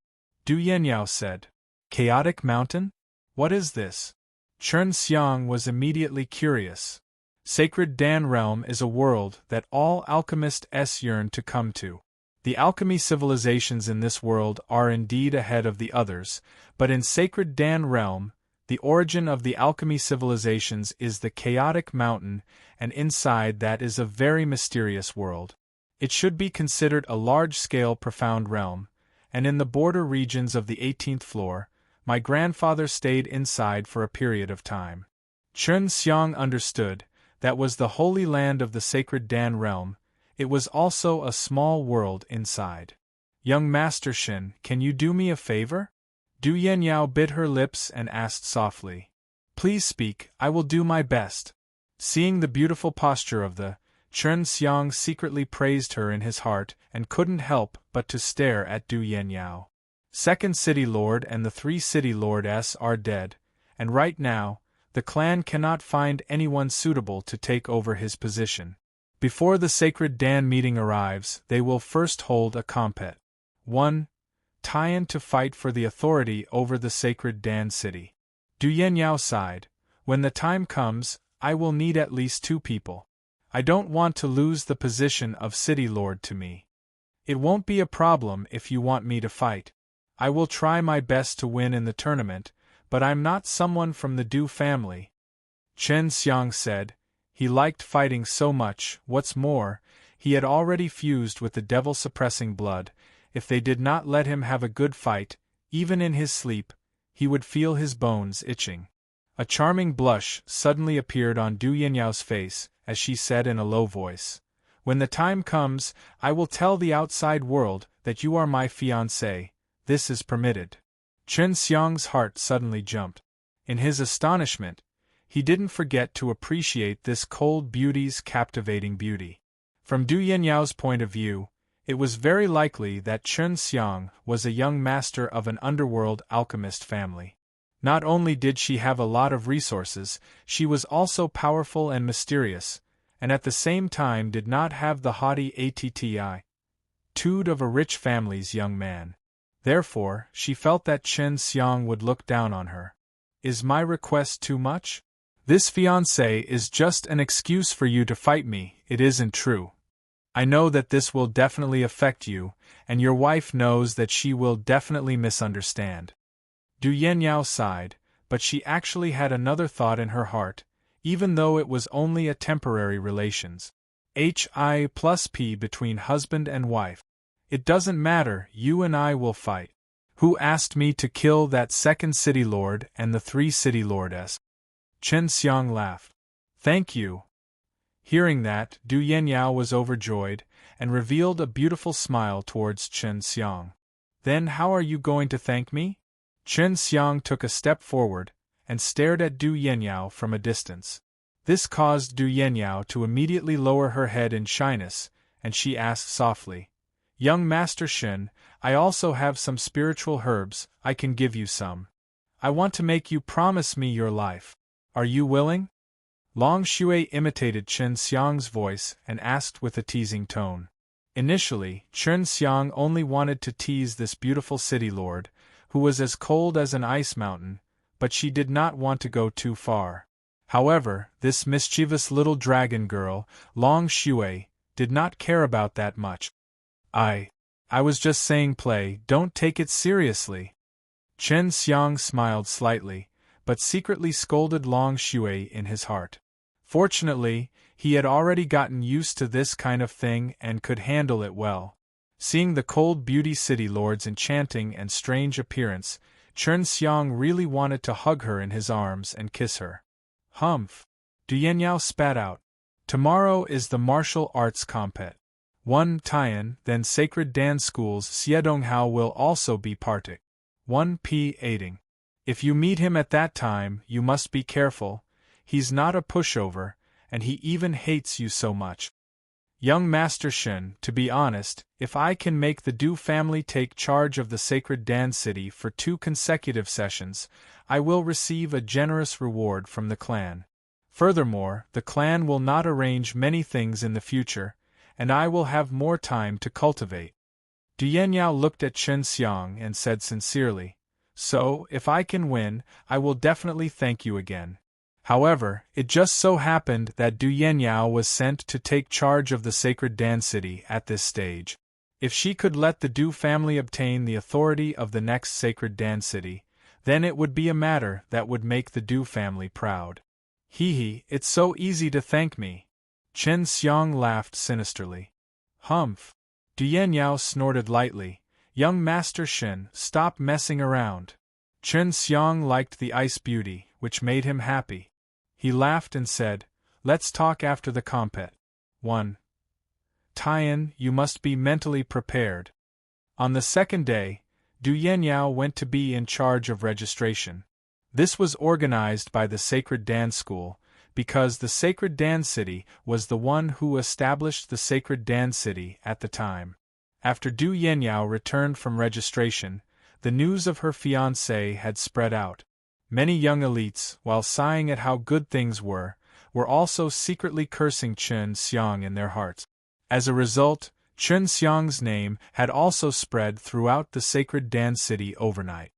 Du Yenyao said. Chaotic Mountain? What is this? Chen Xiang was immediately curious. Sacred Dan Realm is a world that all alchemists yearn to come to. The alchemy civilizations in this world are indeed ahead of the others, but in Sacred Dan Realm, the origin of the alchemy civilizations is the Chaotic Mountain, and inside that is a very mysterious world. It should be considered a large-scale profound realm, and in the border regions of the 18th floor, my grandfather stayed inside for a period of time. Chen Xiang understood, that was the holy land of the Sacred Dan Realm. It was also a small world inside. Young Master Shin, can you do me a favor? Du Yenyao bit her lips and asked softly. Please speak, I will do my best. Seeing the beautiful posture of the Chen Xiang secretly praised her in his heart and couldn't help but to stare at Du Yenyao. Second City Lord and the 3 City Lords are dead, and right now, the clan cannot find anyone suitable to take over his position. Before the Sacred Dan meeting arrives, they will first hold a compet. 1. Tian to fight for the authority over the Sacred Dan city. Du Yenyao sighed. When the time comes, I will need at least 2 people. I don't want to lose the position of City Lord to me. It won't be a problem if you want me to fight. I will try my best to win in the tournament, but I'm not someone from the Du family. Chen Xiang said. He liked fighting so much, what's more, he had already fused with the devil-suppressing blood. If they did not let him have a good fight, even in his sleep, he would feel his bones itching. A charming blush suddenly appeared on Du Yenyao's face, as she said in a low voice, When the time comes, I will tell the outside world that you are my fiancé. This is permitted. Chen Xiang's heart suddenly jumped. In his astonishment, he didn't forget to appreciate this cold beauty's captivating beauty. From Du Yenyao's point of view, it was very likely that Chen Xiang was a young master of an underworld alchemist family. Not only did she have a lot of resources, she was also powerful and mysterious, and at the same time did not have the haughty attitude of a rich family's young man. Therefore, she felt that Chen Xiang would look down on her. Is my request too much? This fiancé is just an excuse for you to fight me, it isn't true. I know that this will definitely affect you, and your wife knows that she will definitely misunderstand. Du Yenyao sighed, but she actually had another thought in her heart, even though it was only a temporary relations. Hi+P between husband and wife. It doesn't matter, you and I will fight. Who asked me to kill that second city lord and the 3 city lords? Chen Xiang laughed. Thank you. Hearing that, Du Yenyao was overjoyed, and revealed a beautiful smile towards Chen Xiang. Then how are you going to thank me? Chen Xiang took a step forward, and stared at Du Yenyao from a distance. This caused Du Yenyao to immediately lower her head in shyness, and she asked softly, Young Master Shin, I also have some spiritual herbs, I can give you some. I want to make you promise me your life. Are you willing? Long Shui imitated Chen Xiang's voice and asked with a teasing tone. Initially, Chen Xiang only wanted to tease this beautiful city lord, who was as cold as an ice mountain, but she did not want to go too far. However, this mischievous little dragon girl, Long Shui, did not care about that much. I was just saying play, don't take it seriously. Chen Xiang smiled slightly, but secretly scolded Long Shui in his heart. Fortunately, he had already gotten used to this kind of thing and could handle it well. Seeing the cold beauty city lord's enchanting and strange appearance, Chen Xiang really wanted to hug her in his arms and kiss her. Humph! Du Yanniao spat out. Tomorrow is the martial arts compet. 1 Tian, then Sacred Dance School's Xiedonghao will also be partic. 1 P. Aiding. If you meet him at that time, you must be careful. He's not a pushover, and he even hates you so much. Young Master Shen, to be honest, if I can make the Du family take charge of the Sacred Dan City for 2 consecutive sessions, I will receive a generous reward from the clan. Furthermore, the clan will not arrange many things in the future, and I will have more time to cultivate. Du Yanniao looked at Chen Xiang and said sincerely, "So, if I can win, I will definitely thank you again." However, it just so happened that Du Yanniao was sent to take charge of the Sacred Dan City at this stage. If she could let the Du family obtain the authority of the next Sacred Dan City, then it would be a matter that would make the Du family proud. Hee, it's so easy to thank me. Chen Xiang laughed sinisterly. Humph. Du Yanniao snorted lightly. Young Master Shen, stop messing around. Chen Xiang liked the ice beauty, which made him happy. He laughed and said, "Let's talk after the compet." 1. Tian, you must be mentally prepared. On the second day, Du Yanniao went to be in charge of registration. This was organized by the Sacred Dan School, because the Sacred Dan City was the one who established the Sacred Dan City at the time. After Du Yanniao returned from registration, the news of her fiancé had spread out. Many young elites, while sighing at how good things were also secretly cursing Chen Xiang in their hearts. As a result, Chen Xiang's name had also spread throughout the Sacred Dan City overnight.